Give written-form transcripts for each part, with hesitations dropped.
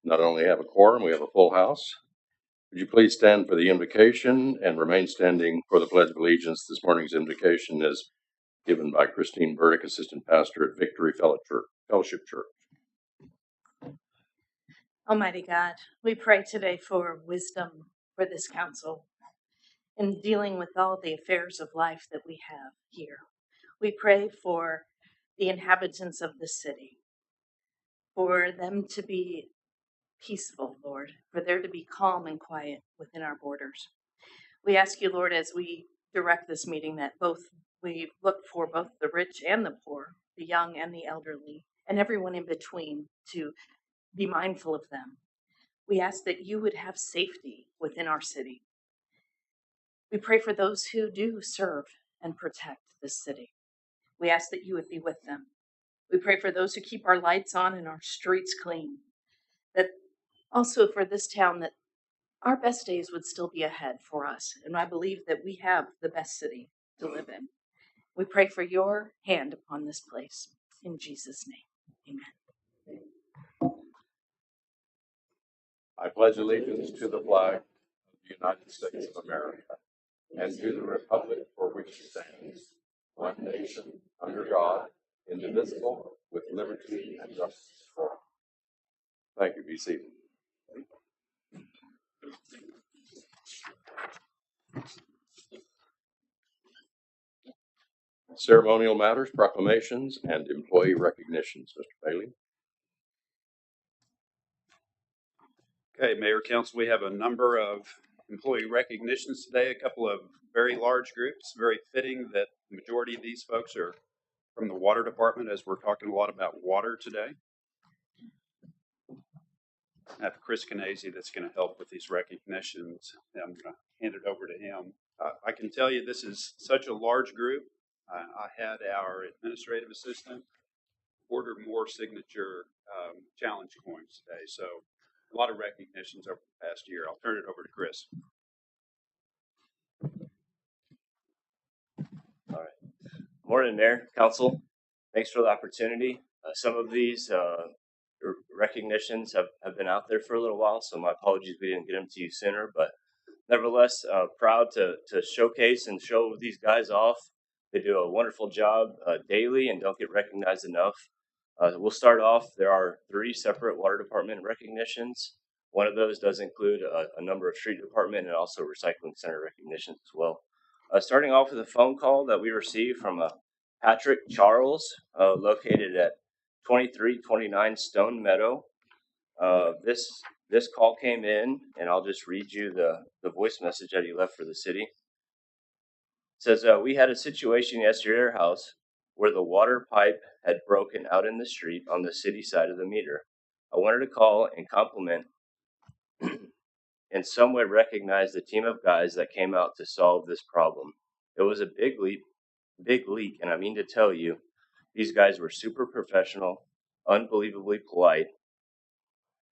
not only have a quorum, we have a full house. Would you please stand for the invocation and remain standing for the Pledge of Allegiance? This morning's invocation is given by Christine Burdick, Assistant Pastor at Victory Fellowship Church. Almighty God, we pray today for wisdom for this council in dealing with all the affairs of life that we have here. We pray for the inhabitants of the city, for them to be peaceful, Lord, for there to be calm and quiet within our borders. We ask you, Lord, as we direct this meeting, that we look for both the rich and the poor, the young and the elderly, and everyone in between to be mindful of them. We ask that you would have safety within our city. We pray for those who do serve and protect this city. We ask that you would be with them. We pray for those who keep our lights on and our streets clean. That also for this town, that our best days would still be ahead for us. And I believe that we have the best city to live in. We pray for your hand upon this place. In Jesus' name, amen. I pledge allegiance to the flag of the United States of America and to the republic for which it stands, one nation, under God, indivisible, with liberty and justice for all. Thank you. Be seated. Ceremonial matters, proclamations, and employee recognitions. Mr. Bailey. Okay, Mayor, Council, we have a number of employee recognitions today, a couple of very large groups, very fitting that the majority of these folks are from the water department, as we're talking a lot about water today. I have Chris Canese that's going to help with these recognitions. I'm going to hand it over to him. I can tell you this is such a large group. I had our administrative assistant order more signature challenge coins today, so a lot of recognitions over the past year. I'll turn it over to Chris. All right. Morning, Mayor, Council. Thanks for the opportunity. Some of these recognitions have been out there for a little while, so my apologies we didn't get them to you sooner, but nevertheless, proud to showcase and show these guys off. They do a wonderful job daily and don't get recognized enough. We'll start off. There are 3 separate water department recognitions. One of those does include a number of street department and also recycling center recognitions as well. Starting off with a phone call that we received from Patrick Charles, located at 2329 Stone Meadow. This call came in, and I'll just read you the voice message that he left for the city. It says, we had a situation yesterday at our house where the water pipe had broken out in the street on the city side of the meter. I wanted to call and compliment and some way recognize the team of guys that came out to solve this problem. It was a big leak, and I mean to tell you, these guys were super professional, unbelievably polite.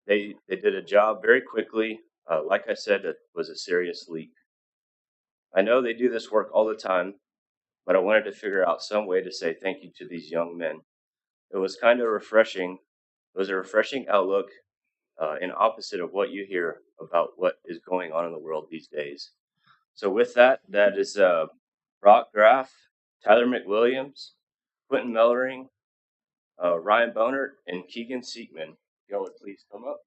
They did a job very quickly. Like I said, it was a serious leak. I know they do this work all the time, but I wanted to figure out some way to say thank you to these young men. It was kind of refreshing. It was a refreshing outlook and opposite of what you hear about what is going on in the world these days. So with that is Brock Graff, Tyler McWilliams, Quentin Mellering, Ryan Bonert, and Keegan Seekman. Y'all would please come up.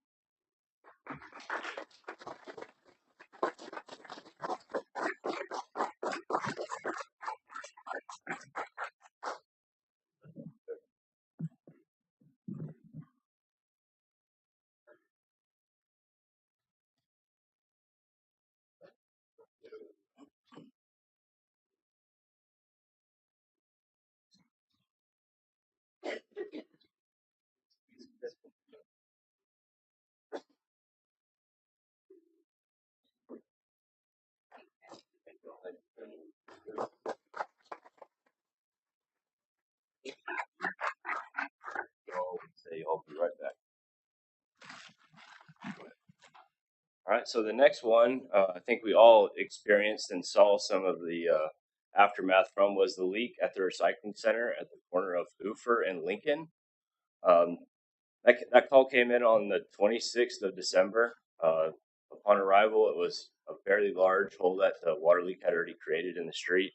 I'll be right back. All right, so the next one, I think we all experienced and saw some of the aftermath from was the leak at the recycling center at the corner of Hoofer and Lincoln. That call came in on the 26th of December. Upon arrival, it was a fairly large hole that the water leak had already created in the street.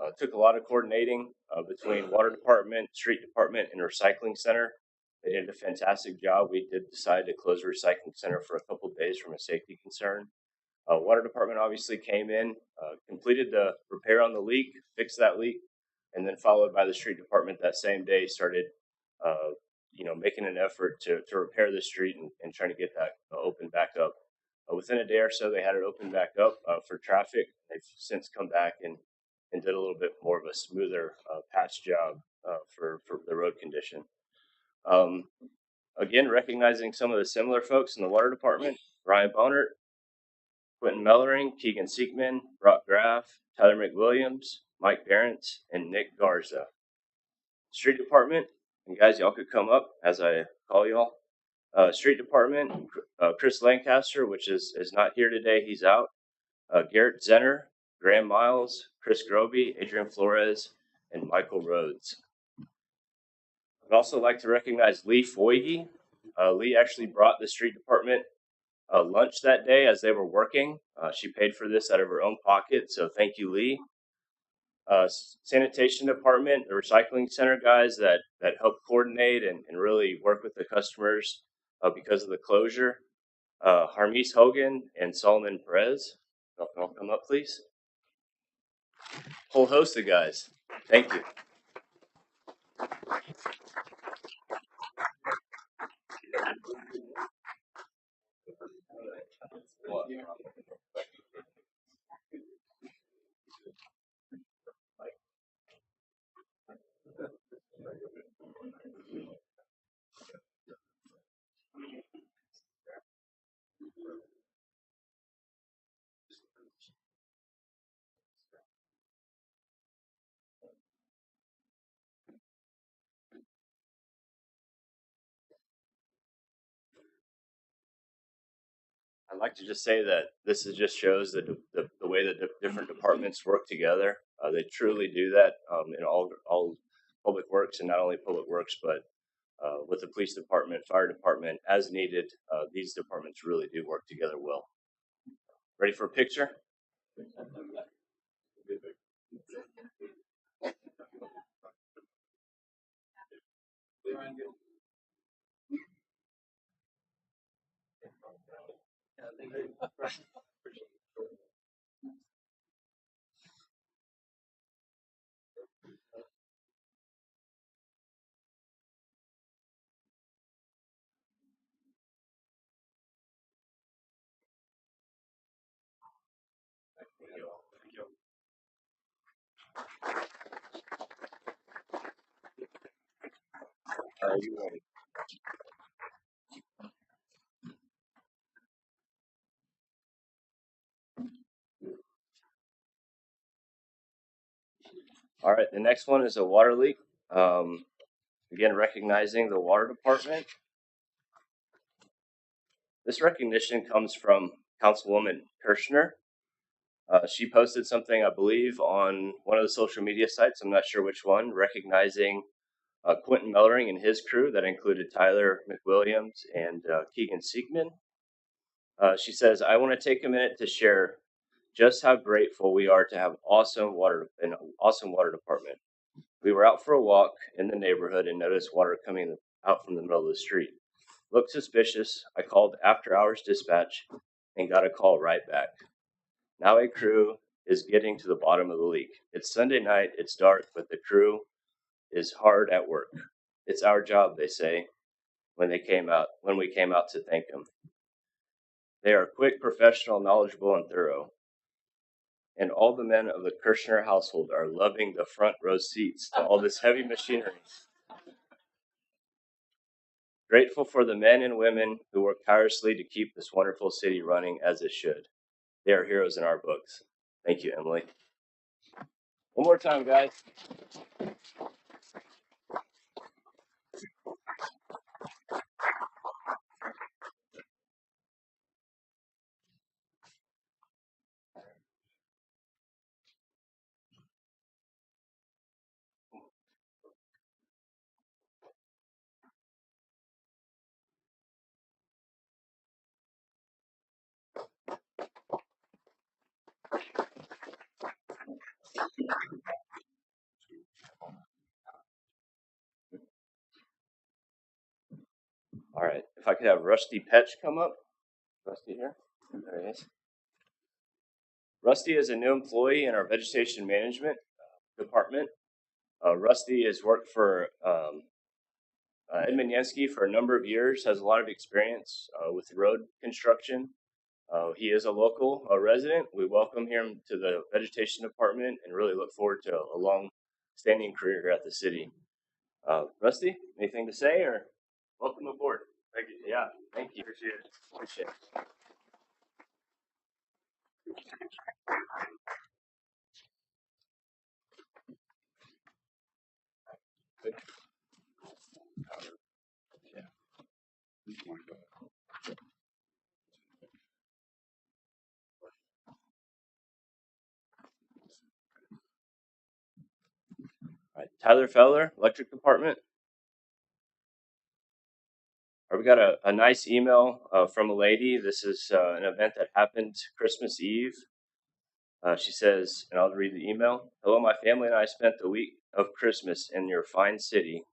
It took a lot of coordinating between water department, street department, and recycling center. They did a fantastic job. We did decide to close the recycling center for a couple of days from a safety concern. Water department obviously came in, completed the repair on the leak, fixed that leak, and then followed by the street department that same day started, making an effort to repair the street and trying to get that open back up. Within a day or so, they had it open back up for traffic. They've since come back and did a little bit more of a smoother patch job for the road condition. Again, recognizing some of the similar folks in the water department: Ryan Bonert, Quentin Mellering, Keegan Siekman, Brock Graff, Tyler McWilliams, Mike Barrett, and Nick Garza. Street department, and guys, y'all could come up as I call y'all. Street department, Chris Lancaster, which is not here today, he's out. Garrett Zenner, Graham Miles, Chris Groby, Adrian Flores, and Michael Rhodes. I'd also like to recognize Lee Foyge. Lee actually brought the street department lunch that day as they were working. She paid for this out of her own pocket, so thank you, Lee. Sanitation department, the recycling center guys that help coordinate and really work with the customers because of the closure. Harmis Hogan and Solomon Perez. I'll come up, please. Whole host of guys. Thank you. I'd like to just say that this just shows the way that the different departments work together. They truly do that in all public works, and not only public works, but with the police department, fire department, as needed. These departments really do work together well. Ready for a picture? You ready? All right, the next one is a water leak. Again, recognizing the water department. This recognition comes from Councilwoman Kirshner. She posted something, I believe, on one of the social media sites, I'm not sure which one, recognizing Quentin Mellering and his crew that included Tyler McWilliams and Keegan Siekman. She says, I want to take a minute to share just how grateful we are to have an awesome water department. We were out for a walk in the neighborhood and noticed water coming out from the middle of the street. Looked suspicious. I called after hours dispatch and got a call right back. Now a crew is getting to the bottom of the leak. It's Sunday night, it's dark, but the crew is hard at work. It's our job, they say, when we came out to thank them. They are quick, professional, knowledgeable, and thorough. And all the men of the Kirshner household are loving the front row seats to all this heavy machinery. Grateful for the men and women who work tirelessly to keep this wonderful city running as it should. They are heroes in our books. Thank you, Emily. One more time, guys. All right, if I could have Rusty Petch come up. Rusty here? There he is. Rusty is a new employee in our vegetation management department. Rusty has worked for Edmund Yansky for a number of years, has a lot of experience with road construction. He is a local resident. We welcome him to the vegetation department and really look forward to a long-standing career here at the city. Rusty, anything to say, or welcome aboard? Thank you. Yeah, thank you. Appreciate it. Appreciate it. All right, Tyler Feller, electric department. We got a nice email from a lady. This is an event that happened Christmas Eve. She says, and I'll read the email. Hello, my family and I spent the week of Christmas in your fine city.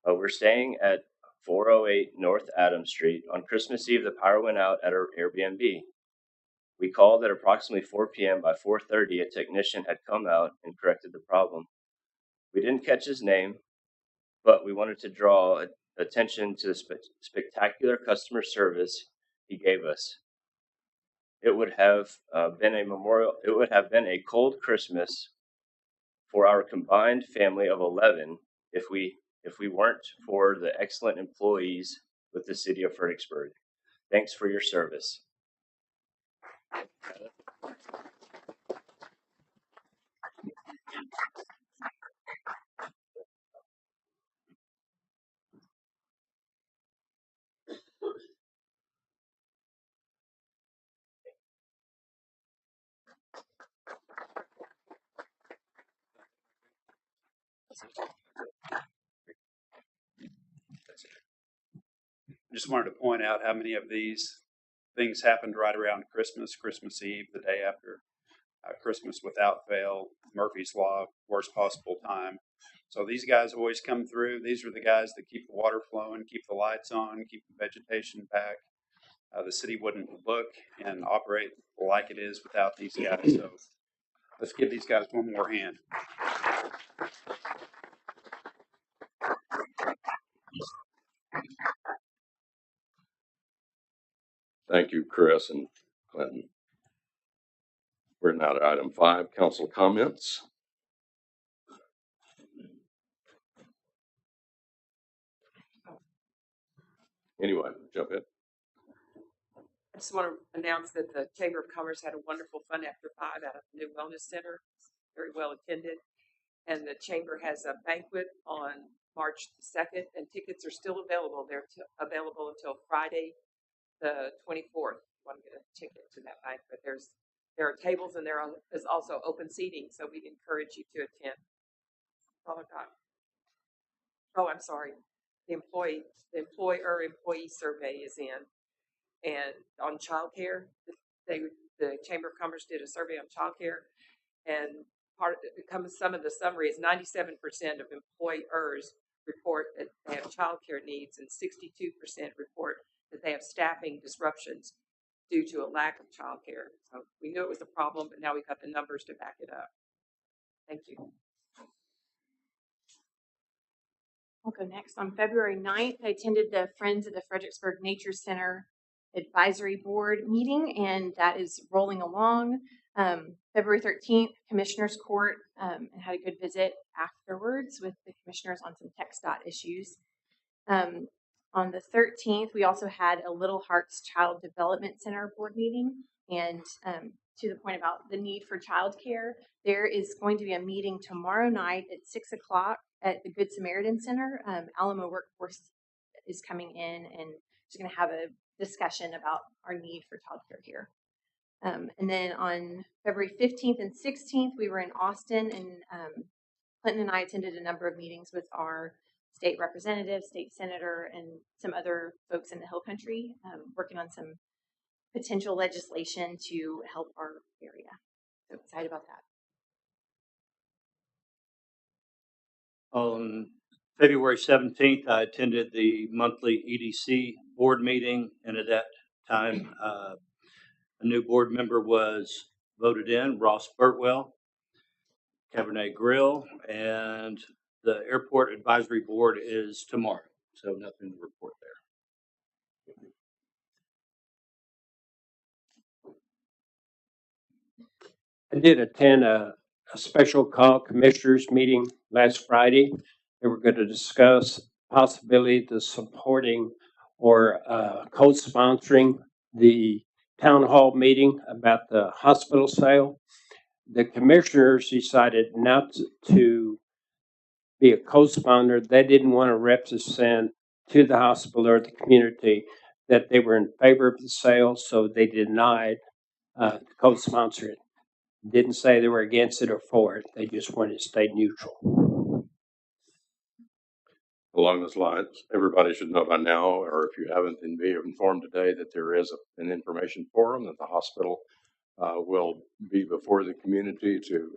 We're staying at 408 North Adams Street. On Christmas Eve, the power went out at our Airbnb. We called at approximately 4 p.m. By 4:30, a technician had come out and corrected the problem. We didn't catch his name, but we wanted to draw attention to the spectacular customer service he gave us. It would have been a cold Christmas for our combined family of 11 if we weren't for the excellent employees with the city of Fredericksburg. Thanks for your service. I just wanted to point out how many of these things happened right around Christmas, Christmas Eve, the day after Christmas without fail, Murphy's Law, worst possible time. So these guys always come through. These are the guys that keep the water flowing, keep the lights on, keep the vegetation back. The city wouldn't look and operate like it is without these guys. So let's give these guys one more hand. Thank you, Chris and Clinton. We're now at item 5, council comments. Anyway, jump in. I just want to announce that the Chamber of Commerce had a wonderful Fun After 5 out of the new Wellness Center. Very well attended. And the Chamber has a banquet on March 2nd, and tickets are still available. They're available until Friday, the 24th. If you want to get a ticket to that banquet, there are tables, and there is also open seating, so we'd encourage you to attend. That's all I got. Oh, I'm sorry. The employer-employee survey is in. And on childcare, the Chamber of Commerce did a survey on childcare, and some of the summary is 97% of employers report that they have childcare needs, and 62% report that they have staffing disruptions due to a lack of childcare. So we knew it was a problem, but now we've got the numbers to back it up. Thank you. I'll go next. On February 9th, I attended the Friends of the Fredericksburg Nature Center Advisory Board meeting, and that is rolling along. February 13th, Commissioners Court, and had a good visit afterwards with the commissioners on some TxDOT issues. On the 13th, we also had a Little Hearts Child Development Center board meeting, and to the point about the need for childcare, there is going to be a meeting tomorrow night at 6 o'clock at the Good Samaritan Center. Alamo Workforce is coming in, and is going to have a discussion about our need for childcare here. And then on February 15th and 16th, we were in Austin, and Clinton and I attended a number of meetings with our state representative, state senator, and some other folks in the Hill Country, working on some potential legislation to help our area. So excited about that. On February 17th, I attended the monthly EDC board meeting, and at that time, a new board member was voted in, Ross Burtwell, Cabernet Grill, and the Airport Advisory Board is tomorrow, so nothing to report there. I did attend a special call commissioners meeting last Friday. They were going to discuss possibility of supporting or co-sponsoring the town hall meeting about the hospital sale. The commissioners decided not to be a co-sponsor. They didn't want to represent to the hospital or the community that they were in favor of the sale, so they denied co-sponsor it. Didn't say they were against it or for it. They just wanted to stay neutral. Along those lines, everybody should know by now, or if you haven't, then be informed today that there is an information forum that the hospital will be before the community to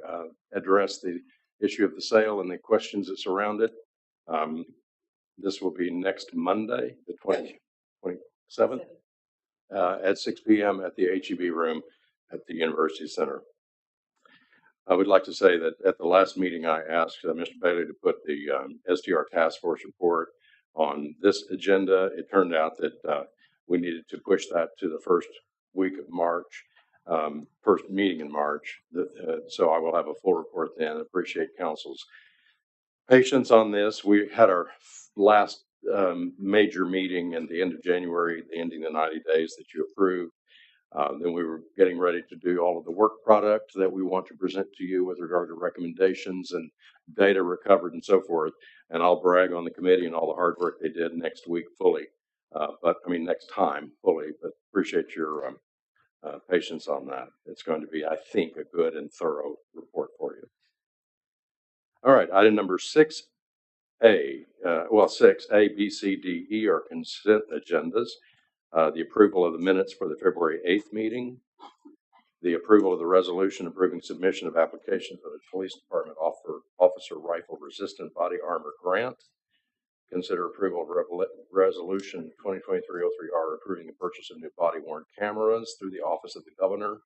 address the issue of the sale and the questions that surround it. This will be next Monday, the 27th, at 6 p.m. at the HEB room at the University Center. I would like to say that at the last meeting, I asked Mr. Bailey to put the SDR task force report on this agenda. It turned out that we needed to push that to the first week of March, first meeting in March. So I will have a full report then. Appreciate council's patience on this. We had our last major meeting at the end of January, ending the 90 days that you approved. Then we were getting ready to do all of the work product that we want to present to you with regard to recommendations and data recovered and so forth. And I'll brag on the committee and all the hard work they did next week fully. Next time fully, but appreciate your patience on that. It's going to be, I think, a good and thorough report for you. All right, item number 6A, 6A, B, C, D, E are consent agendas. The approval of the minutes for the February 8th meeting, the approval of the resolution approving submission of application for the Police Department Officer Rifle Resistant Body Armor Grant, consider approval of resolution 2023-03R approving the purchase of new body-worn cameras through the Office of the Governor,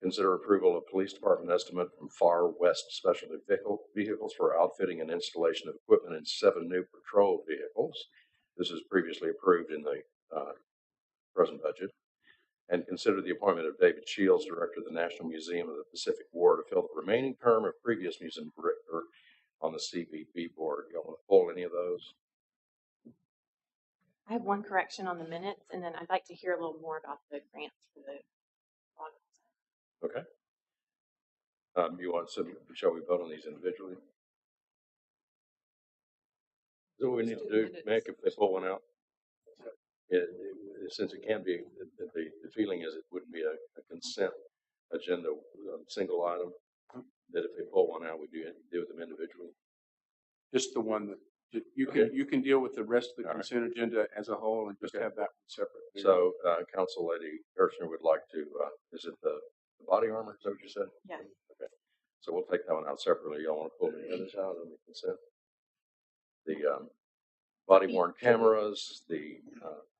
consider approval of Police Department estimate from Far West Specialty Vehicles for outfitting and installation of equipment in 7 new patrol vehicles. This is previously approved in the present budget, and consider the appointment of David Shields, Director of the National Museum of the Pacific War, to fill the remaining term of previous museum director on the CBB board. You want to pull any of those? I have one correction on the minutes, and then I'd like to hear a little more about the grants for the lawn. Okay. Shall we vote on these individually? Is that what we need to do, Mick, if they pull one out? Since it can be, the feeling is it wouldn't be a consent agenda, single item, that if they pull one out, we deal with them individually. Just the one that you can deal with the rest of the consent agenda as a whole and just have that one separate. So, Council Lady Kirchner would like to, is it the body armor? Is that what you said? Yeah. Okay. So we'll take that one out separately. Y'all want to pull the others out on the consent? The body-worn cameras, the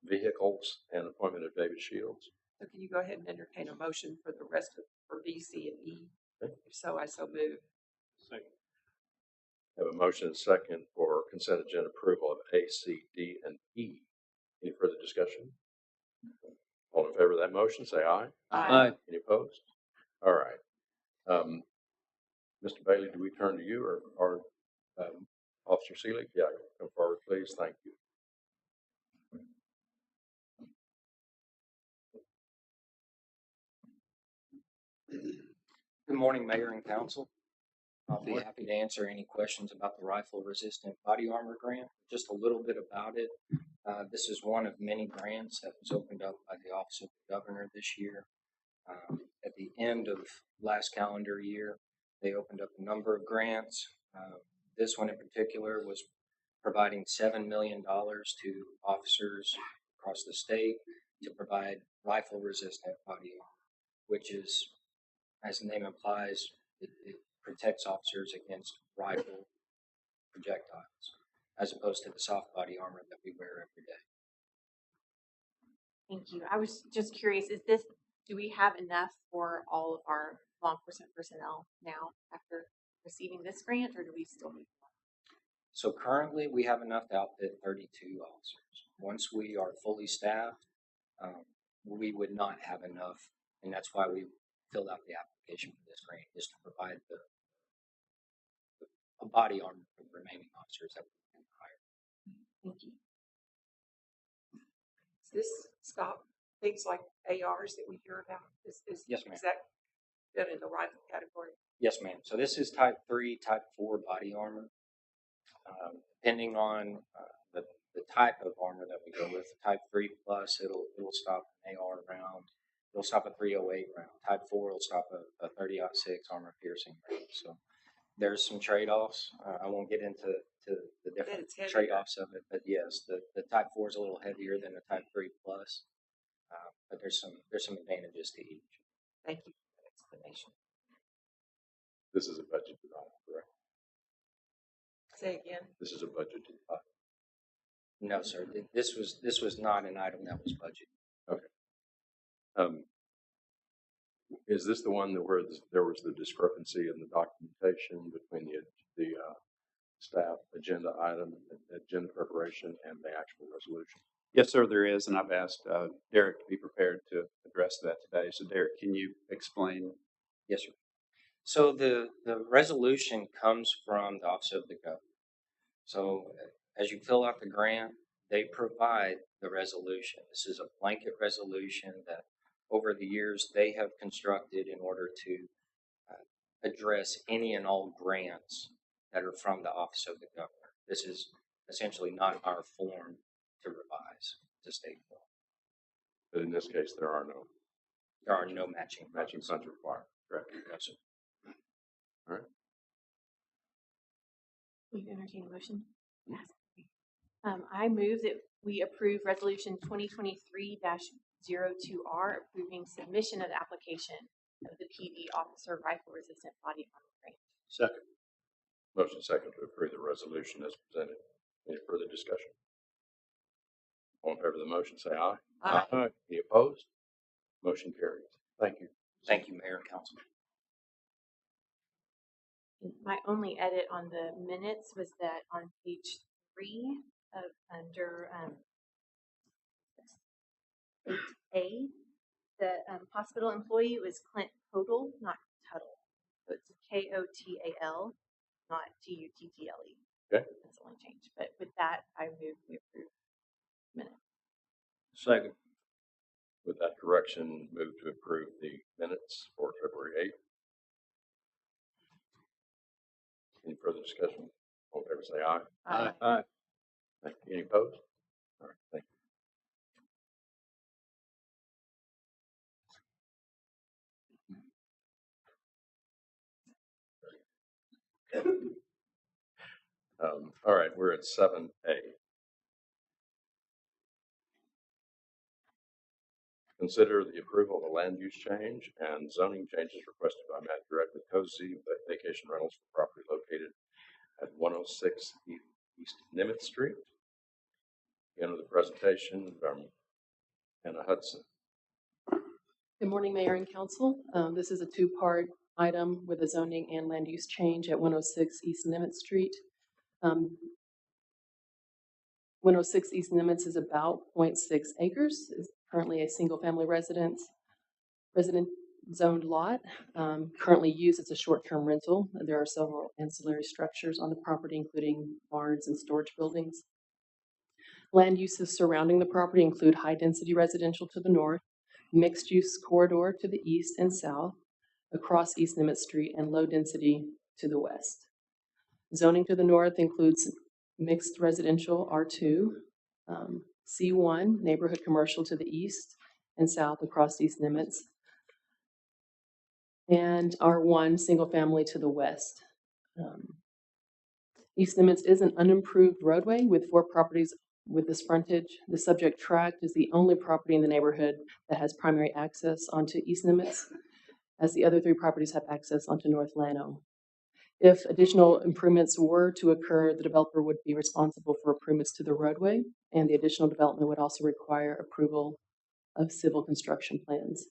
vehicles, and appointment of David Shields. So can you go ahead and entertain a motion for the rest for B, C, and E? Okay. If so, I so move. Second. Have a motion and second for consent agenda approval of A, C, D, and E. Any further discussion? All in favor of that motion, say aye. Aye. Any opposed? All right. Mr. Bailey, do we turn to you or Officer Seelig? Yeah, come forward, please. Thank you. Good morning, Mayor and Council. I'll be happy to answer any questions about the rifle resistant body armor grant. Just a little bit about it. This is one of many grants that was opened up by the Office of the Governor this year. At the end of last calendar year, they opened up a number of grants. This one in particular was providing $7 million to officers across the state to provide rifle resistant body armor, which is, as the name implies, it protects officers against rifle projectiles, as opposed to the soft body armor that we wear every day. Thank you. I was just curious, do we have enough for all of our law enforcement personnel now after receiving this grant, or do we still need more? So currently, we have enough to outfit 32 officers. Once we are fully staffed, we would not have enough, and that's why we filled out the application for this grant, is to provide a body armor for the remaining officers that we can hire. Thank you. Does this stop things like ARs that we hear about? Yes, ma'am. Is that good in the rifle category? Yes, ma'am. So this is type 3, type 4 body armor. Depending on the type of armor that we go with, type 3 plus, it'll stop an AR round. It'll stop a 308 round. Type 4 will stop a 30-06 armor piercing round. So there's some trade-offs. I won't get into the different trade-offs of it, but yes, the type 4 is a little heavier than the type 3 plus, but there's some advantages to each. Thank you for that explanation. This is a budgeted item, correct? Say again. This is a budgeted item. No, sir. This was not an item that was budgeted. Okay. Is this the one that where there was the discrepancy in the documentation between the staff agenda item, agenda preparation, and the actual resolution? Yes, sir, there is, and I've asked Derek to be prepared to address that today. So, Derek, can you explain? Yes, sir. So the resolution comes from the Office of the Governor. So as you fill out the grant, they provide the resolution. This is a blanket resolution that over the years they have constructed in order to address any and all grants that are from the Office of the Governor. This is essentially not our form to revise to state law. But in this case, there are no matching funds required, correct? Yes, sir. All right. Will you entertain a motion? Yes. I move that we approve Resolution 2023-02R, approving submission of the application of the PD Officer Rifle Resistant Body Armor Grant. Second. Motion second to approve the resolution as presented. Any further discussion? All in favor of the motion, say aye. Aye. Any opposed? Motion carries. Thank you. Thank you, Mayor and Council. My only edit on the minutes was that on page 3 of under 8A, the hospital employee was Clint Hodel, not Tuttle. So it's Kotal, not Tuttle. Okay. That's the only change. But with that, I move we approve minutes. Second. With that correction, move to approve the minutes for February 8th. Any further discussion? All in favor, say aye. Aye. Aye. Thank you. Any opposed? All right, thank you. All right, we're at 7A. Consider the approval of a land use change and zoning changes requested by Matt directly Cozy Vacation Rentals for property located at 106 East Nimitz Street. Again, with the presentation from Anna Hudson. Good morning, Mayor and Council. This is a two-part item with a zoning and land use change at 106 East Nimitz Street. 106 East Nimitz is about 0.6 acres. It's currently a single-family resident zoned lot. Currently used as a short-term rental. There are several ancillary structures on the property, including barns and storage buildings. Land uses surrounding the property include high-density residential to the north, mixed-use corridor to the east and south, across East Nimitz Street, and low-density to the west. Zoning to the north includes mixed residential R2, C1, neighborhood commercial to the east and south across East Nimitz, and R1, single family to the west. East Nimitz is an unimproved roadway with 4 properties with this frontage. The subject tract is the only property in the neighborhood that has primary access onto East Nimitz, as the other 3 properties have access onto North Llano. If additional improvements were to occur, the developer would be responsible for improvements to the roadway, and the additional development would also require approval of civil construction plans.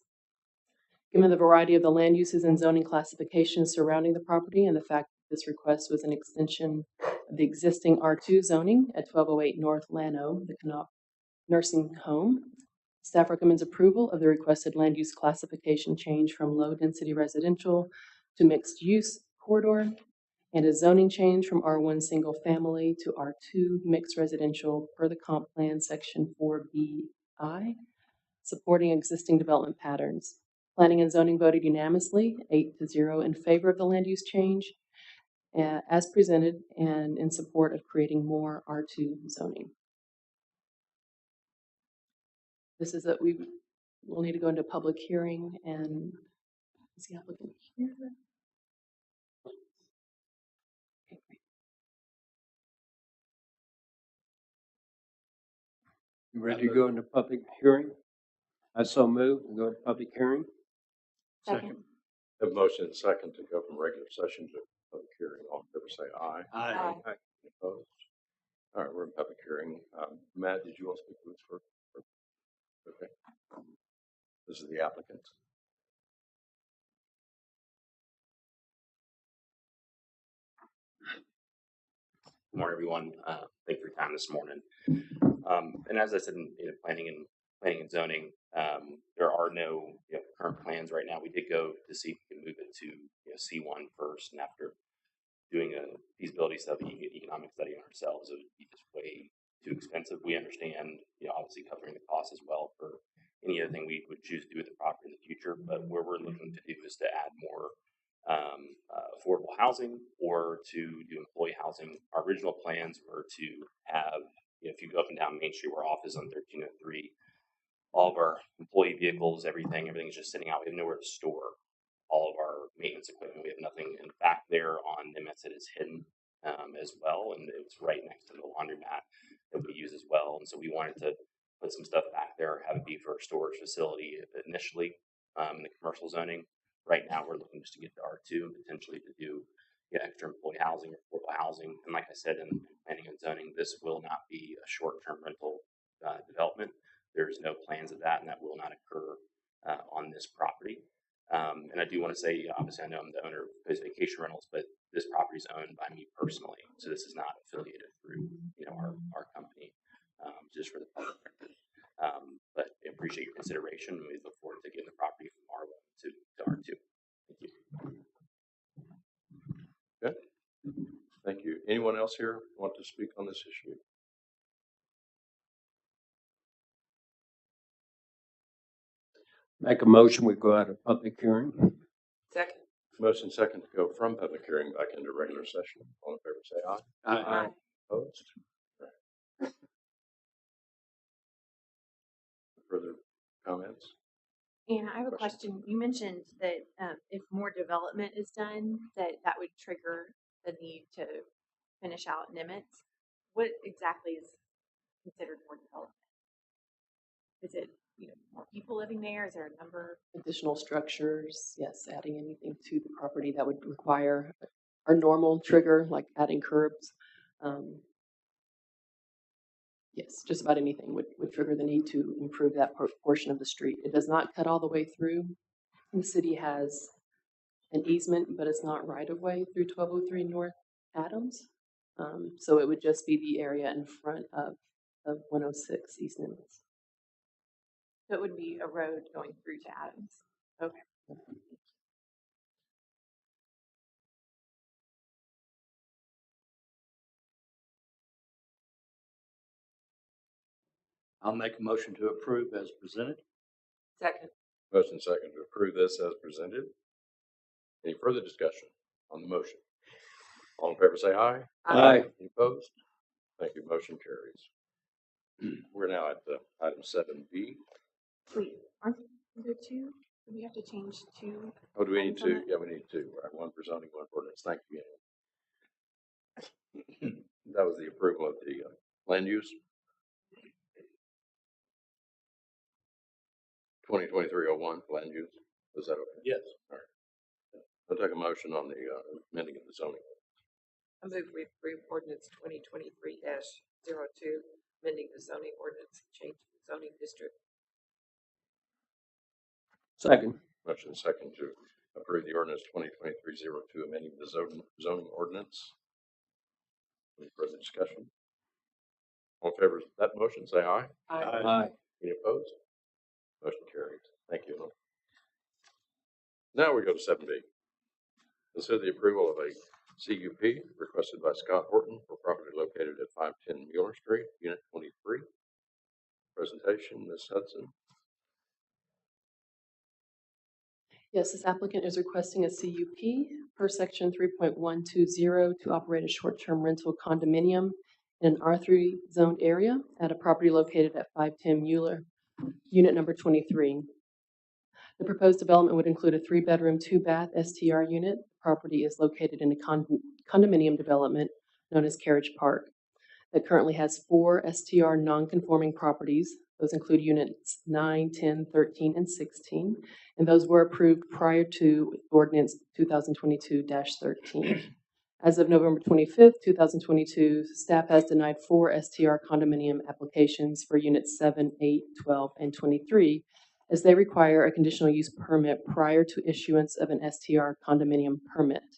Given the variety of the land uses and zoning classifications surrounding the property and the fact that this request was an extension of the existing R2 zoning at 1208 North Llano, the Canal Nursing Home, staff recommends approval of the requested land use classification change from low-density residential to mixed-use corridor, and a zoning change from R1 single family to R2 mixed residential per the comp plan section 4BI, supporting existing development patterns. Planning and zoning voted unanimously, 8-0, in favor of the land use change as presented and in support of creating more R2 zoning. This is that we will need to go into public hearing, and is the applicant here? Okay, great. You ready to go into public hearing? I so move and go into public hearing. Second. Have a motion and second to go from regular session to public hearing. All in favor say aye. Aye. Any opposed? All right, we're in public hearing. Matt, did you want to speak to us first? Okay. This is the applicant. Good morning, everyone. Thank you for your time this morning. And as I said in planning and zoning, there are no current plans right now. We did go to see if we can move it to C1 first, and after doing a feasibility study, economic study on ourselves, it would be just way too expensive. We understand, obviously covering the cost as well for any other thing we would choose to do with the property in the future. But where we're looking to do is to add more affordable housing or to do employee housing. Our original plans were to have, if you go up and down Main Street, where our office on 1303, all of our employee vehicles, everything's just sitting out. We have nowhere to store all of our maintenance equipment. We have nothing in back there on the method is hidden as well, and it's right next to the laundromat that we use as well. And so we wanted to put some stuff back there, have it be for a storage facility initially in the commercial zoning. Right now, we're looking just to get to R2 and potentially to do extra employee housing or affordable housing. And like I said, in planning and zoning, this will not be a short-term rental development. There's no plans of that, and that will not occur on this property. And I do want to say, obviously, I know I'm the owner of Coast Vacation Rentals, but this property is owned by me personally, so this is not affiliated through our company, just for the public record. But I appreciate your consideration, and we look forward to getting the property from R1 to R2. Thank you. Okay. Thank you. Anyone else here want to speak on this issue? Make a motion, we go out of public hearing. Second. Motion second to go from public hearing back into regular session. All in favor say aye. Aye. Opposed? Further comments? And I have a Questions? question. You mentioned that if more development is done, that would trigger the need to finish out Nimitz. What exactly is considered more development? Is it more people living there? Is there a number? Additional structures, yes, adding anything to the property that would require our normal trigger, like adding curbs. Yes, just about anything would trigger the need to improve that portion of the street. It does not cut all the way through. The city has an easement, but it's not right of way through 1203 North Adams. So it would just be the area in front of 106 East Nimitz. So it would be a road going through to Adams. Okay. I'll make a motion to approve as presented. Second. Motion second to approve this as presented. Any further discussion on the motion? All in favor say aye. Aye. Any opposed? Thank you. Motion carries. We're now at item 7B. Wait, aren't there two? Do we have to change two? Oh, do we need items on two? that? Yeah, we need two. Right, one for zoning, one for ordinance. Thank you. That was the approval of the land use. 2023-01 land use. Is that okay? Yes. All right. I'll take a motion on the amending of the zoning. I move we approve ordinance 2023-02, amending the zoning ordinance, change the zoning district. Second. Motion second to approve the ordinance 2023-02, amending the zoning ordinance. Any further discussion? All in favor of that motion, say aye. Aye. Any opposed? Motion carries. Thank you. Now we go to 7B. Consider the approval of a CUP requested by Scott Horton for property located at 510 Mueller Street, Unit 23. Presentation, Ms. Hudson. Yes, this applicant is requesting a CUP per section 3.120 to operate a short-term rental condominium in an R3 zoned area at a property located at 510 Mueller, unit number 23. The proposed development would include a 3-bedroom, 2-bath STR unit. The property is located in a condominium development known as Carriage Park that currently has 4 STR non-conforming properties. Those include units 9, 10, 13, and 16, and those were approved prior to ordinance 2022-13. As of November 25th, 2022, staff has denied 4 STR condominium applications for units 7, 8, 12, and 23, as they require a conditional use permit prior to issuance of an STR condominium permit.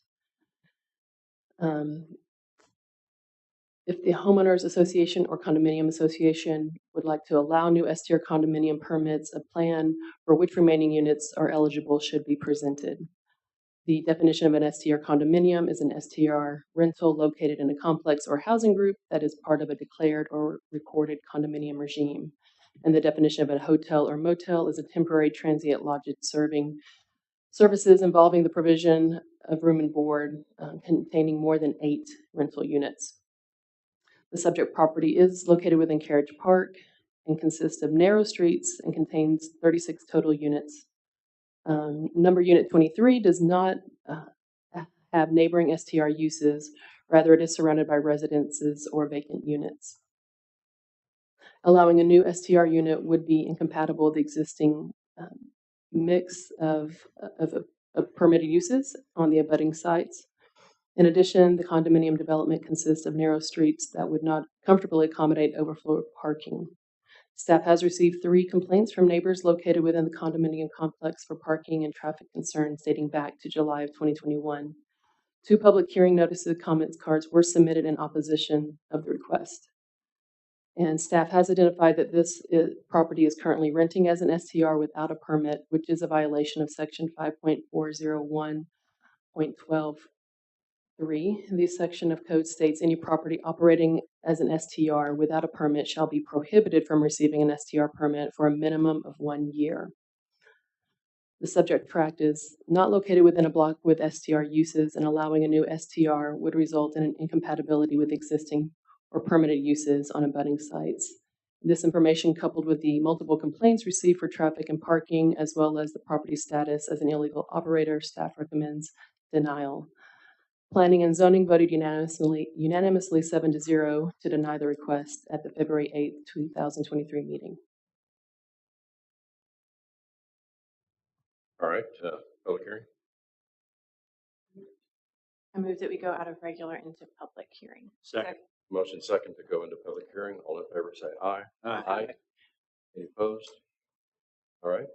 If the homeowners association or condominium association would like to allow new STR condominium permits, a plan for which remaining units are eligible should be presented. The definition of an STR condominium is an STR rental located in a complex or housing group that is part of a declared or recorded condominium regime. And the definition of a hotel or motel is a temporary transient lodge serving services involving the provision of room and board containing more than 8 rental units. The subject property is located within Carriage Park and consists of narrow streets and contains 36 total units. Number unit 23 does not have neighboring STR uses. Rather, it is surrounded by residences or vacant units. Allowing a new STR unit would be incompatible with the existing mix of permitted uses on the abutting sites. In addition, the condominium development consists of narrow streets that would not comfortably accommodate overflow parking. Staff has received 3 complaints from neighbors located within the condominium complex for parking and traffic concerns dating back to July of 2021. 2 public hearing notices, comments cards were submitted in opposition of the request. And staff has identified that this property is currently renting as an STR without a permit, which is a violation of section 5.401.12. 3. This section of code states any property operating as an STR without a permit shall be prohibited from receiving an STR permit for a minimum of 1 year. The subject tract is not located within a block with STR uses, and allowing a new STR would result in an incompatibility with existing or permitted uses on abutting sites. This information, coupled with the multiple complaints received for traffic and parking, as well as the property status as an illegal operator, staff recommends denial. Planning and Zoning voted unanimously 7-0 to deny the request at the February 8th, 2023 meeting. All right, public hearing. I move that we go out of regular into public hearing. Second. Motion second to go into public hearing. All in favor, say aye. Aye. Any opposed? All right.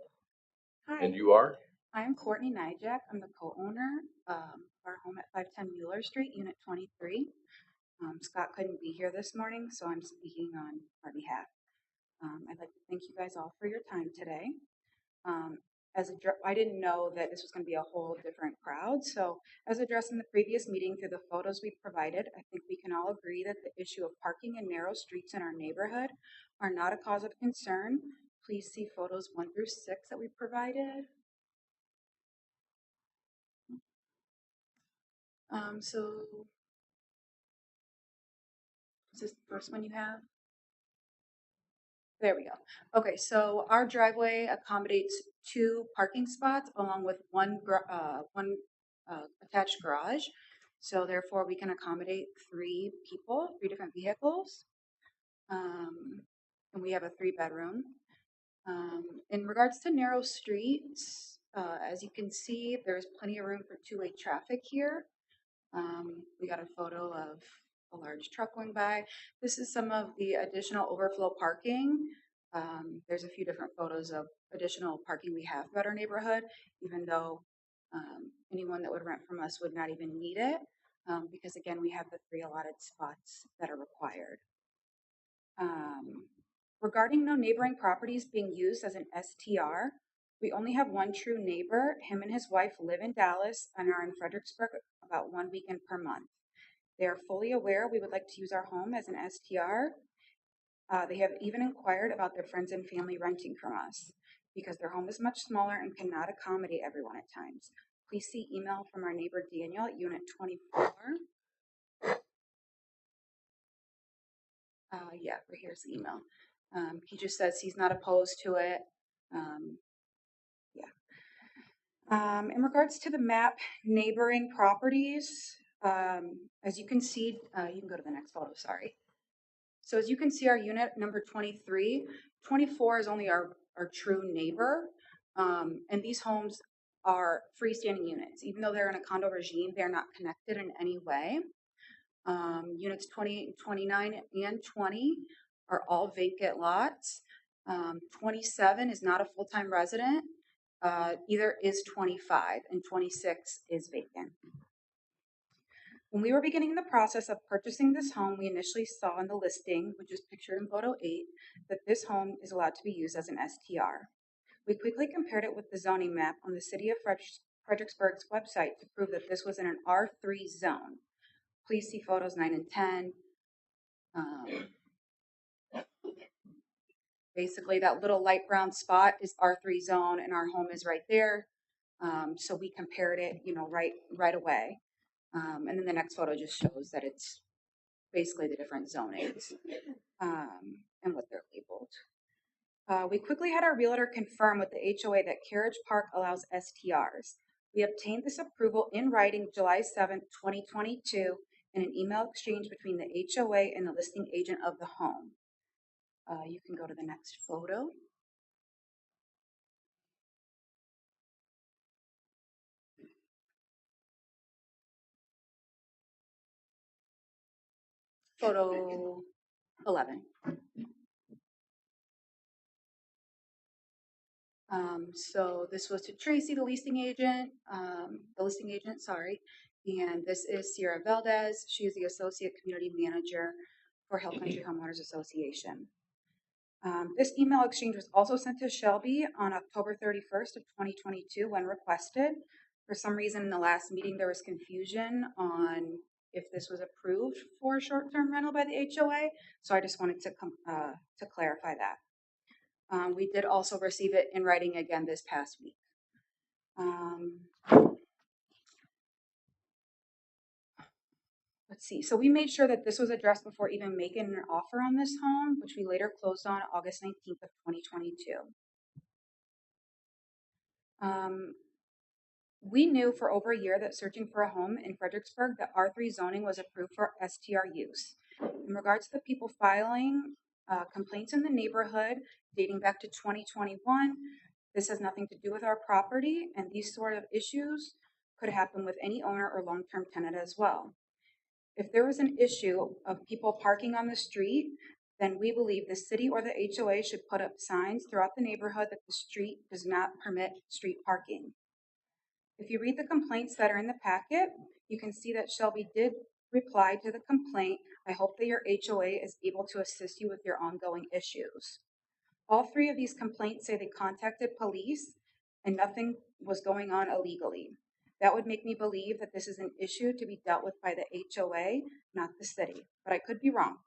Hi, And you are? I'm Courtney Nijak. I'm the co-owner of our home at 510 Mueller Street, Unit 23. Scott couldn't be here this morning, so I'm speaking on our behalf. I'd like to thank you guys all for your time today. I didn't know that this was going to be a whole different crowd, so as addressed in the previous meeting through the photos we provided, I think we can all agree that the issue of parking in narrow streets in our neighborhood are not a cause of concern. Please see photos 1 through 6 that we provided. So is this the first one you have? There we go. Okay, so our driveway accommodates 2 parking spots along with one attached garage. So therefore we can accommodate 3 people, 3 different vehicles. And we have a 3-bedroom. In regards to narrow streets, As you can see, there's plenty of room for two-way traffic here. We got a photo of a large truck going by. This is some of the additional overflow parking. There's a few different photos of additional parking we have throughout our neighborhood, even though anyone that would rent from us would not even need it, because again, we have the 3 allotted spots that are required. Regarding no neighboring properties being used as an STR, we only have one true neighbor. Him and his wife live in Dallas and are in Fredericksburg about 1 weekend per month. They are fully aware we would like to use our home as an STR. They have even inquired about their friends and family renting from us because their home is much smaller and cannot accommodate everyone at times. Please see email from our neighbor Daniel at Unit 24. Yeah, right here's the email. He just says he's not opposed to it. In regards to the map, neighboring properties, as you can see, you can go to the next photo, sorry. So as you can see, our unit number 23, 24 is only our true neighbor. And these homes are freestanding units. Even though they're in a condo regime, they're not connected in any way. Units 28, 29, and 20 are all vacant lots. 27 is not a full-time resident. Either is 25, and 26 is vacant. When we were beginning the process of purchasing this home, we initially saw in the listing, which is pictured in photo 8, that this home is allowed to be used as an STR. We quickly compared it with the zoning map on the City of Fredericksburg's website to prove that this was in an R3 zone. Please see photos 9 and 10. Basically, that little light brown spot is R3 zone, and our home is right there. So we compared it, right away. And then the next photo just shows that it's basically the different zonings and what they're labeled. We quickly had our realtor confirm with the HOA that Carriage Park allows STRs. We obtained this approval in writing July 7th, 2022, in an email exchange between the HOA and the listing agent of the home. You can go to the next photo. Photo 11. So this was to Tracy, the listing agent, and this is Sierra Valdez. She is the Associate Community Manager for Hill Country Homeowners Association. This email exchange was also sent to Shelby on October 31st of 2022 when requested. For some reason in the last meeting there was confusion on if this was approved for short-term rental by the HOA, so I just wanted to clarify that. We did also receive it in writing again this past week. Let's see. So we made sure that this was addressed before even making an offer on this home, which we later closed on August 19th of 2022. We knew for over a year that searching for a home in Fredericksburg, that R3 zoning was approved for STR use. In regards to the people filing complaints in the neighborhood dating back to 2021, this has nothing to do with our property, and these sort of issues could happen with any owner or long-term tenant as well. If there was an issue of people parking on the street, then we believe the city or the HOA should put up signs throughout the neighborhood that the street does not permit street parking. If you read the complaints that are in the packet, you can see that Shelby did reply to the complaint. I hope that your HOA is able to assist you with your ongoing issues. All 3 of these complaints say they contacted police and nothing was going on illegally. That would make me believe that this is an issue to be dealt with by the HOA, not the city, but I could be wrong.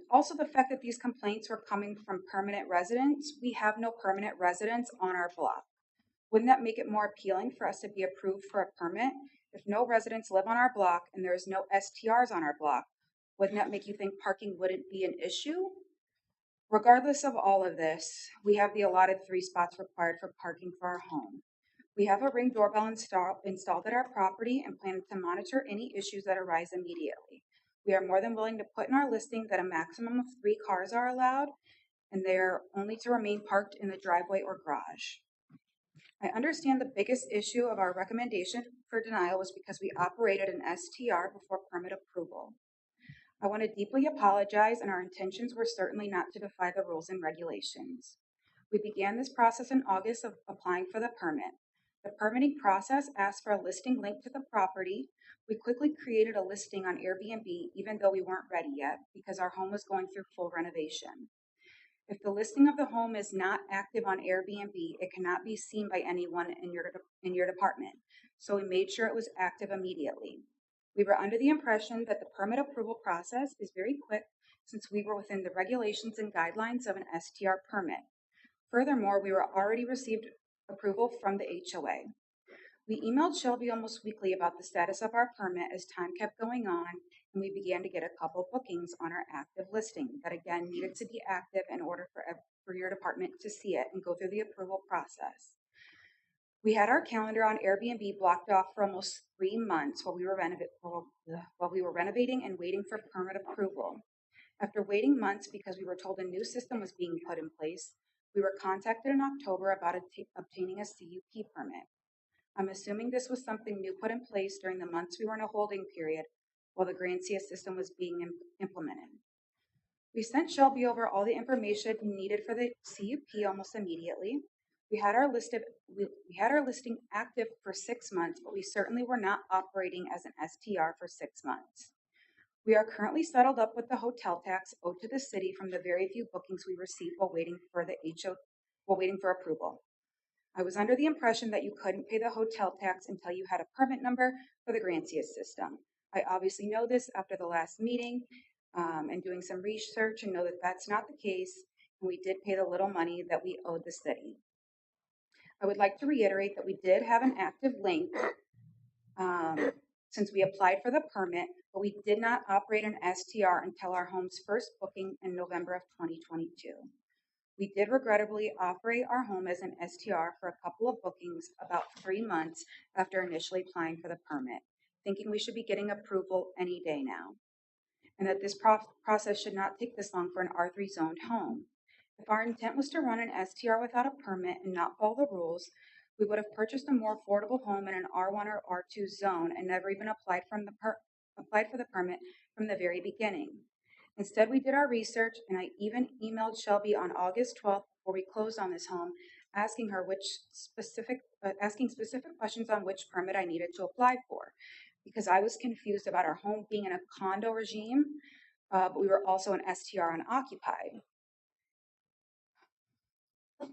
Also, the fact that these complaints were coming from permanent residents, we have no permanent residents on our block. Wouldn't that make it more appealing for us to be approved for a permit? If no residents live on our block and there is no STRs on our block, wouldn't that make you think parking wouldn't be an issue? Regardless of all of this, we have the allotted 3 spots required for parking for our home. We have a Ring doorbell installed at our property and plan to monitor any issues that arise immediately. We are more than willing to put in our listing that a maximum of 3 cars are allowed, and they are only to remain parked in the driveway or garage. I understand the biggest issue of our recommendation for denial was because we operated an STR before permit approval. I want to deeply apologize, and our intentions were certainly not to defy the rules and regulations. We began this process in August of applying for the permit. The permitting process asked for a listing link to the property. We quickly created a listing on Airbnb, even though we weren't ready yet, because our home was going through full renovation. If the listing of the home is not active on Airbnb, it cannot be seen by anyone in your department. So we made sure it was active immediately. We were under the impression that the permit approval process is very quick since we were within the regulations and guidelines of an STR permit. Furthermore, we were already received approval from the HOA. We emailed Shelby almost weekly about the status of our permit as time kept going on, and we began to get a couple bookings on our active listing that again needed to be active in order for your department to see it and go through the approval process. We had our calendar on Airbnb blocked off for almost 3 months while we were renovating and waiting for permit approval. After waiting months because we were told a new system was being put in place, we were contacted in October about obtaining a CUP permit. I'm assuming this was something new put in place during the months we were in a holding period while the Grancia system was being implemented. We sent Shelby over all the information needed for the CUP almost immediately. We had our listing active for 6 months, but we certainly were not operating as an STR for 6 months. We are currently settled up with the hotel tax owed to the city from the very few bookings we received while waiting for approval. I was under the impression that you couldn't pay the hotel tax until you had a permit number for the Grancia system. I obviously know this after the last meeting and doing some research, and know that that's not the case, and we did pay the little money that we owed the city. I would like to reiterate that we did have an active link since we applied for the permit, but we did not operate an STR until our home's first booking in November of 2022. We did regrettably operate our home as an STR for a couple of bookings about 3 months after initially applying for the permit, thinking we should be getting approval any day now, and that this process should not take this long for an R3 zoned home. If our intent was to run an STR without a permit and not follow the rules, we would have purchased a more affordable home in an R1 or R2 zone and never even applied for the permit from the very beginning. Instead, we did our research, and I even emailed Shelby on August 12th before we closed on this home, asking specific questions on which permit I needed to apply for, because I was confused about our home being in a condo regime, but we were also an STR unoccupied.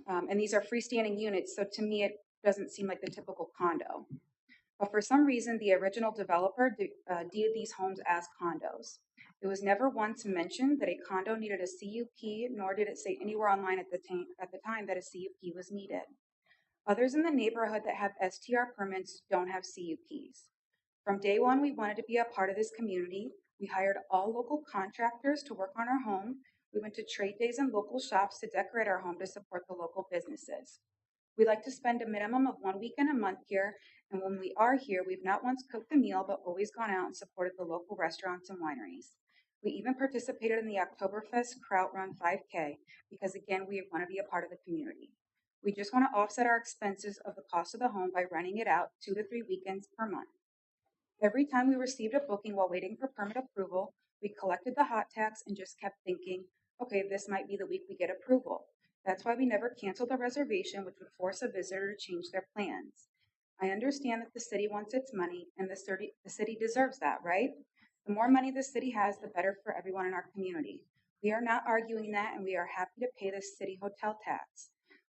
And these are freestanding units, so to me it doesn't seem like the typical condo. But for some reason, the original developer deeded these homes as condos. It was never once mentioned that a condo needed a CUP, nor did it say anywhere online at the time that a CUP was needed. Others in the neighborhood that have STR permits don't have CUPs. From day one, we wanted to be a part of this community. We hired all local contractors to work on our home. We went to trade days and local shops to decorate our home to support the local businesses. We like to spend a minimum of 1 weekend a month here, and when we are here, we've not once cooked a meal, but always gone out and supported the local restaurants and wineries. We even participated in the Oktoberfest Kraut Run 5K because, again, we want to be a part of the community. We just want to offset our expenses of the cost of the home by renting it out 2 to 3 weekends per month. Every time we received a booking while waiting for permit approval, we collected the hot tax and just kept thinking, okay, this might be the week we get approval. That's why we never canceled a reservation, which would force a visitor to change their plans. I understand that the city wants its money, and the city deserves that, right? The more money the city has, the better for everyone in our community. We are not arguing that, and we are happy to pay the city hotel tax.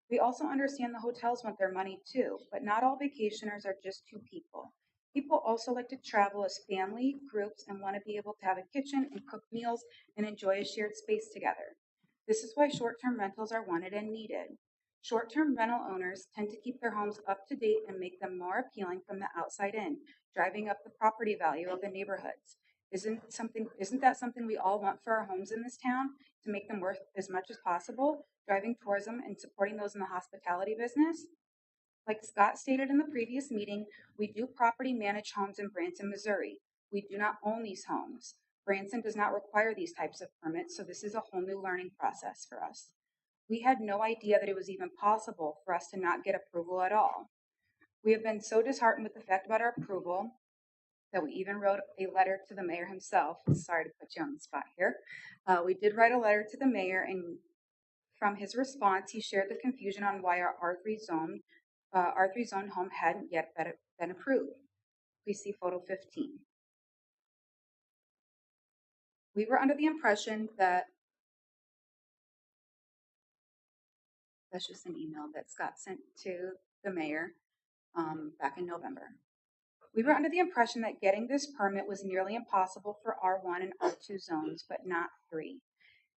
We also understand the hotels want their money too, but not all vacationers are just 2 people. People also like to travel as family, groups, and want to be able to have a kitchen and cook meals and enjoy a shared space together. This is why short-term rentals are wanted and needed. Short-term rental owners tend to keep their homes up to date and make them more appealing from the outside in, driving up the property value of the neighborhoods. Isn't that something we all want for our homes in this town, to make them worth as much as possible, driving tourism and supporting those in the hospitality business? Like Scott stated in the previous meeting, we do property manage homes in Branson, Missouri. We do not own these homes. Branson does not require these types of permits, so this is a whole new learning process for us. We had no idea that it was even possible for us to not get approval at all. We have been so disheartened with the fact about our approval that we even wrote a letter to the mayor himself. Sorry to put you on the spot here. We did write a letter to the mayor, and from his response, he shared the confusion on why our R3 zone home hadn't yet been approved. Please see photo 15. We were under the impression that that's just an email that Scott sent to the mayor back in November. We were under the impression that getting this permit was nearly impossible for R1 and R2 zones, but not 3.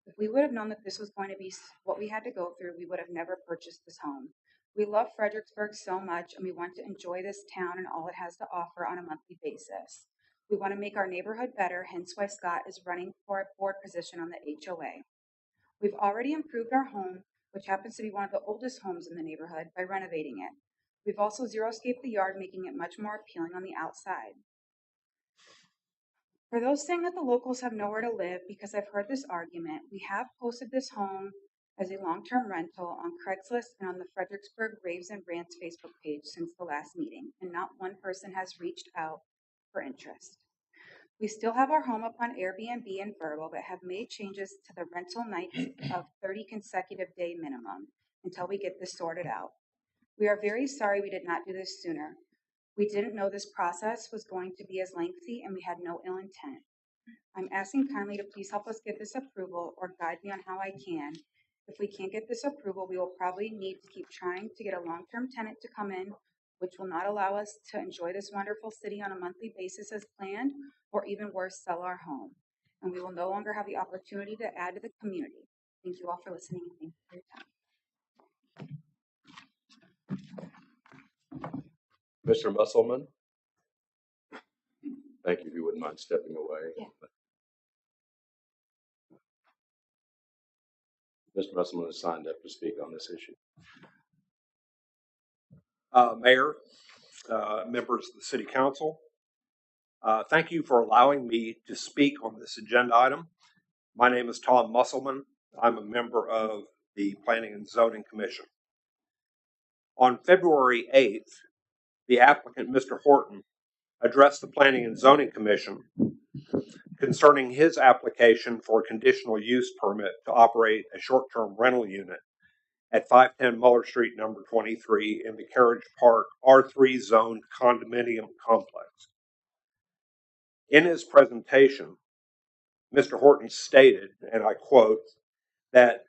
If we would have known that this was going to be what we had to go through, we would have never purchased this home. We love Fredericksburg so much, and we want to enjoy this town and all it has to offer on a monthly basis. We want to make our neighborhood better, hence why Scott is running for a board position on the HOA. We've already improved our home, which happens to be one of the oldest homes in the neighborhood, by renovating it. We've also zero-scaped the yard, making it much more appealing on the outside. For those saying that the locals have nowhere to live, because I've heard this argument, we have posted this home as a long-term rental on Craigslist and on the Fredericksburg Raves and Rants Facebook page since the last meeting, and not one person has reached out for interest. We still have our home up on Airbnb and Verbo, but have made changes to the rental nights of 30 consecutive day minimum until we get this sorted out. We are very sorry we did not do this sooner. We didn't know this process was going to be as lengthy, and we had no ill intent. I'm asking kindly to please help us get this approval or guide me on how I can. If we can't get this approval, we will probably need to keep trying to get a long-term tenant to come in, which will not allow us to enjoy this wonderful city on a monthly basis as planned, or even worse, sell our home. And we will no longer have the opportunity to add to the community. Thank you all for listening, and thank you for your time. Mr. Musselman? Thank you, if you wouldn't mind stepping away. Yeah. Mr. Musselman has signed up to speak on this issue. Mayor, members of the City Council, thank you for allowing me to speak on this agenda item. My name is Tom Musselman. I'm a member of the Planning and Zoning Commission. On February 8th, the applicant, Mr. Horton, addressed the Planning and Zoning Commission concerning his application for a conditional use permit to operate a short-term rental unit at 510 Muller Street, number 23, in the Carriage Park R3 zone condominium complex. In his presentation, Mr. Horton stated, and I quote, that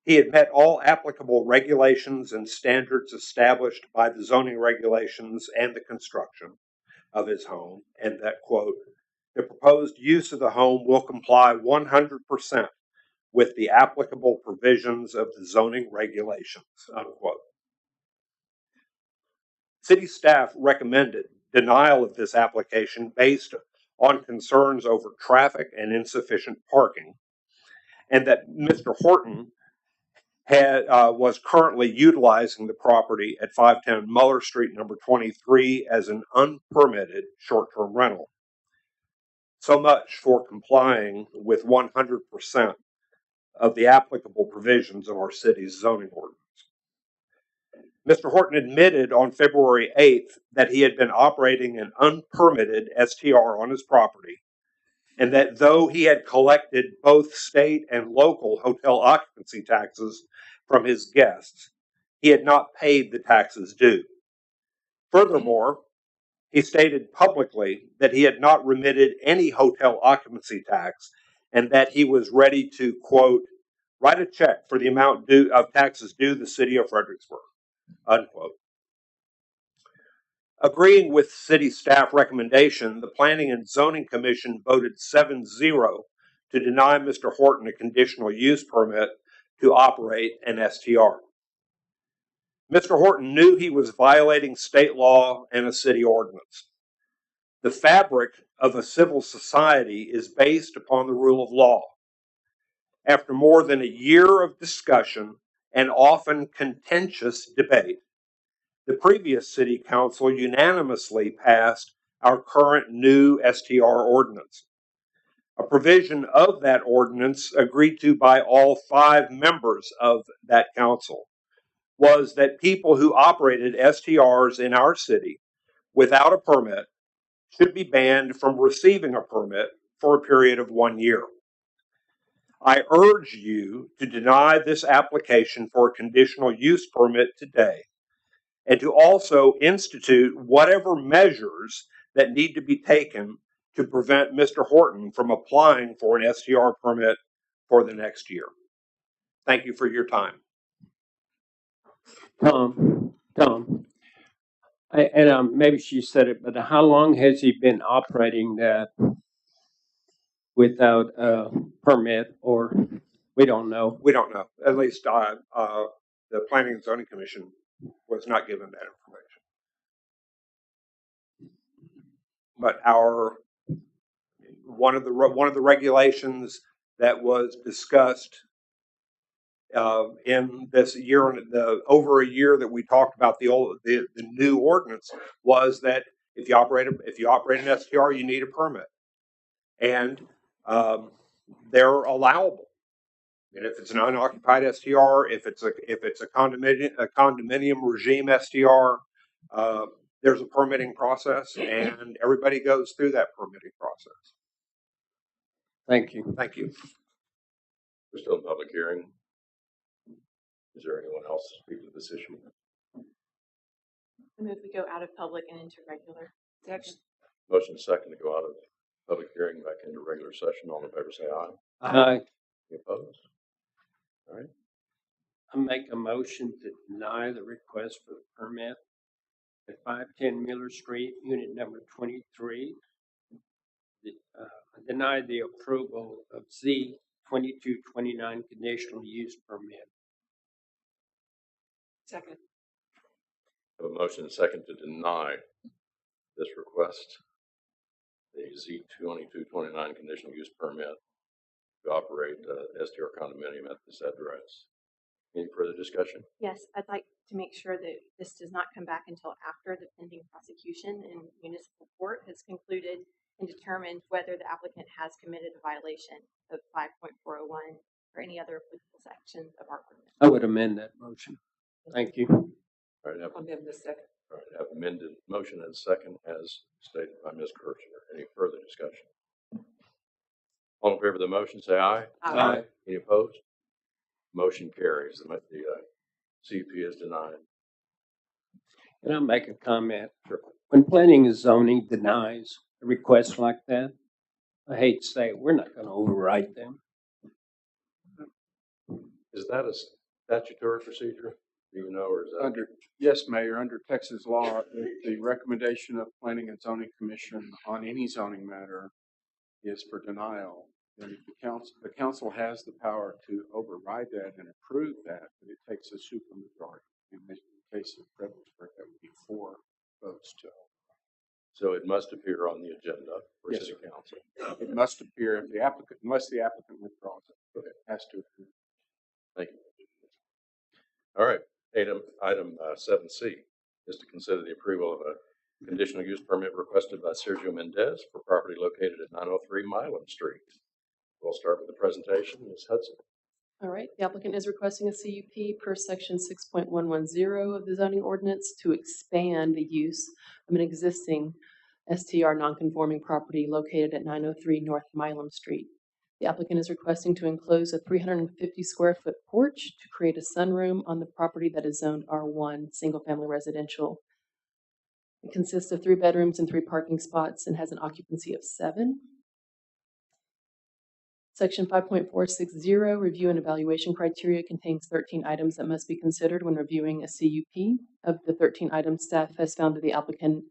he had met all applicable regulations and standards established by the zoning regulations and the construction of his home, and that, quote, the proposed use of the home will comply 100% with the applicable provisions of the zoning regulations, unquote. City staff recommended denial of this application based on concerns over traffic and insufficient parking, and that Mr. Horton was currently utilizing the property at 510 Muller Street, number 23, as an unpermitted short-term rental. So much for complying with 100% of the applicable provisions of our city's zoning ordinance. Mr. Horton admitted on February 8th that he had been operating an unpermitted STR on his property, and that though he had collected both state and local hotel occupancy taxes from his guests, he had not paid the taxes due. Furthermore, he stated publicly that he had not remitted any hotel occupancy tax, and that he was ready to, quote, write a check for the amount due of taxes due the city of Fredericksburg, unquote. Agreeing with city staff recommendation, the Planning and Zoning Commission voted 7-0 to deny Mr. Horton a conditional use permit to operate an STR. Mr. Horton knew he was violating state law and a city ordinance. The fabric of a civil society is based upon the rule of law. After more than a year of discussion and often contentious debate, the previous city council unanimously passed our current new STR ordinance. A provision of that ordinance agreed to by all 5 members of that council was that people who operated STRs in our city without a permit should be banned from receiving a permit for a period of 1 year. I urge you to deny this application for a conditional use permit today, and to also institute whatever measures that need to be taken to prevent Mr. Horton from applying for an STR permit for the next year. Thank you for your time. Tom, maybe she said it, but how long has he been operating that without a permit, or we don't know? We don't know. At least the Planning and Zoning Commission was not given that information. But one of the regulations that was discussed in this year, over a year that we talked about the new ordinance, was that if you operate an STR, you need a permit, and they're allowable. And if it's an unoccupied STR, if it's a condominium regime STR, there's a permitting process, and everybody goes through that permitting process. Thank you. Thank you. We're still in public hearing. Is there anyone else to speak to this issue? I move we go out of public and into regular. Second. Motion second to go out of public hearing back into regular session. All in favor say aye. Aye. Any opposed? All right. I make a motion to deny the request for the permit at 510 Miller Street, unit number 23. Deny the approval of Z 2229 conditional use permit. Second. Have a motion second to deny this request, the Z 2229 conditional use permit to operate STR condominium at this address. Any further discussion? Yes, I'd like to make sure that this does not come back until after the pending prosecution and municipal court has concluded and determined whether the applicant has committed a violation of 5.401 or any other applicable sections of our ordinance. I would amend that motion. Thank you. All right, have, I'll amend the second. all right, have amended motion and second as stated by Ms. Kirchner. Any further discussion? All in favor of the motion say aye. Aye. Any opposed? Motion carries. The CUP is denied. And I'll make a comment. Sure. When planning and zoning denies a request like that, I hate to say it, we're not going to override them. Is that a statutory procedure? Do you know, or is that Yes, Mayor, under Texas law, the recommendation of Planning and Zoning Commission on any zoning matter is for denial. And the council has the power to override that and approve that, but it takes a supermajority. In the case of Fredericksburg, that would be 4 votes to. so? It must appear on the agenda for Yes, city sir. council. It must appear if unless the applicant withdraws it. Okay. It has to appear. Thank you. All right. Item 7C is to consider the approval of a conditional use permit requested by Sergio Mendez for property located at 903 Milam Street. We'll start with the presentation. Ms. Hudson. All right, the applicant is requesting a CUP per section 6.110 of the zoning ordinance to expand the use of an existing STR nonconforming property located at 903 North Milam Street. The applicant is requesting to enclose a 350 square foot porch to create a sunroom on the property that is zoned R1, single family residential. It consists of 3 bedrooms and 3 parking spots and has an occupancy of 7. Section 5.460, review and evaluation criteria, contains 13 items that must be considered when reviewing a CUP. Of the 13 items, staff has found that the applicant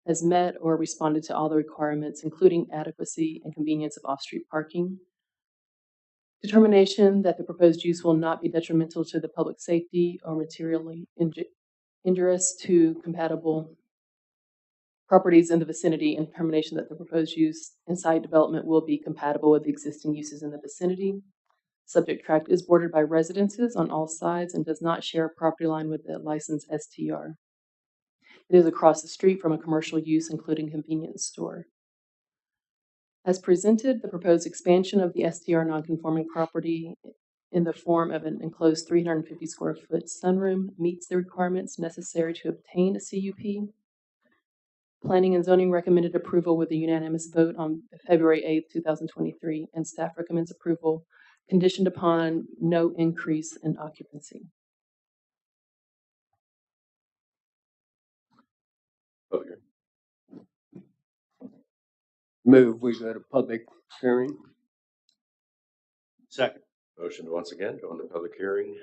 has met or responded to all the requirements, including adequacy and convenience of off-street parking. Determination that the proposed use will not be detrimental to the public safety or materially injurious to compatible properties in the vicinity, and determination that the proposed use and site development will be compatible with the existing uses in the vicinity. Subject tract is bordered by residences on all sides and does not share a property line with the licensed STR. It is across the street from a commercial use, including convenience store. As presented, the proposed expansion of the STR nonconforming property in the form of an enclosed 350 square foot sunroom meets the requirements necessary to obtain a CUP. Planning and zoning recommended approval with a unanimous vote on February 8th, 2023, and staff recommends approval conditioned upon no increase in occupancy. Public hearing. Move we go to public hearing. Second. Motion to once again go into public hearing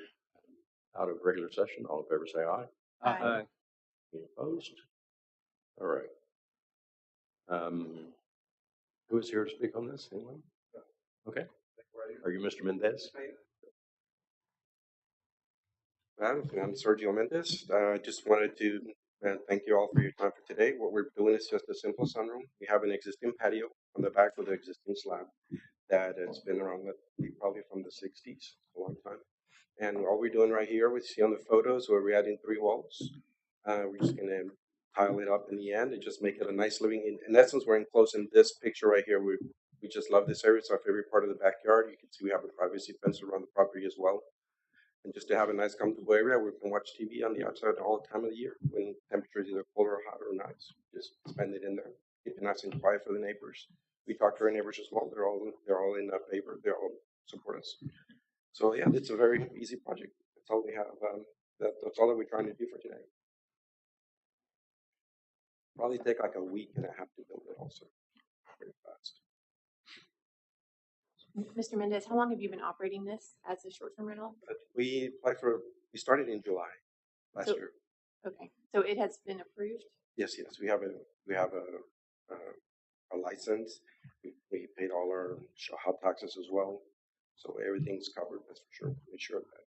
out of regular session. All in favor say aye. Aye. Any opposed? All right. Who is here to speak on this? Anyone? Okay. Are you Mr. Mendez? I'm Sergio Mendez. I just wanted to thank you all for your time for today. What we're doing is just a simple sunroom. We have an existing patio on the back with an existing slab that has been around probably from the 60s, a long time. And all we're doing right here, we see on the photos where we're adding 3 walls. We're just going to tile it up in the end and just make it a nice living. In essence, we're enclosed in this picture right here. We just love this area. It's our favorite part of the backyard. You can see we have a privacy fence around the property as well. And just to have a nice comfortable area where we can watch TV on the outside all the time of the year when temperatures either cold or hot or nice. Just spend it in there. Keep it nice and quiet for the neighbors. We talk to our neighbors as well. They're all in favor. They all support us. So yeah, it's a very easy project. That's all we have. That's all that we're trying to do for today. Probably take like a week and a half to build it also. Very fast. Mr. Mendez, how long have you been operating this as a short-term rental? We started in July last year. Okay, so it has been approved? Yes. We have a license. We paid all our hot taxes as well. So everything's covered, that's for sure. Make sure of that.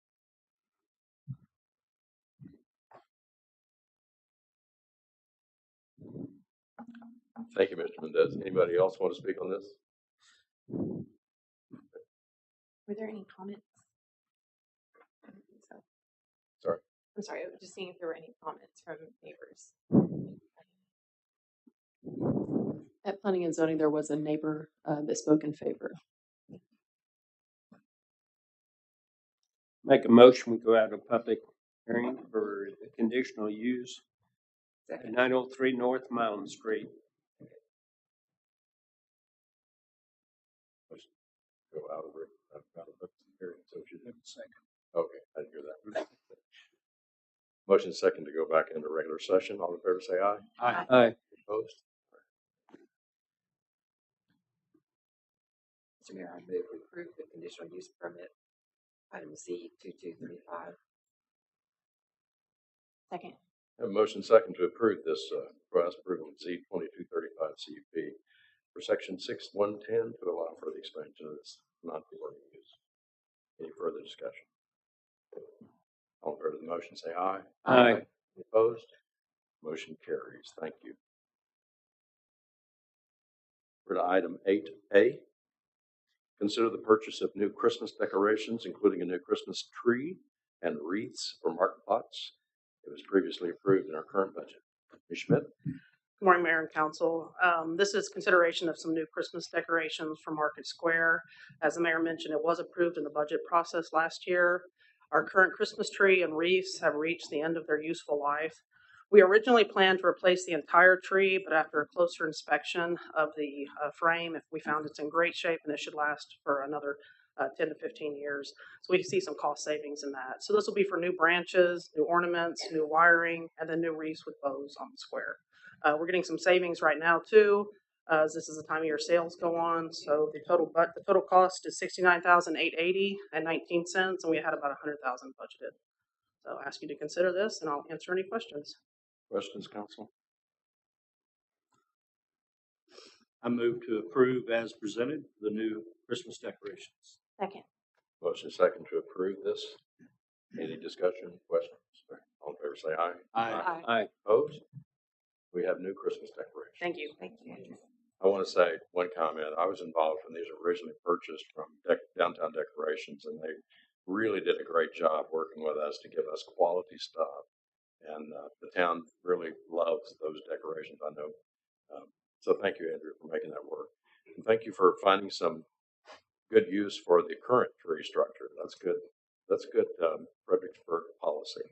Thank you, Mr. Mendez. Anybody else want to speak on this? Were there any comments? I don't think so. Sorry. I'm sorry, I was just seeing if there were any comments from neighbors. At planning and zoning, there was a neighbor that spoke in favor. Make a motion, we go out of public hearing for the conditional use at 903 North Mountain Street. Go out of public hearing. So she did second. Okay, I didn't hear that. Motion second to go back into regular session. All in favor say aye. Aye. Aye. Opposed? Mr. Mayor, I move we approve the conditional use permit, item C 2235. Second. Have a motion second to approve this request, approval of Z 2235 CUP for section 6110 to allow for the expansion of this non-conforming use. Any further discussion? All in favor of the motion say aye. Aye. Any opposed? Motion carries. Thank you. We're to item 8A. Consider the purchase of new Christmas decorations, including a new Christmas tree and wreaths for market plots. It was previously approved in our current budget. Ms. Schmidt? Good morning, Mayor and Council. This is consideration of some new Christmas decorations for Market Square. As the Mayor mentioned, it was approved in the budget process last year. Our current Christmas tree and wreaths have reached the end of their useful life. We originally planned to replace the entire tree, but after a closer inspection of the frame, we found it's in great shape and it should last for another 10 to 15 years. So we see some cost savings in that. So this will be for new branches, new ornaments, new wiring, and then new wreaths with bows on the square. We're getting some savings right now too, as this is the time of year sales go on. So the total cost is $69,880.19, and we had about $100,000 budgeted. So I ask you to consider this, and I'll answer any questions. Questions, Council? I move to approve as presented the new Christmas decorations. Second. Motion second to approve this. Any discussion, questions? All in favor say aye. Aye. Aye. Opposed? We have new Christmas decorations. Thank you. Thank you. I want to say one comment. I was involved when these were originally purchased from Downtown Decorations, and they really did a great job working with us to give us quality stuff. And the town really loves those decorations, I know. So thank you, Andrew, for making that work. Thank you for finding some good use for the current tree structure. That's good. That's good Fredericksburg policy.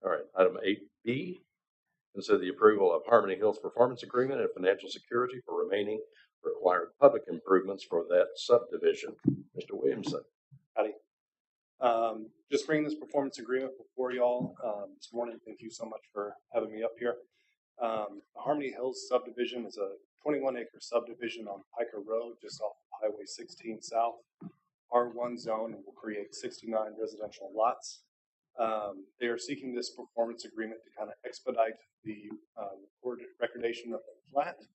All right, item 8B, consider the approval of Harmony Hills Performance Agreement and financial security for remaining required public improvements for that subdivision. Mr. Williamson. Howdy. Just bringing this performance agreement before y'all this morning. Thank you so much for having me up here. Harmony Hills subdivision is a 21-acre subdivision on Piker Road, just off Highway 16 South. R1 zone and will create 69 residential lots. They are seeking this performance agreement to kind of expedite the recordation of the plat,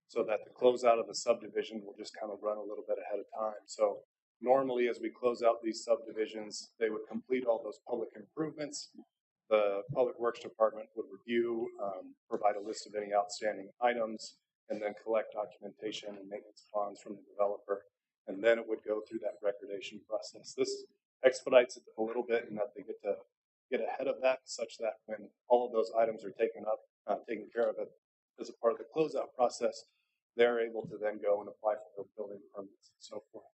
so that the closeout of the subdivision will just kind of run a little bit ahead of time. So normally, as we close out these subdivisions, they would complete all those public improvements. The Public Works Department would review, provide a list of any outstanding items, and then collect documentation and maintenance bonds from the developer. And then it would go through that recordation process. This expedites it a little bit in that they get to get ahead of that, such that when all of those items are taken care of it as a part of the closeout process, they're able to then go and apply for building permits and so forth.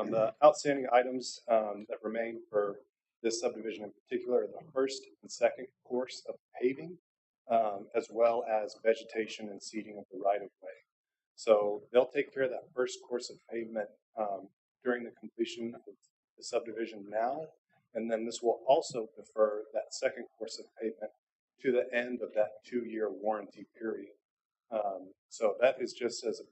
The outstanding items that remain for this subdivision in particular are the first and second course of paving, as well as vegetation and seeding of the right-of-way. So they'll take care of that first course of pavement during the completion of the subdivision now, and then this will also defer that second course of pavement to the end of that 2-year warranty period. So that is just as a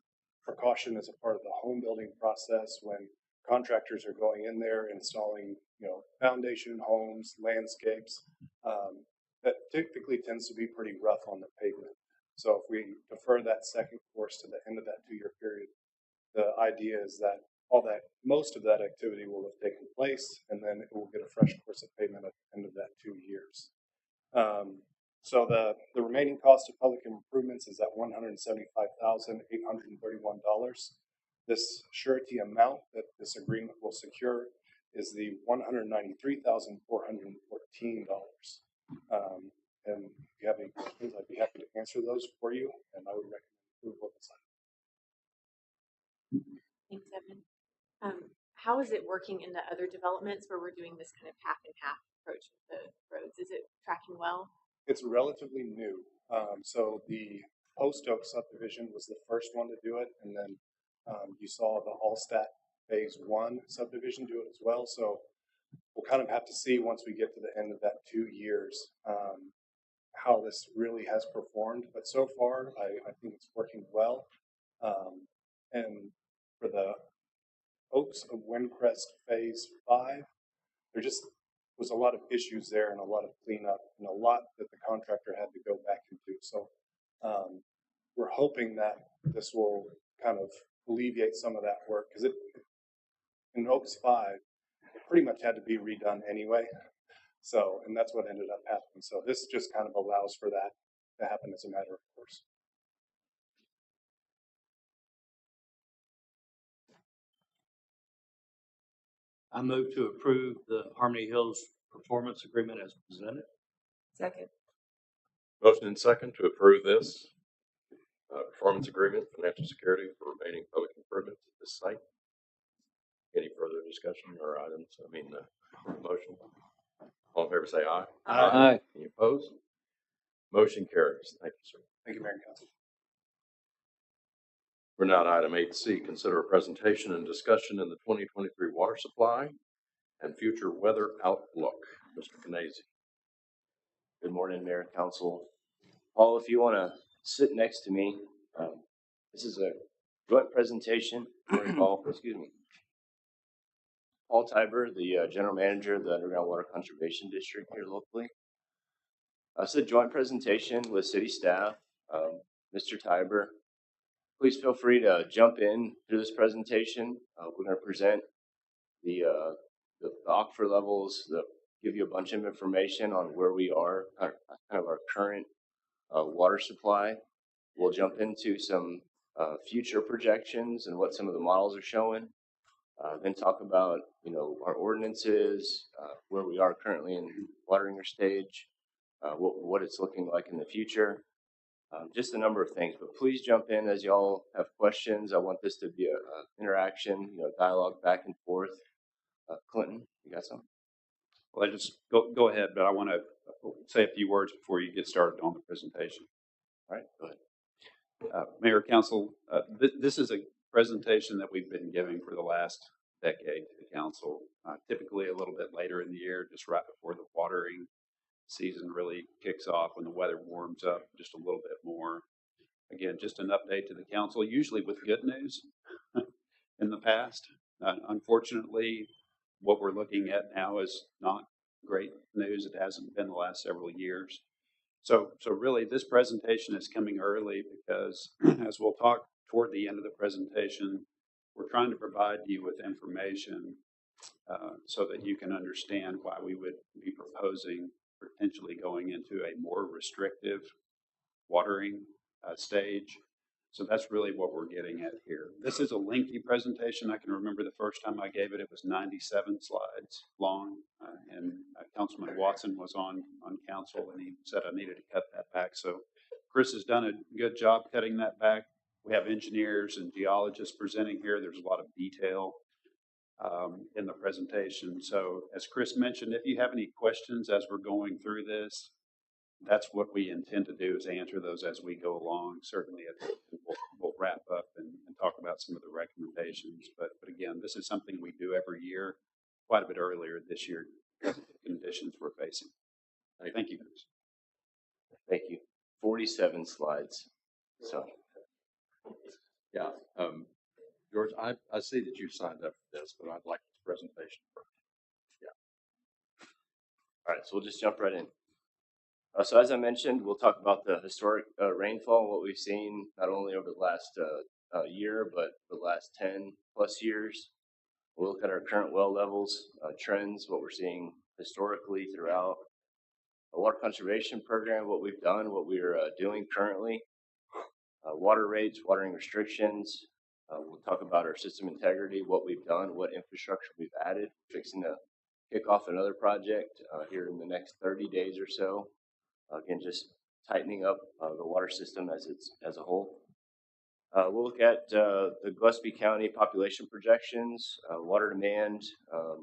precaution as a part of the home building process when contractors are going in there installing, foundation homes, landscapes. That typically tends to be pretty rough on the pavement. So if we defer that second course to the end of that 2-year period, the idea is that most of that activity will have taken place, and then it will get a fresh course of pavement at the end of that 2 years. So the remaining cost of public improvements is at $175,831. This surety amount that this agreement will secure is the $193,414. And if you have any questions, I'd be happy to answer those for you, and I would recommend approval of this item. Thanks, Evan. How is it working in the other developments where we're doing this kind of half and half approach with the roads? Is it tracking well? It's relatively new. So the Post Oak subdivision was the first one to do it, and then you saw the Allstat Phase 1 subdivision do it as well. So we'll kind of have to see once we get to the end of that 2 years how this really has performed. But so far, I think it's working well. And for the Oaks of Windcrest Phase 5, there just was a lot of issues there and a lot of cleanup and a lot that the contractor had to go back into. So we're hoping that this will kind of alleviate some of that work, because in Oaks 5, it pretty much had to be redone anyway. So, and that's what ended up happening. So this just kind of allows for that to happen as a matter of course. I move to approve the Harmony Hills Performance Agreement as presented. Second. Motion and second to approve this performance agreement, financial security for remaining public improvements at this site. Any further discussion or items? Motion. All in favor say aye. Aye. Any opposed? Motion carries. Thank you, sir. Thank you, Mayor and Council. We're now at item 8C, consider a presentation and discussion in the 2023 water supply and future weather outlook. Mr. Canese. Good morning, Mayor and Council. Paul, if you want to sit next to me, this is a joint presentation. Paul, excuse me. Paul Tiber, the General Manager of the Underground Water Conservation District here locally. It's a joint presentation with city staff. Mr. Tiber, please feel free to jump in through this presentation. We're going to present the aquifer levels, give you a bunch of information on where we are, kind of our current water supply. We'll jump into some future projections and what some of the models are showing. Then talk about, our ordinances, where we are currently in watering stage, what it's looking like in the future. Just a number of things, but please jump in as y'all have questions. I want this to be a interaction, dialogue back and forth. Clinton, you got some? Well, I just go ahead, but I want to say a few words before you get started on the presentation. All right, go ahead. Mayor, Council, this is a presentation that we've been giving for the last decade to the council, typically a little bit later in the year, just right before the watering season really kicks off, when the weather warms up just a little bit more. Again, just an update to the council, usually with good news in the past. Unfortunately, what we're looking at now is not great news. It hasn't been the last several years. So really, this presentation is coming early because, as we'll talk toward the end of the presentation, we're trying to provide you with information so that you can understand why we would be proposing potentially going into a more restrictive watering stage. So that's really what we're getting at here. This is a lengthy presentation. I can remember the first time I gave it, it was 97 slides long. And Councilman Watson was on council, and he said I needed to cut that back. So Chris has done a good job cutting that back. We have engineers and geologists presenting here. There's a lot of detail in the presentation. So as Chris mentioned, if you have any questions as we're going through this, that's what we intend to do, is answer those as we go along. Certainly we'll wrap up and talk about some of the recommendations. But again, this is something we do every year, quite a bit earlier this year because of the conditions we're facing. Thank you. Thank you. 47 slides. So. Yeah. George, I see that you signed up for this, but I'd like this presentation first. Yeah. All right, so we'll just jump right in. So as I mentioned, we'll talk about the historic rainfall and what we've seen not only over the last year, but the last 10 plus years. We'll look at our current well levels, trends, what we're seeing historically throughout a water conservation program, what we've done, what we're doing currently, water rates, watering restrictions. We'll talk about our system integrity, what we've done, what infrastructure we've added, fixing to kick off another project here in the next 30 days or so. Again, just tightening up the water system as a whole. We'll look at the Gillespie County population projections, water demand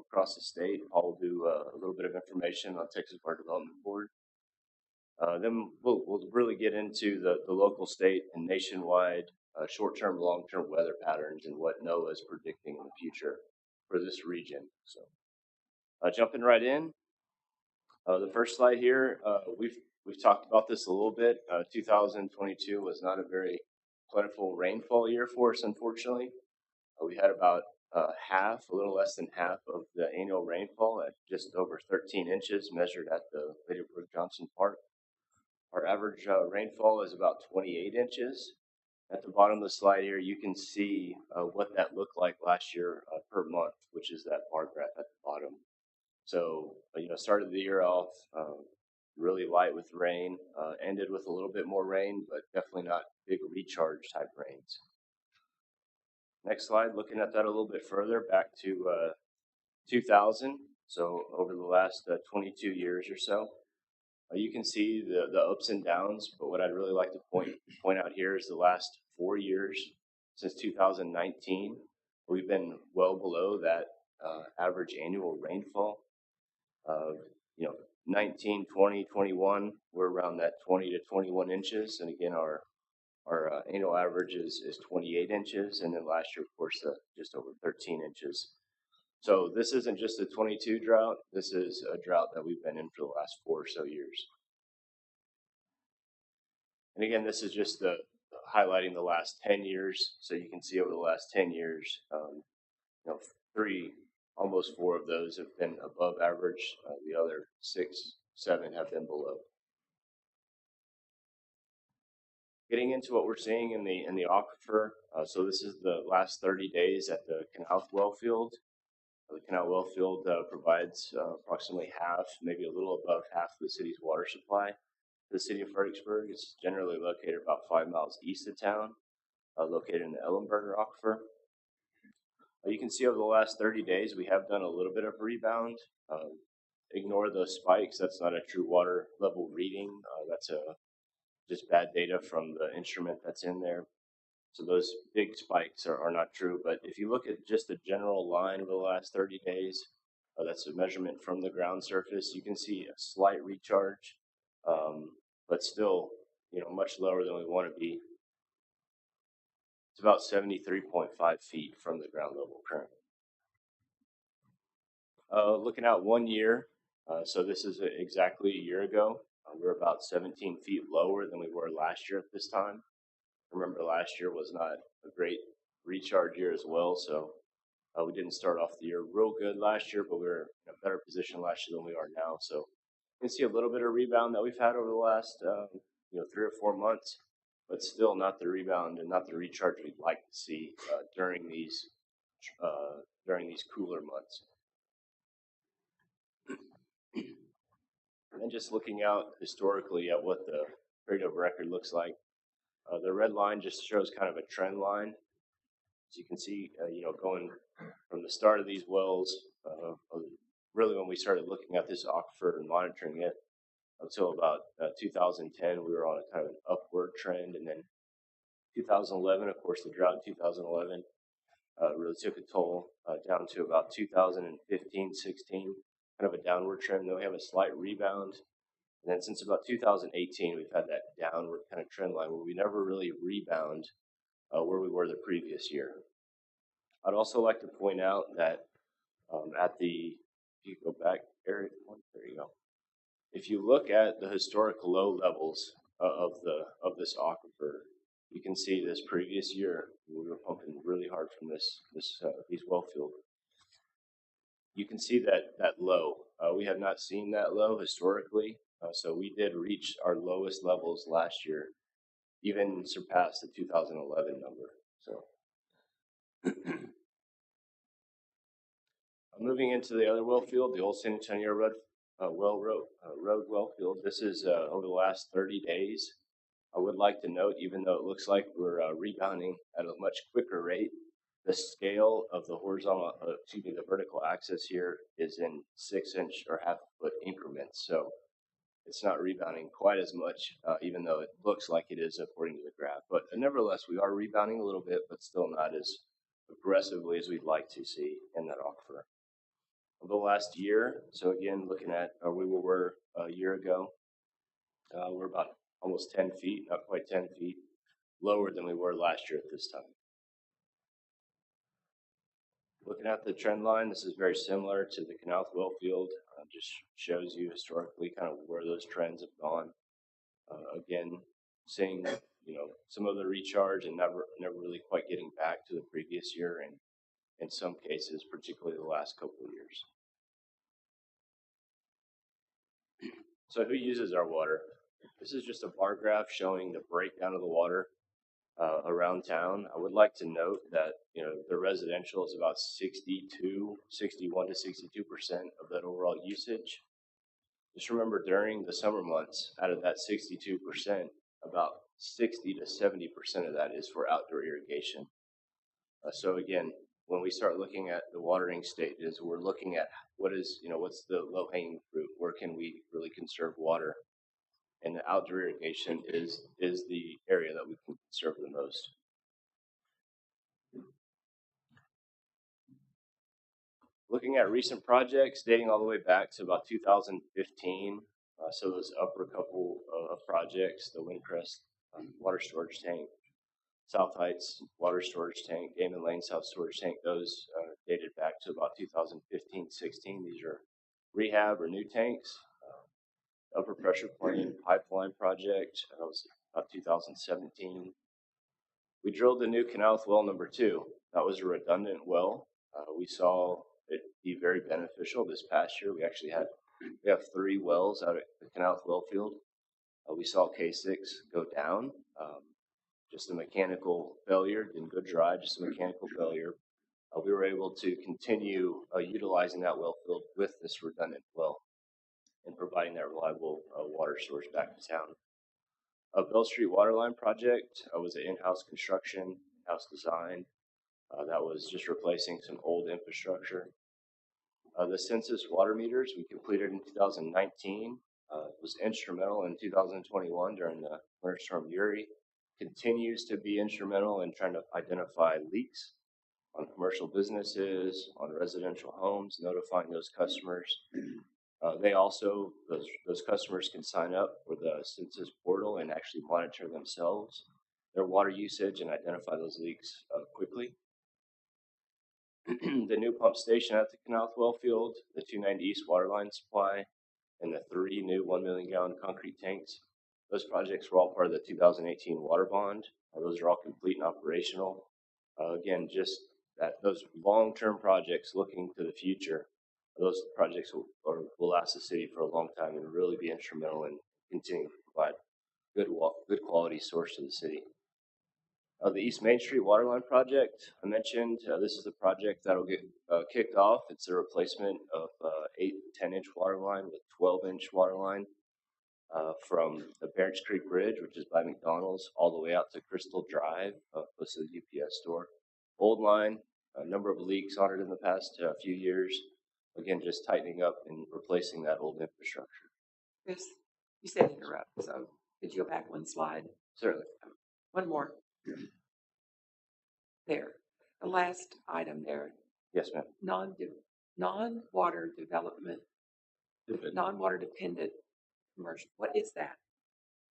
across the state. I'll do a little bit of information on Texas Water Development Board. Then we'll really get into the local, state, and nationwide short-term, long-term weather patterns and what NOAA is predicting in the future for this region. So jumping right in, the first slide here, we've talked about this a little bit. 2022 was not a very plentiful rainfall year for us, unfortunately. We had about a little less than half of the annual rainfall at just over 13 inches measured at the Fredericksburg Johnson Park. Our average rainfall is about 28 inches. At the bottom of the slide here, you can see what that looked like last year per month, which is that bar graph at the bottom. So, started the year off really light with rain, ended with a little bit more rain, but definitely not big recharge type rains. Next slide, looking at that a little bit further, back to 2000. So over the last 22 years or so, you can see the ups and downs, but what I'd really like to point out here is the last 4 years, since 2019, we've been well below that average annual rainfall. 19, 20, 21, we're around that 20 to 21 inches. And again, our annual average is 28 inches. And then last year, of course, just over 13 inches. So this isn't just a 22 drought. This is a drought that we've been in for the last 4 or so years. And again, this is just highlighting the last 10 years. So you can see over the last 10 years, 3, almost 4 of those have been above average. The other 6, 7 have been below. Getting into what we're seeing in the aquifer. So this is the last 30 days at the Canal well field. The Canal well field provides approximately half, maybe a little above half of the city's water supply. The city of Fredericksburg is generally located about 5 miles east of town, located in the Ellenberger aquifer. You can see over the last 30 days, we have done a little bit of rebound. Ignore those spikes. That's not a true water level reading. That's just bad data from the instrument that's in there. So those big spikes are not true. But if you look at just the general line over the last 30 days, that's a measurement from the ground surface, you can see a slight recharge, but still, much lower than we want to be. It's about 73.5 feet from the ground level currently. Looking out 1 year, so this is exactly a year ago, we're about 17 feet lower than we were last year at this time. Remember, last year was not a great recharge year as well, so we didn't start off the year real good last year, but we were in a better position last year than we are now. So you can see a little bit of rebound that we've had over the last 3 or 4 months, but still not the rebound and not the recharge we'd like to see during these cooler months. And just looking out historically at what the period of record looks like, the red line just shows kind of a trend line. As you can see, going from the start of these wells, really when we started looking at this aquifer and monitoring it, until about 2010, we were on a kind of an upward trend, and then 2011, of course, the drought in 2011 really took a toll, down to about 2015, 16, kind of a downward trend. Then we have a slight rebound, and then since about 2018, we've had that downward kind of trend line where we never really rebound where we were the previous year. I'd also like to point out that if you go back, Eric, there you go. If you look at the historical low levels of this aquifer, you can see this previous year we were pumping really hard from these well fields. You can see that low. We have not seen that low historically, so we did reach our lowest levels last year, even surpassed the 2011 number. So. Moving into the other well field, the old San Antonio Road well field. This is over the last 30 days. I would like to note, even though it looks like we're rebounding at a much quicker rate, the scale of the the vertical axis here is in 6-inch or half-foot increments. So it's not rebounding quite as much, even though it looks like it is according to the graph. But nevertheless, we are rebounding a little bit, but still not as aggressively as we'd like to see in that aquifer. Over the last year, so again, looking at where we were a year ago, we're about almost 10 feet, not quite 10 feet, lower than we were last year at this time. Looking at the trend line, this is very similar to the Canal well field. Just shows you historically kind of where those trends have gone. Again, seeing some of the recharge and never really quite getting back to the previous year, and in some cases, particularly the last couple of years. So who uses our water? This is just a bar graph showing the breakdown of the water around town. I would like to note that the residential is about 61 to 62% of that overall usage. Just remember, during the summer months, out of that 62%, about 60 to 70% of that is for outdoor irrigation. So again, when we start looking at the watering stages, we're looking at what's the low-hanging fruit? Where can we really conserve water? And the outdoor irrigation is the area that we can conserve the most. Looking at recent projects dating all the way back to about 2015, so those upper couple of projects, the Windcrest water storage tank, South Heights water storage tank, Damon Lane South storage tank, those dated back to about 2015-16. These are rehab or new tanks. Upper pressure plant pipeline project, that was about 2017. We drilled the new Canal well number 2. That was a redundant well. We saw it be very beneficial this past year. We have 3 wells out at the Canal well field. We saw K6 go down. Just a mechanical failure, didn't go dry, just a mechanical failure. We were able to continue utilizing that well field with this redundant well and providing that reliable water source back to town. Bell Street Waterline project was an in-house construction, in-house design. That was just replacing some old infrastructure. The census water meters we completed in 2019 was instrumental in 2021 during the Winter Storm Uri, continues to be instrumental in trying to identify leaks on commercial businesses, on residential homes, notifying those customers. They also, those customers can sign up for the census portal and actually monitor themselves, their water usage, and identify those leaks quickly. The new pump station at the Canal Well Field, the 290 East water line supply, and the 3 new 1 million gallon concrete tanks. Those projects were all part of the 2018 water bond. Those are all complete and operational. Again, just those long-term projects looking to the future, those projects will last the city for a long time and really be instrumental in continuing to provide good quality source to the city. The East Main Street Waterline project, I mentioned, this is the project that'll get kicked off. It's a replacement of 8 10-inch water line with 12-inch water line from the Barracks Creek Bridge, which is by McDonald's, all the way out to Crystal Drive, close to the UPS store. Old line, a number of leaks on it in the past few years. Again, just tightening up and replacing that old infrastructure. Chris, you said interrupt, so could you go back one slide? Certainly. One more. There, the last item there. Yes, ma'am. Non-water development, non-water dependent commercial. What is that?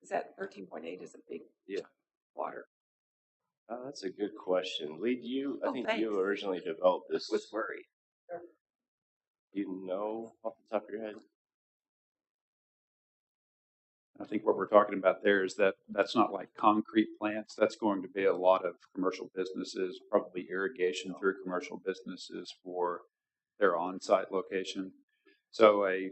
Is that 13.8 is a big water? That's a good question. Lee, I think thanks. you originally developed this. I was worried. You know off the top of your head? I think what we're talking about there is that's not like concrete plants. That's going to be a lot of commercial businesses, probably irrigation through commercial businesses for their on-site location. So a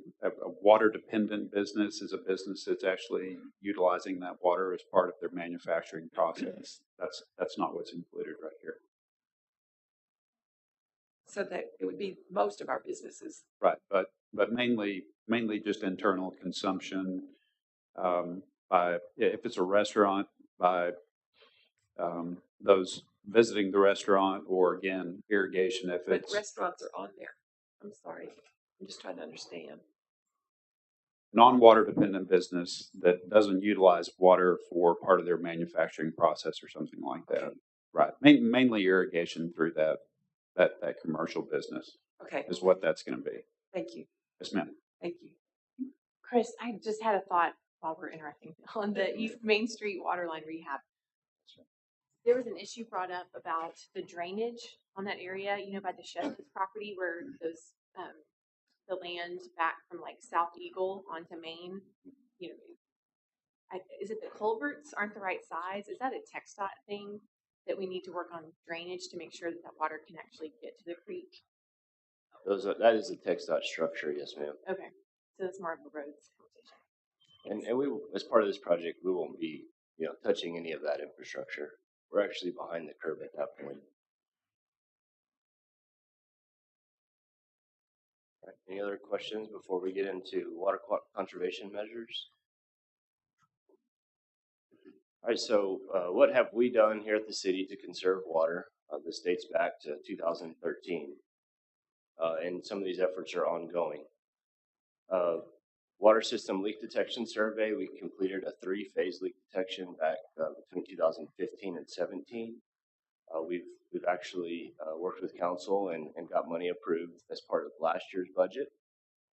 water-dependent business is a business that's actually utilizing that water as part of their manufacturing process. That's not what's included right here. So that it would be most of our businesses. Right, but mainly just internal consumption. If it's a restaurant, by those visiting the restaurant, or again, irrigation if But it's restaurants are on there. I'm sorry. I'm just trying to understand. non-water dependent business that doesn't utilize water for part of their manufacturing process or something like that. Okay. Right, mainly irrigation through that commercial business. Okay. Is what that's going to be. Thank you. Yes, ma'am. Thank you. Chris, I just had a thought while we're interacting on the East Main Street waterline rehab. There was an issue brought up about the drainage on that area, by the Sheffield's property where those, the land back from like South Eagle onto Main, is it the culverts aren't the right size? Is that a TxDOT thing that we need to work on drainage to make sure that that water can actually get to the creek? That is the TxDOT structure, yes, ma'am. Okay, so it's more of a roads conversation. And we, as part of this project, we won't be, touching any of that infrastructure. We're actually behind the curb at that point. All right, any other questions before we get into water conservation measures? All right, so what have we done here at the city to conserve water? This dates back to 2013, and some of these efforts are ongoing. Water system leak detection survey, we completed a 3-phase leak detection back between 2015 and 17. We've actually worked with council and got money approved as part of last year's budget.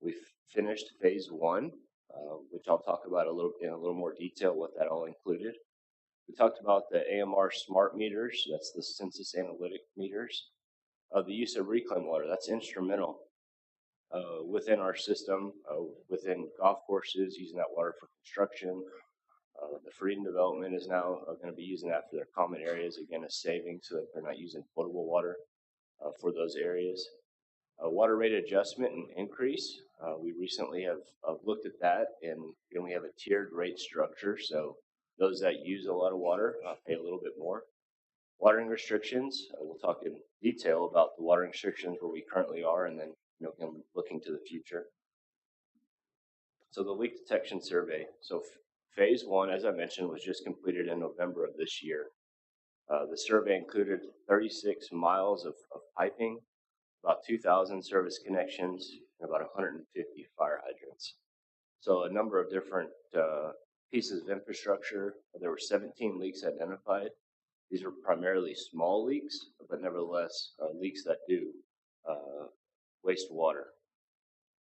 We've finished phase 1, which I'll talk about in a little more detail what that all included. We talked about the AMR smart meters, that's the census analytic meters. The use of reclaimed water, that's instrumental within our system, within golf courses, using that water for construction. The Freedom Development is now going to be using that for their common areas, again, a saving so that they're not using potable water for those areas. Water rate adjustment and increase, we recently have looked at that, and we have a tiered rate structure, so those that use a lot of water pay a little bit more. Watering restrictions, we'll talk in detail about the watering restrictions where we currently are, and then looking to the future. So the leak detection survey. So phase 1, as I mentioned, was just completed in November of this year. The survey included 36 miles of piping, about 2,000 service connections, and about 150 fire hydrants. So a number of different pieces of infrastructure. There were 17 leaks identified. These were primarily small leaks, but nevertheless leaks that do waste water.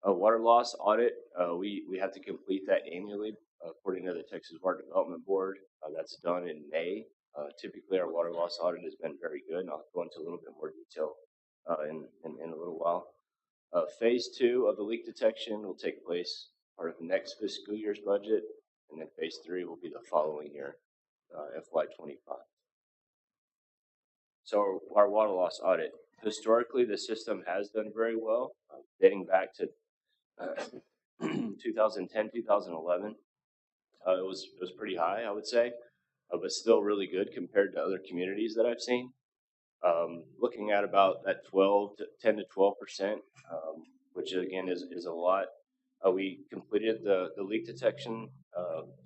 A water loss audit, we have to complete that annually according to the Texas Water Development Board. That's done in May. Typically, our water loss audit has been very good, and I'll go into a little bit more detail in a little while. Phase 2 of the leak detection will take place part of next fiscal year's budget, and then phase 3 will be the following year, FY25. So our water loss audit, historically, the system has done very well, dating back to 2010, 2011. It was pretty high, I would say, but still really good compared to other communities that I've seen. Looking at about that 10 to 12%, which again is a lot. We completed the leak detection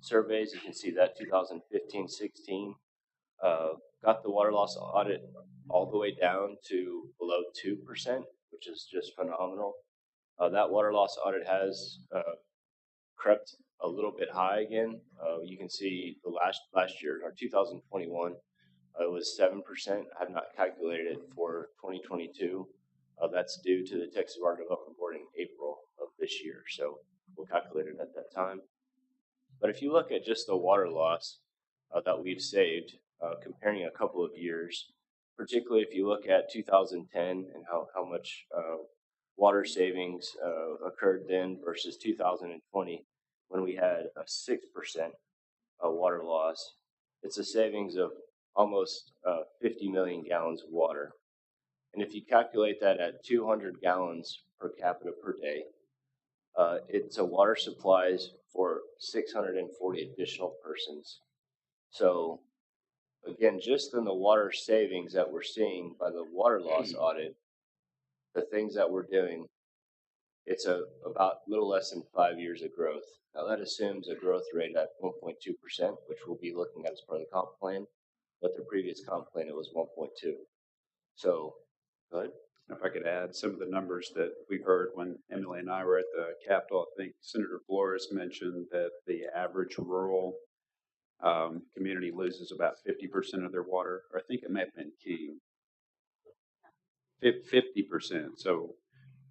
surveys. You can see that 2015, 16. Got the water loss audit all the way down to below 2%, which is just phenomenal. That water loss audit has crept a little bit high again. You can see the last year, our 2021, it was 7%. I have not calculated it for 2022. That's due to the Texas Water Development Board in April of this year, so we'll calculate it at that time. But if you look at just the water loss that we've saved, comparing a couple of years, particularly if you look at 2010 and how much water savings occurred then versus 2020, when we had a 6% water loss, it's a savings of almost 50 million gallons of water. And if you calculate that at 200 gallons per capita per day, it's a water supplies for 640 additional persons. So again, just in the water savings that we're seeing by the water loss audit, the things that we're doing, it's about a little less than 5 years of growth. Now that assumes a growth rate at 1.2%, which we'll be looking at as part of the comp plan, but the previous comp plan, it was 1.2. So, go ahead. If I could add some of the numbers that we heard when Emily and I were at the Capitol, I think Senator Flores mentioned that the average rural community loses about 50% of their water, or I think it may have been King. 50%. So,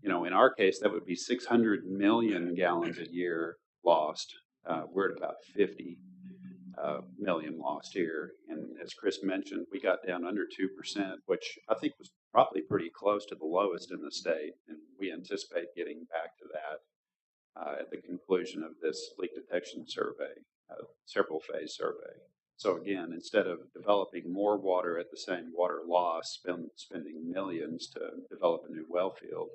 in our case, that would be 600 million gallons a year lost. We're at about 50 million lost here. And as Chris mentioned, we got down under 2%, which I think was probably pretty close to the lowest in the state. And we anticipate getting back to that at the conclusion of this leak detection survey, several phase survey. So again, instead of developing more water at the same water loss, spending millions to develop a new well field,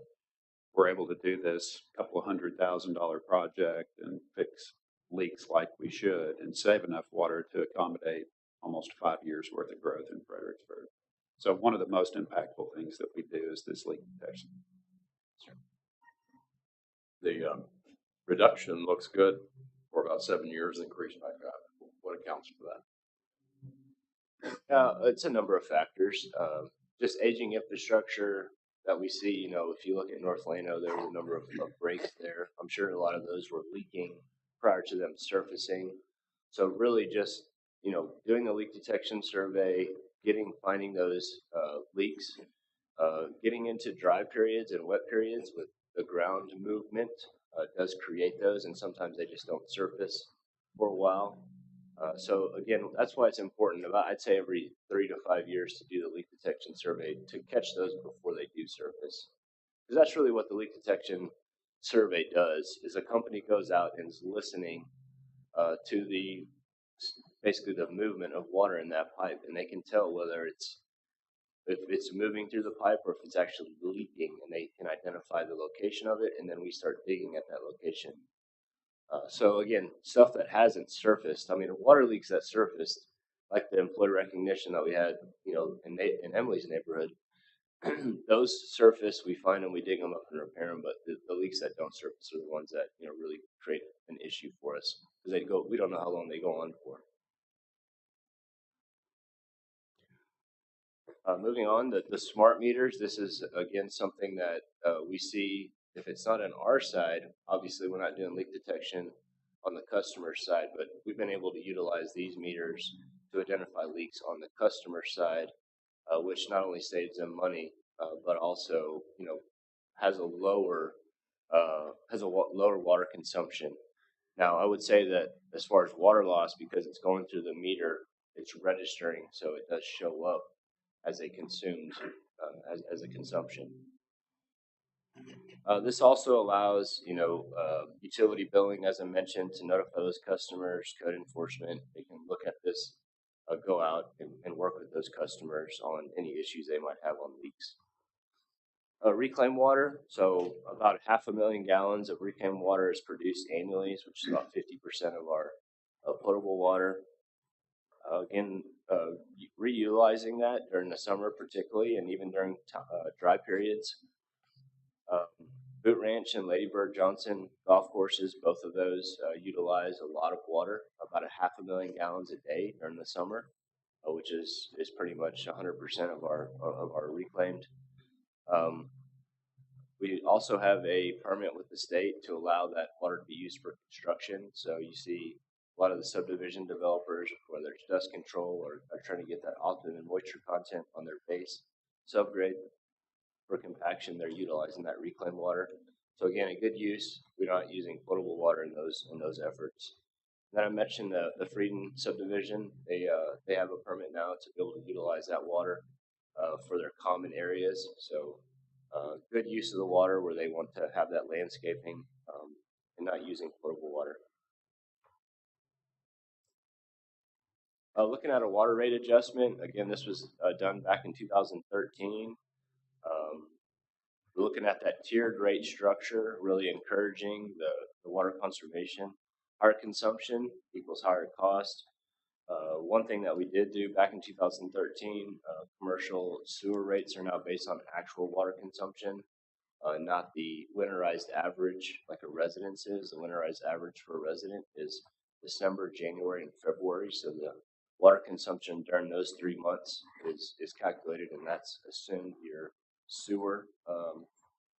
we're able to do this couple of $100,000 project and fix leaks like we should and save enough water to accommodate almost 5 years worth of growth in Fredericksburg. So one of the most impactful things that we do is this leak detection. The reduction looks good for about 7 years, increase back up. What accounts for that? It's a number of factors. Just aging infrastructure that we see, if you look at North Lano, there was a number of breaks there. I'm sure a lot of those were leaking prior to them surfacing. So really just, doing the leak detection survey, finding those leaks, getting into dry periods and wet periods with the ground movement does create those, and sometimes they just don't surface for a while. So again, that's why it's important, I'd say every 3 to 5 years to do the leak detection survey to catch those before they do surface. Because that's really what the leak detection survey does, is a company goes out and is listening to basically the movement of water in that pipe, and they can tell whether if it's moving through the pipe or if it's actually leaking, and they can identify the location of it, and then we start digging at that location. So again, stuff that hasn't surfaced. I mean, water leaks that surfaced, like the employee recognition that we had, in Emily's neighborhood, those surface, we find them, we dig them up and repair them. But the leaks that don't surface are the ones that really create an issue for us, because we don't know how long they go on for. Moving on, the smart meters. This is again something that we see. If it's not on our side, obviously we're not doing leak detection. on the customer side, but we've been able to utilize these meters to identify leaks on the customer side, which not only saves them money, but also, has a lower lower water consumption. Now, I would say that as far as water loss, because it's going through the meter, it's registering, so it does show up as a consumed, as a consumption. This also allows, utility billing, as I mentioned, to notify those customers, code enforcement. They can look at this, go out and work with those customers on any issues they might have on leaks. Reclaimed water, so about 500,000 gallons of reclaimed water is produced annually, which is about 50% of our potable water. Again, reutilizing that during the summer particularly, and even during dry periods. Boot Ranch and Lady Bird Johnson golf courses, both of those utilize a lot of water, about 500,000 gallons a day during the summer, which is pretty much 100% of our reclaimed. We also have a permit with the state to allow that water to be used for construction. So you see a lot of the subdivision developers, whether it's dust control or are trying to get that optimum moisture content on their base subgrade for compaction, they're utilizing that reclaimed water. So again, a good use. We're not using potable water in those efforts. Then I mentioned the Frieden subdivision. They have a permit now to be able to utilize that water for their common areas. So good use of the water where they want to have that landscaping and not using potable water. Looking at a water rate adjustment, again, this was done back in 2013. We're looking at that tiered rate structure, really encouraging the water conservation. Higher consumption equals higher cost. One thing that we did do back in 2013, commercial sewer rates are now based on actual water consumption, not the winterized average like a residence is. The winterized average for a resident is December, January, and February. So the water consumption during those 3 months is calculated, and that's assumed your sewer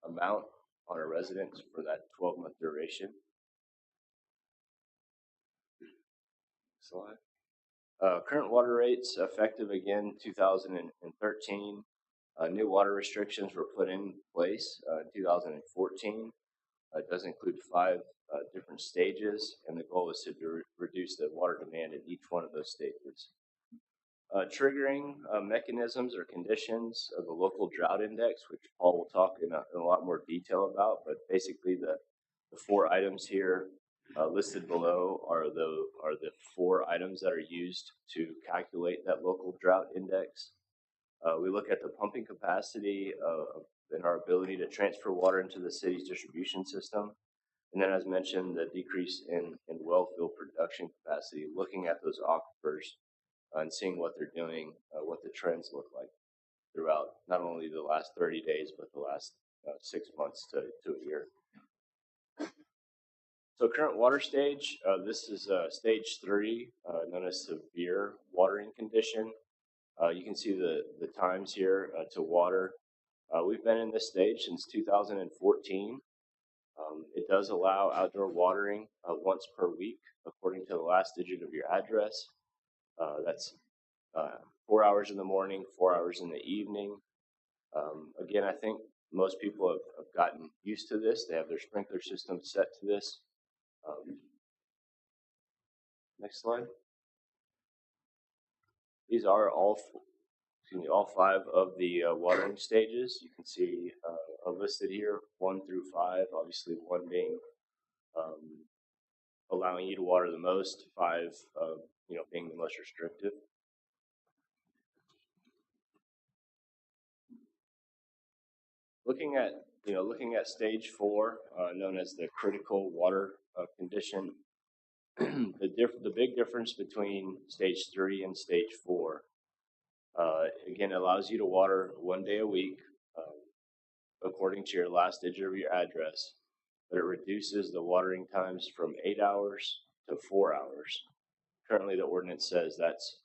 amount on a residence for that 12-month duration. Slide. Current water rates effective again 2013. New water restrictions were put in place in 2014. It does include 5 different stages, and the goal is to reduce the water demand in each one of those stages. Triggering mechanisms or conditions of the local drought index, which Paul will talk in a lot more detail about, but basically the 4 items here listed below are the 4 items that are used to calculate that local drought index. We look at the pumping capacity and our ability to transfer water into the city's distribution system. And then, as mentioned, the decrease in well field production capacity, looking at those aquifers and seeing what they're doing, what the trends look like throughout not only the last 30 days, but the last 6 months to a year. So current water stage, this is stage 3, known as severe watering condition. You can see the times here to water. We've been in this stage since 2014. It does allow outdoor watering once per week, according to the last digit of your address. That's 4 hours in the morning, 4 hours in the evening. Again, I think most people have gotten used to this. They have their sprinkler system set to this. Next slide. These are all 5 of the watering stages. You can see listed here, 1 through 5. Obviously, 1 being allowing you to water the most, 5 being the most restrictive. Looking at stage 4, known as the critical water condition. The big difference between stage 3 and stage 4, again, allows you to water 1 day a week, according to your last digit of your address, but it reduces the watering times from 8 hours to 4 hours. Currently, the ordinance says that's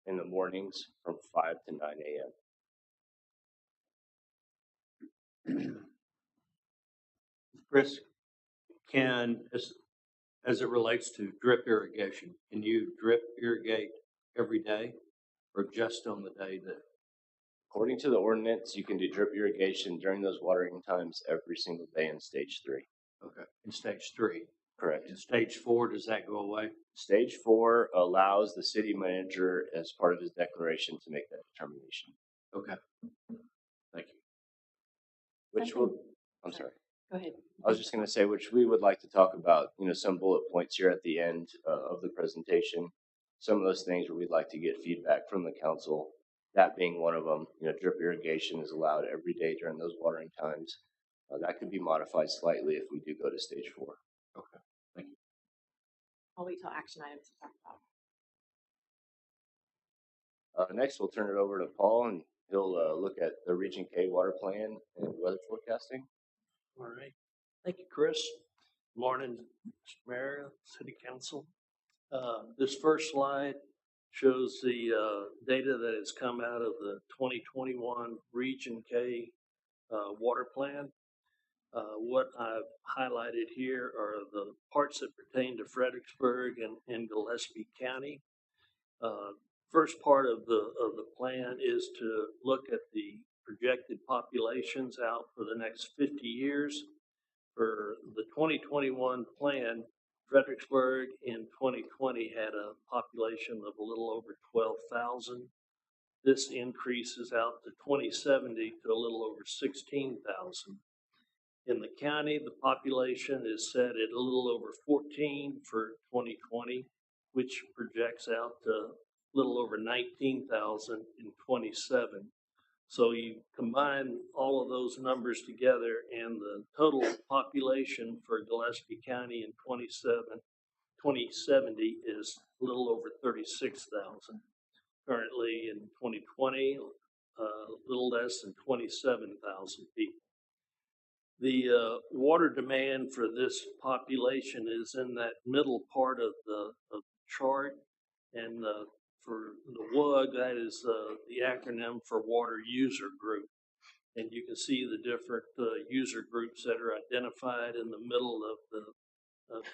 in the mornings from 5 to 9 a.m. Chris, As it relates to drip irrigation, can you drip irrigate every day or just on the day that? According to the ordinance, you can do drip irrigation during those watering times every single day in stage 3. Okay. In stage 3. Correct. In stage 4, does that go away? Stage 4 allows the city manager, as part of his declaration, to make that determination. Okay. Thank you. Which will, I'm sorry. Go ahead. I was just going to say, which we would like to talk about, some bullet points here at the end of the presentation. Some of those things where we'd like to get feedback from the council. That being one of them, drip irrigation is allowed every day during those watering times. That could be modified slightly if we do go to stage 4. Okay. Thank you. I'll wait till action items to talk about. Next, we'll turn it over to Paul, and he'll look at the Region K water plan and weather forecasting. All right. Thank you, Chris. Good morning, Mr. Mayor, City Council. This first slide shows the data that has come out of the 2021 Region K water plan. What I've highlighted here are the parts that pertain to Fredericksburg and Gillespie County. First part of the plan is to look at the projected populations out for the next 50 years. For the 2021 plan, Fredericksburg in 2020 had a population of a little over 12,000. This increases out to 2070 to a little over 16,000. In the county, the population is set at a little over 14 for 2020, which projects out to a little over 19,000 in 27. So you combine all of those numbers together, and the total population for Gillespie County in 2070 is a little over 36,000. Currently in 2020, a little less than 27,000 people. The water demand for this population is in that middle part of the chart, and for the WUG, that is the acronym for Water User Group. And you can see the different user groups that are identified in the middle of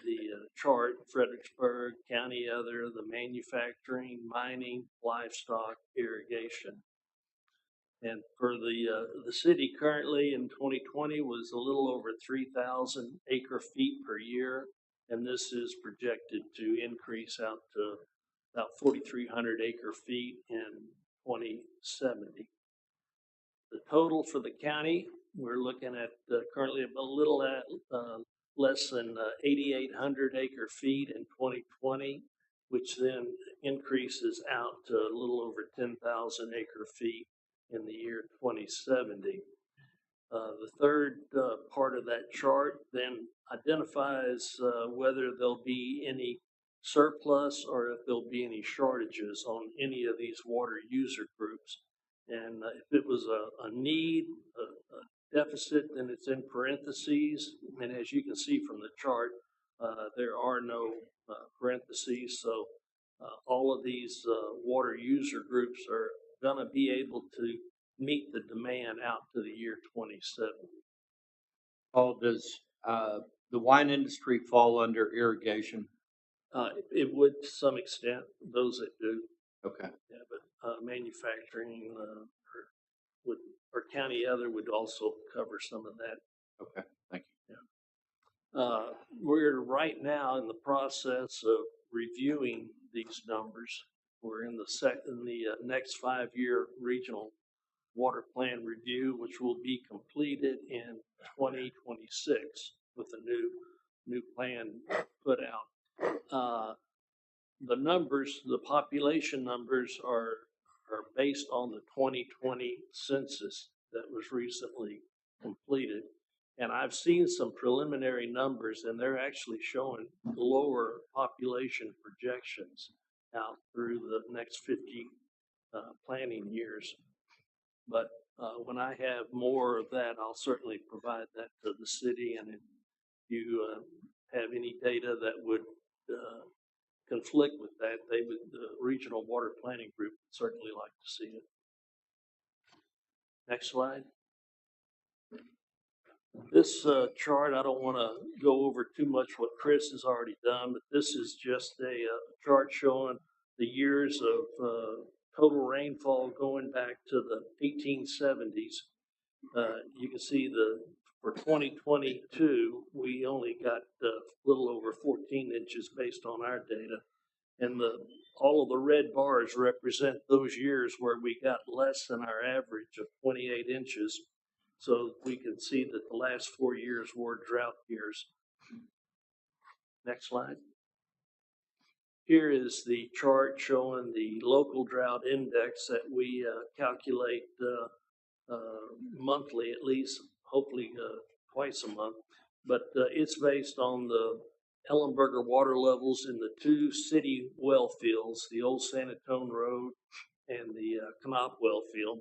the chart: Fredericksburg, County Other, the manufacturing, mining, livestock, irrigation. And for the city currently in 2020 was a little over 3,000 acre feet per year, and this is projected to increase out to about 4,300 acre feet in 2070. The total for the county, we're looking at currently a little less than 8,800 acre feet in 2020, which then increases out to a little over 10,000 acre feet in the year 2070. The third part of that chart then identifies whether there'll be any surplus or if there'll be any shortages on any of these water user groups. And if it was a need, a deficit, then it's in parentheses. And as you can see from the chart, there are no parentheses. So all of these water user groups are going to be able to meet the demand out to the year 27. Paul, does the wine industry fall under irrigation? It would to some extent, those that do. Okay. Yeah, but manufacturing or county other would also cover some of that. Okay, thank you. Yeah. We're right now in the process of reviewing these numbers. We're in the next 5-year regional water plan review, which will be completed in 2026 with a new plan put out. The numbers, the population numbers are based on the 2020 census that was recently completed. And I've seen some preliminary numbers, and they're actually showing lower population projections out through the next 50 planning years. But when I have more of that, I'll certainly provide that to the city. And if you have any data that would conflict with that, the Regional Water Planning Group would certainly like to see it. Next slide. This chart, I don't want to go over too much what Chris has already done, but this is just a chart showing the years of total rainfall going back to the 1870s. You can see for 2022, we only got a little over 14 inches based on our data. And all of the red bars represent those years where we got less than our average of 28 inches. So we can see that the last 4 years were drought years. Next slide. Here is the chart showing the local drought index that we calculate monthly, at least, hopefully twice a month. But it's based on the Ellenberger water levels in the two city well fields, the old San Antonio Road and the Canop well field.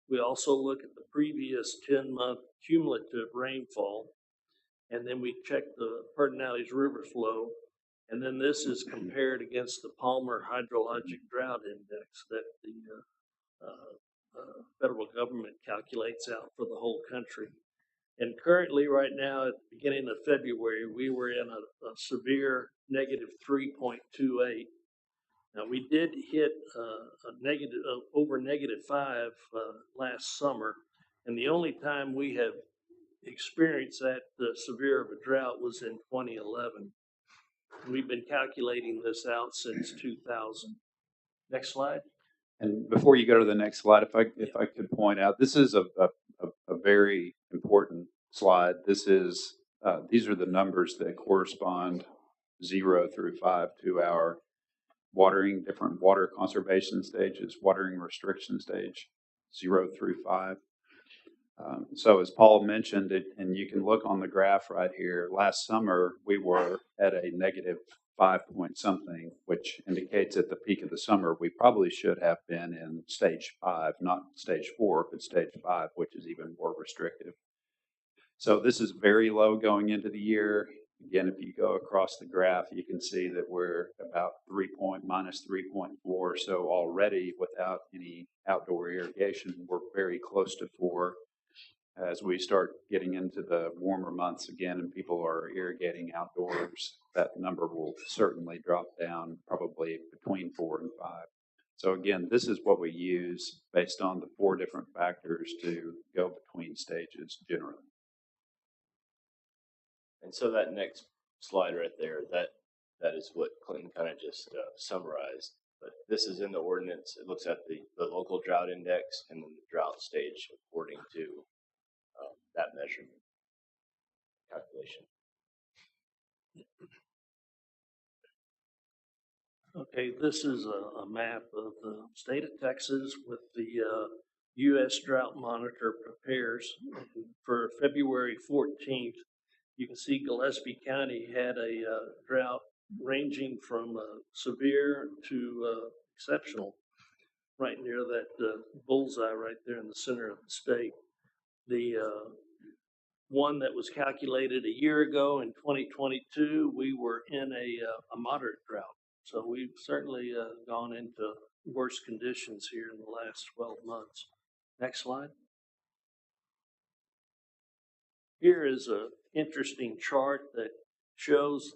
We also look at the previous 10-month cumulative rainfall, and then we check the Pedernales River flow, and then this is compared against the Palmer Hydrologic Drought Index that the federal government calculates out for the whole country. And currently, right now, at the beginning of February, we were in a severe negative 3.28. Now, we did hit over -5 last summer, and the only time we have experienced that severe of a drought was in 2011. We've been calculating this out since 2000. Next slide. And before you go to the next slide, if I could point out, this is a very important slide. These are the numbers that correspond 0 through 5 to our watering, different water conservation stages, watering restriction stage, 0 through 5. So as Paul mentioned it, and you can look on the graph right here, last summer we were at a -5 point something, which indicates at the peak of the summer we probably should have been in stage 5, not stage 4, but stage 5, which is even more restrictive. So this is very low going into the year. Again, if you go across the graph, you can see that we're about -3.4. So already without any outdoor irrigation, we're very close to 4. As we start getting into the warmer months again and people are irrigating outdoors, that number will certainly drop down probably between 4 and 5. So again, this is what we use based on the 4 different factors to go between stages generally. And so that next slide right there, that is what Clinton kind of just summarized. But this is in the ordinance. It looks at the local drought index and then the drought stage according to that measurement calculation. Okay, this is a map of the state of Texas with the U.S. Drought Monitor prepares. For February 14th, you can see Gillespie County had a drought ranging from severe to exceptional, right near that bullseye right there in the center of the state. The one that was calculated a year ago in 2022, we were in a moderate drought. So we've certainly gone into worse conditions here in the last 12 months. Next slide. Here is an interesting chart that shows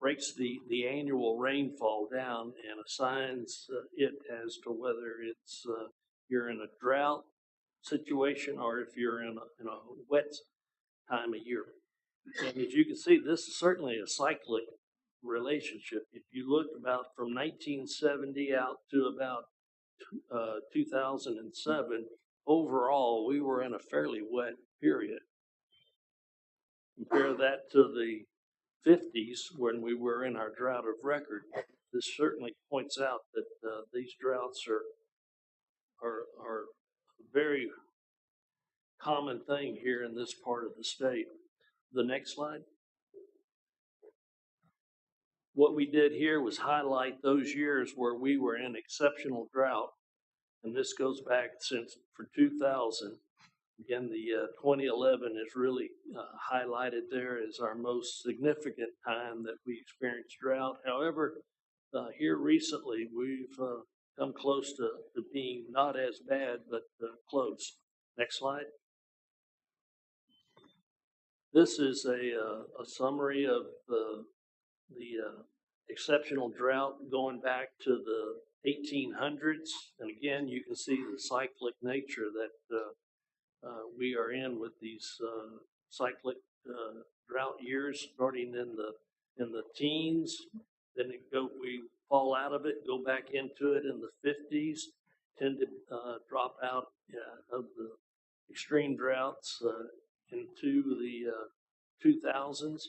breaks the annual rainfall down and assigns it as to whether it's you're in a drought situation or if you're in a wet time of year. And as you can see, this is certainly a cyclic relationship. If you look about from 1970 out to about 2007, overall, we were in a fairly wet period. Compare that to the 50s when we were in our drought of record. This certainly points out that these droughts are a very common thing here in this part of the state. The next slide. What we did here was highlight those years where we were in exceptional drought, and this goes back for 2000. Again, the 2011 is really highlighted there as our most significant time that we experienced drought. However, here recently we've come close to being not as bad, but close. Next slide. This is a summary of the exceptional drought going back to the 1800s. And again, you can see the cyclic nature that we are in with these cyclic drought years starting in the teens. Then we fall out of it, go back into it in the 50s, tend to drop out of the extreme droughts into the 2000s.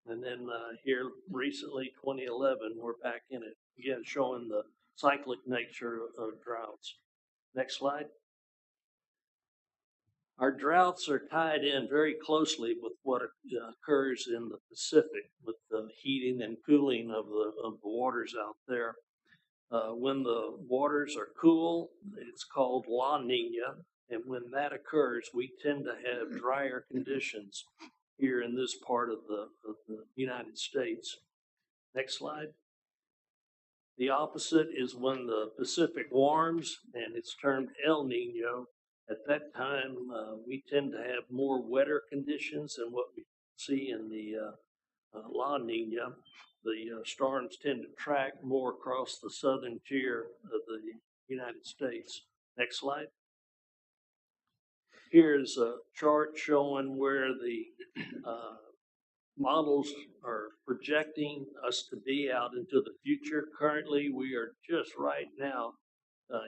And then here recently, 2011, we're back in it. Again, showing the cyclic nature of droughts. Next slide. Our droughts are tied in very closely with what occurs in the Pacific, with the heating and cooling of the waters out there. When the waters are cool, it's called La Nina, and when that occurs, we tend to have drier conditions here in this part of the United States. Next slide. The opposite is when the Pacific warms, and it's termed El Nino. At that time, we tend to have more wetter conditions than what we see in the La Nina. The storms tend to track more across the southern tier of the United States. Next slide. Here's a chart showing where the models are projecting us to be out into the future. Currently, we are just right now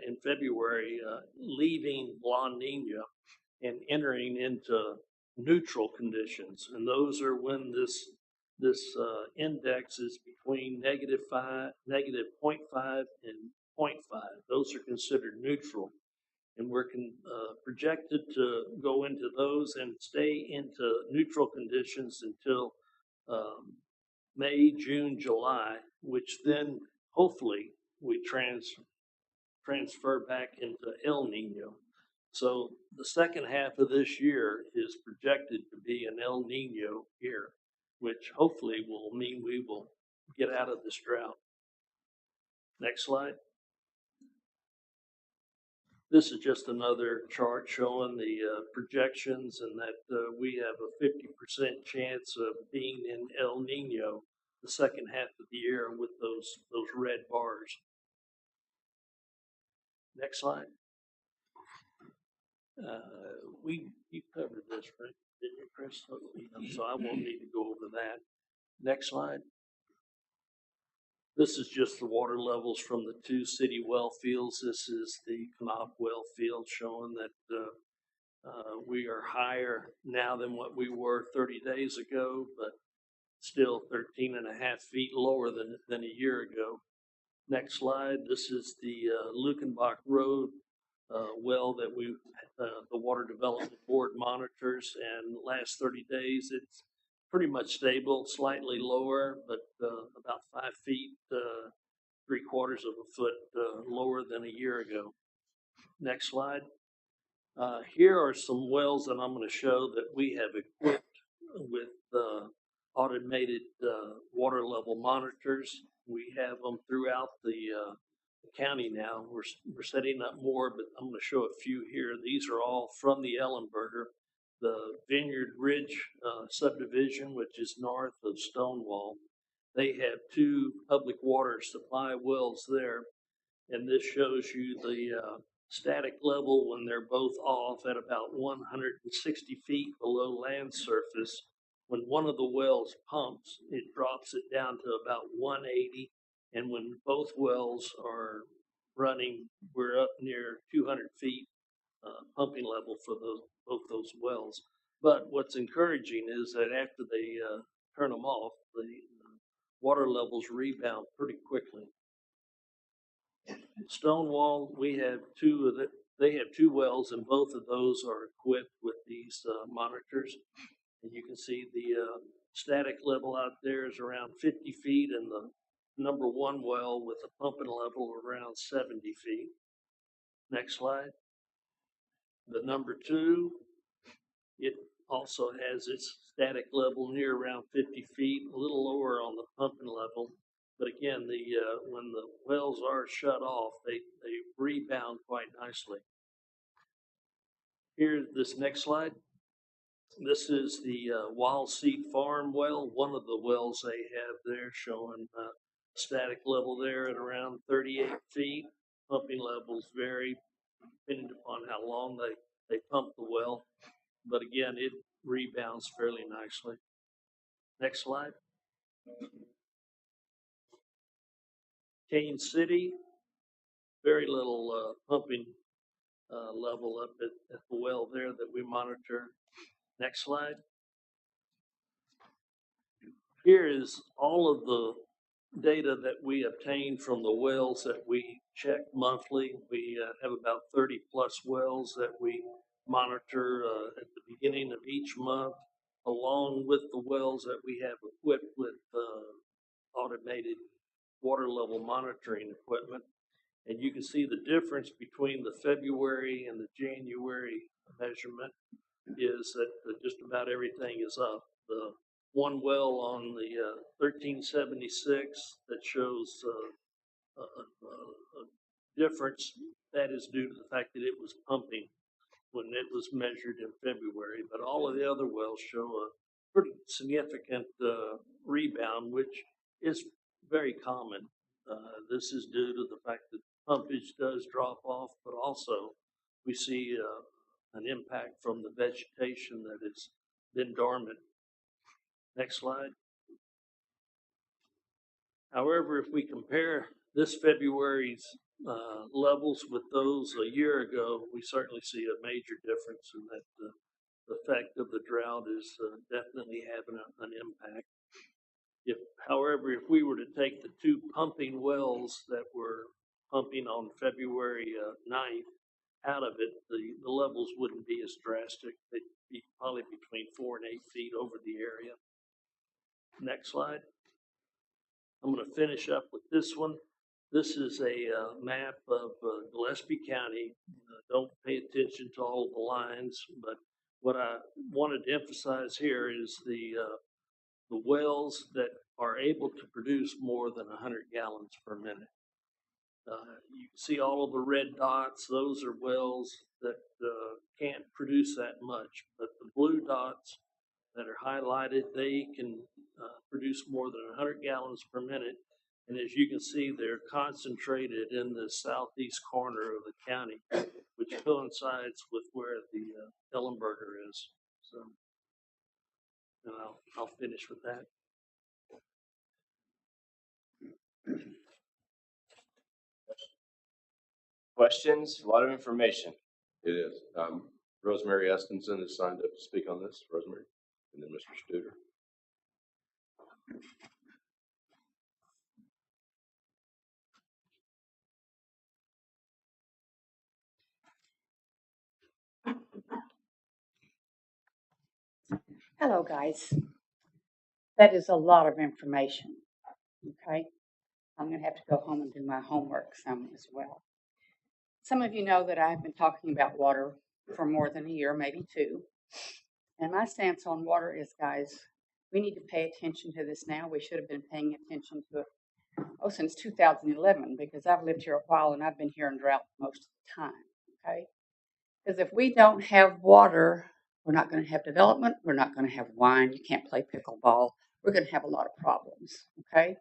in February leaving La Nina and entering into neutral conditions. And those are when this index is between -0.5 and 0.5. Those are considered neutral. And we're projected to go into those and stay into neutral conditions until May, June, July, which then hopefully we transfer back into El Nino. So the second half of this year is projected to be an El Nino year, which hopefully will mean we will get out of this drought. Next slide. This is just another chart showing the projections, and that we have a 50% chance of being in El Nino the second half of the year with those red bars. Next slide. You covered this, right? Didn't you, Chris? So I won't need to go over that. Next slide. This is just the water levels from the two city well fields. This is the Knopf well field, showing that we are higher now than what we were 30 days ago, but still 13.5 feet lower than a year ago. Next slide. This is the Lukenbach Road well that the Water Development Board monitors, and the last 30 days it's pretty much stable, slightly lower, but about 5 feet, 3/4 of a foot lower than a year ago. Next slide. Here are some wells that I'm going to show that we have equipped with automated water level monitors. We have them throughout the county now. We're setting up more, but I'm going to show a few here. These are all from the Ellenberger, the Vineyard Ridge subdivision, which is north of Stonewall. They have 2 public water supply wells there, and this shows you the static level when they're both off at about 160 feet below land surface. When one of the wells pumps, it drops it down to about 180, and when both wells are running, we're up near 200 feet pumping level for both those wells. But what's encouraging is that after they turn them off, the water levels rebound pretty quickly. Stonewall, we have they have 2 wells, and both of those are equipped with these monitors. And you can see the static level out there is around 50 feet, and the number 1 well with a pumping level around 70 feet. Next slide. The number 2, it also has its static level near around 50 feet, a little lower on the pumping level. But again, when the wells are shut off, they rebound quite nicely. Here's this next slide. This is the Wild Seed Farm well. One of the wells they have there showing static level there at around 38 feet. Pumping levels vary depending upon how long they pump the well. But again, it rebounds fairly nicely. Next slide. Kane City, very little pumping level up at the well there that we monitor. Next slide. Here is all of the data that we obtain from the wells that we check monthly. We have about 30 plus wells that we monitor at the beginning of each month, along with the wells that we have equipped with automated water level monitoring equipment. And you can see the difference between the February and the January measurement is that just about everything is up. The one well on the 1376 that shows a difference, that is due to the fact that it was pumping when it was measured in February. But all of the other wells show a pretty significant rebound, which is very common. This is due to the fact that pumpage does drop off, but also we see an impact from the vegetation that has been dormant. Next slide. However, if we compare this February's levels with those a year ago, we certainly see a major difference in that the effect of the drought is definitely having an impact. However, if we were to take the two pumping wells that were pumping on February 9th out of it, the levels wouldn't be as drastic. They'd be probably between 4 and 8 feet over the area. Next slide. I'm going to finish up with this one. This is a map of Gillespie County. Don't pay attention to all of the lines, but what I wanted to emphasize here is the wells that are able to produce more than 100 gallons per minute. You can see all of the red dots. Those are wells that can't produce that much, but the blue dots that are highlighted, they can produce more than 100 gallons per minute. And as you can see, they're concentrated in the southeast corner of the county, which coincides with where the Ellenberger is. So, and I'll finish with that. Questions? A lot of information. It is. Rosemary Estinson has signed up to speak on this. Rosemary, and then Mr. Studer. Hello, guys. That is a lot of information, okay? I'm going to have to go home and do my homework some as well. Some of you know that I've been talking about water for more than a year, maybe two. And my stance on water is, guys, we need to pay attention to this now. We should have been paying attention to it, since 2011, because I've lived here a while and I've been here in drought most of the time, okay? Because if we don't have water, we're not going to have development. We're not going to have wine. You can't play pickleball. We're going to have a lot of problems, okay?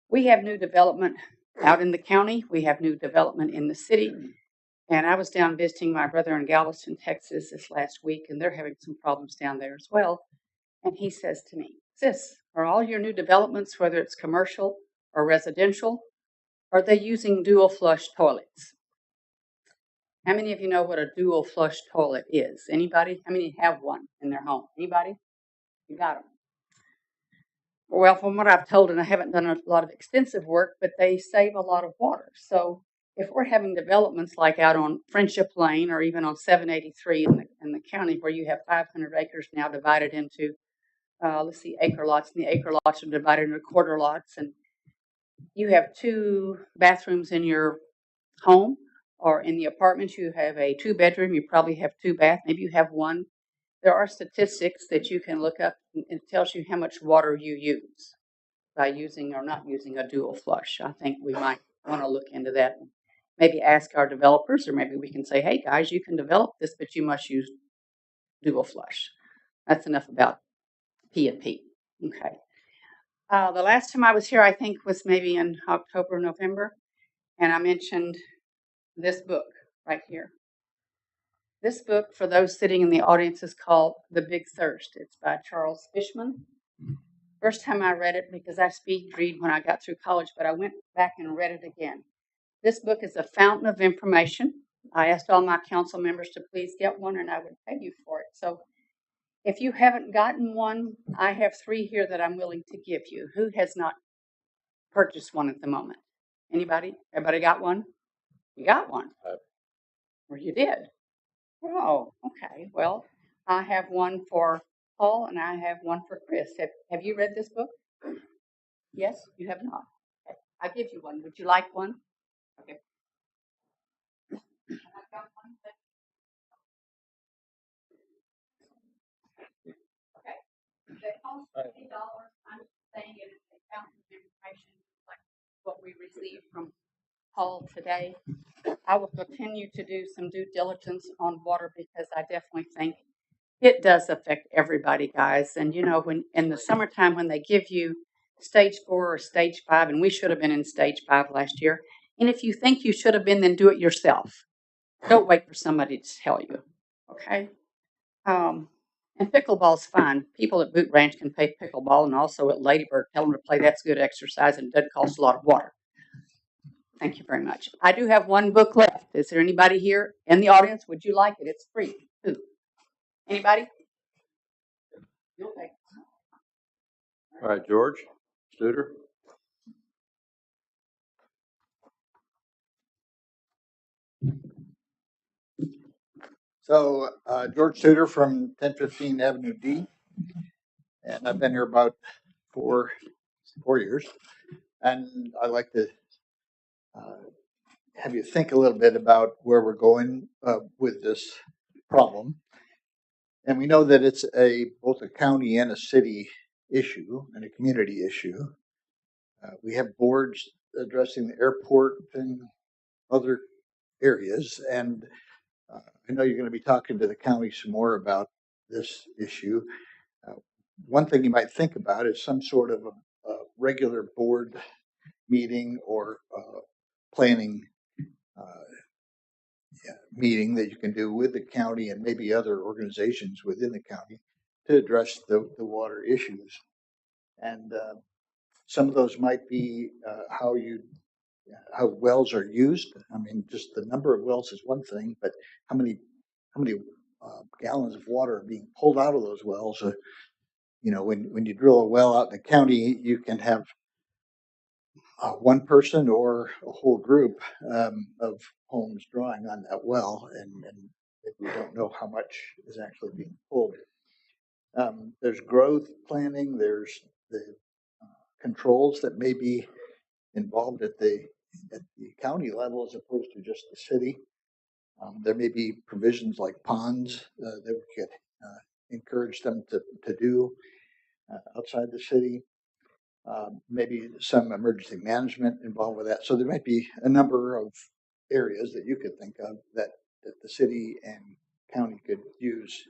We have new development out in the county. We have new development in the city. And I was down visiting my brother in Galveston, Texas this last week, and they're having some problems down there as well. And he says to me, "Sis, are all your new developments, whether it's commercial or residential, are they using dual flush toilets?" How many of you know what a dual flush toilet is? Anybody? How many have one in their home? Anybody? You got them. Well, from what I've told, and I haven't done a lot of extensive work, but they save a lot of water. So if we're having developments like out on Friendship Lane or even on 783 in the county, where you have 500 acres now divided into, acre lots, and the acre lots are divided into quarter lots, and you have 2 bathrooms in your home, or in the apartments you have a 2-bedroom, you probably have 2 baths, maybe you have 1. There are statistics that you can look up, and it tells you how much water you use by using or not using a dual flush. I think we might want to look into that and maybe ask our developers, or maybe we can say, hey guys, you can develop this, but you must use dual flush. That's enough about P&P. Okay. The last time I was here, I think, was maybe in October, November, and I mentioned this book right here. This book, for those sitting in the audience, is called The Big Thirst. It's by Charles Fishman. First time I read it, because I speed read when I got through college, but I went back and read it again. This book is a fountain of information. I asked all my council members to please get one, and I would pay you for it. So if you haven't gotten one, I have 3 here that I'm willing to give you. Who has not purchased one at the moment? Anybody? Everybody got one? You got one? Or you did? Oh, okay. Well, I have one for Paul and I have one for Chris. Have you read this book? Yes, you have not. Okay. I'll give you one. Would you like one? Okay. Okay. They cost $50. I'm saying it is a fountain of information like what we received from Paul today. I will continue to do some due diligence on water because I definitely think it does affect everybody, guys. And you know, when in the summertime when they give you stage 4 or stage 5, and we should have been in stage 5 last year. And if you think you should have been, then do it yourself. Don't wait for somebody to tell you. Okay. And pickleball's fine. People at Boot Ranch can play pickleball, and also at Ladybird, tell them to play. That's good exercise and doesn't cost a lot of water. Thank you very much. I do have one book left. Is there anybody here in the audience? Would you like it? It's free. Who? Anybody? You'll take it. All right, George Studer. So, George Tudor from 1015 Avenue D, and I've been here about four years, and I'd like to have you think a little bit about where we're going with this problem. And we know that it's both a county and a city issue and a community issue. We have boards addressing the airport and other areas, and I know you're going to be talking to the county some more about this issue. One thing you might think about is some sort of a regular board meeting or planning meeting that you can do with the county and maybe other organizations within the county to address the water issues. And some of those might be how wells are used. I mean, just the number of wells is one thing, but how many gallons of water are being pulled out of those wells? You know, when you drill a well out in the county, you can have one person or a whole group of homes drawing on that well, and we don't know how much is actually being pulled. There's growth planning. There's the controls that may be involved at the county level as opposed to just the city. There may be provisions like ponds that we could encourage them to do outside the city. Maybe some emergency management involved with that. So there might be a number of areas that you could think of that the city and county could use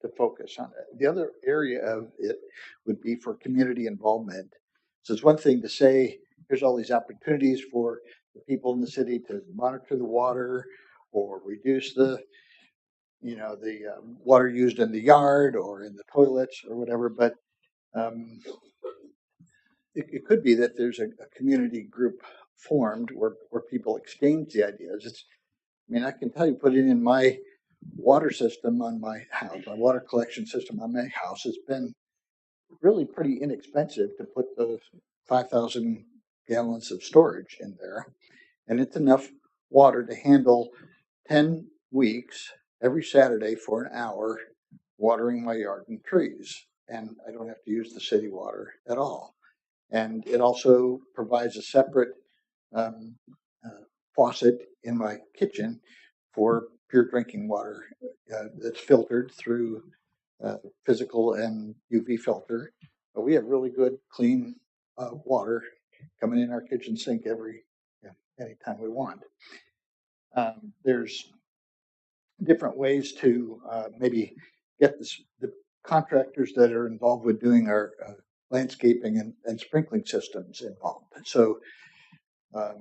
to focus on it. The other area of it would be for community involvement. So it's one thing to say, here's all these opportunities for the people in the city to monitor the water or reduce the water used in the yard or in the toilets or whatever, but it could be that there's a community group formed where people exchange the ideas. I can tell you, put it in my water system on my house, my water collection system on my house has been really pretty inexpensive to put those 5,000 gallons of storage in there. And it's enough water to handle 10 weeks every Saturday for an hour watering my yard and trees. And I don't have to use the city water at all. And it also provides a separate faucet in my kitchen for pure drinking water that's filtered through physical and UV filter. But we have really good, clean water coming in our kitchen sink anytime we want. There's different ways to maybe get the contractors that are involved with doing our landscaping and sprinkling systems involved. So a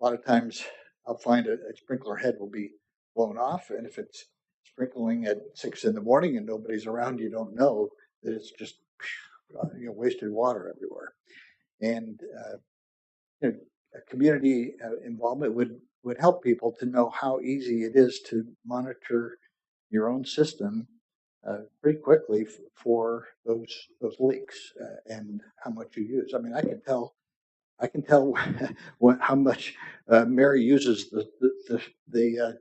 lot of times I'll find a sprinkler head will be blown off, and if it's sprinkling at 6 in the morning and nobody's around, you don't know that it's just wasted water everywhere. And community involvement would help people to know how easy it is to monitor your own system pretty quickly for those leaks and how much you use. I mean, I can tell how much Mary uses the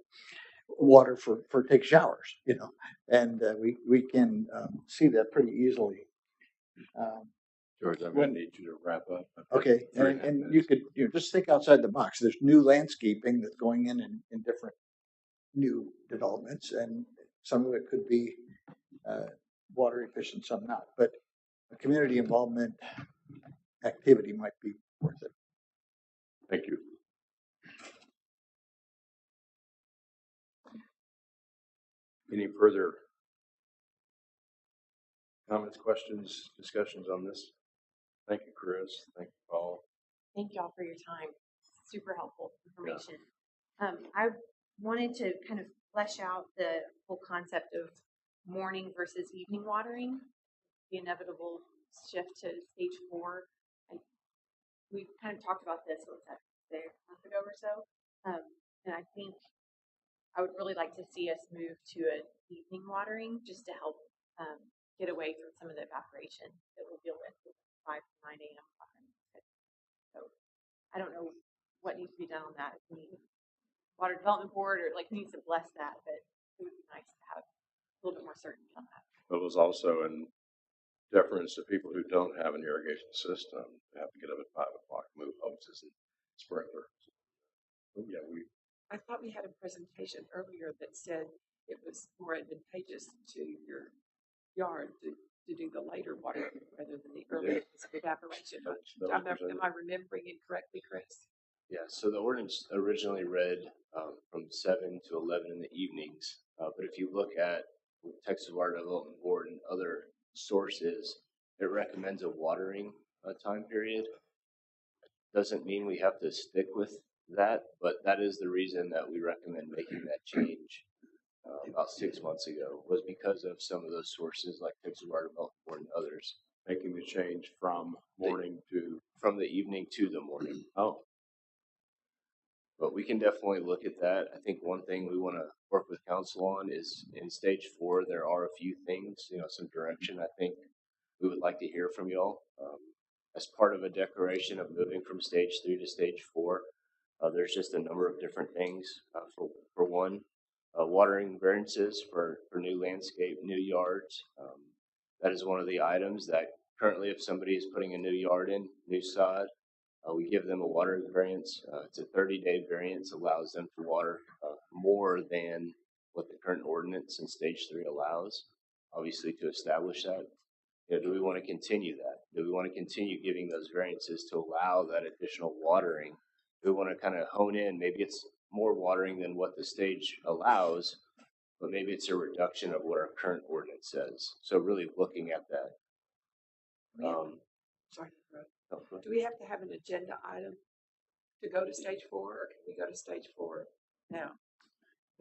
water for take showers, and we can see that pretty easily. George, I'm going to need you to wrap up. Okay, and you could just think outside the box. There's new landscaping that's going in different new developments, and some of it could be water efficient, some not. But a community involvement activity might be worth it. Thank you. Any further comments, questions, discussions on this? Thank you, Chris. Thank you, Paul. Thank y'all for your time. Super helpful information. I wanted to kind of flesh out the whole concept of morning versus evening watering, the inevitable shift to stage 4. We kind of talked about this, what was that, a month ago or so? And I think I would really like to see us move to an evening watering just to help get away from some of the evaporation that we'll deal with 5 to 9 a.m. watering. So I don't know what needs to be done on that. If we need Water Development Board or needs to bless that, but it would be nice to have a little bit more certainty on that. It was also in deference to people who don't have an irrigation system. They have to get up at 5 o'clock, move hoses and sprinklers. Yeah, I thought we had a presentation earlier that said it was more advantageous to your yard to do the later water rather than the earlier evaporation. Am I remembering it correctly, Chris? Yeah, so the ordinance originally read from 7 to 11 in the evenings. But if you look at Texas Water Development Board and other sources, it recommends a watering time period. Doesn't mean we have to stick with that, but that is the reason that we recommend making that change about 6 months ago, was because of some of those sources like Texas Water Development Board and others. Making the change from morning from the evening to the morning. Oh. But we can definitely look at that. I think one thing we want to work with council on is in stage 4, there are a few things, some direction I think we would like to hear from y'all. As part of a declaration of moving from stage 3 to stage 4, there's just a number of different things. For one, watering variances for new landscape, new yards. That is one of the items that currently if somebody is putting a new yard in, new sod, we give them a watering variance. It's a 30-day variance, allows them to water more than what the current ordinance in stage 3 allows, obviously to establish that. Do we want to continue that? Do we want to continue giving those variances to allow that additional watering? Do we want to kind of hone in? Maybe it's more watering than what the stage allows, but maybe it's a reduction of what our current ordinance says. So really looking at that. Sorry, do we have to have an agenda item to go to stage 4, or can we go to stage 4 now?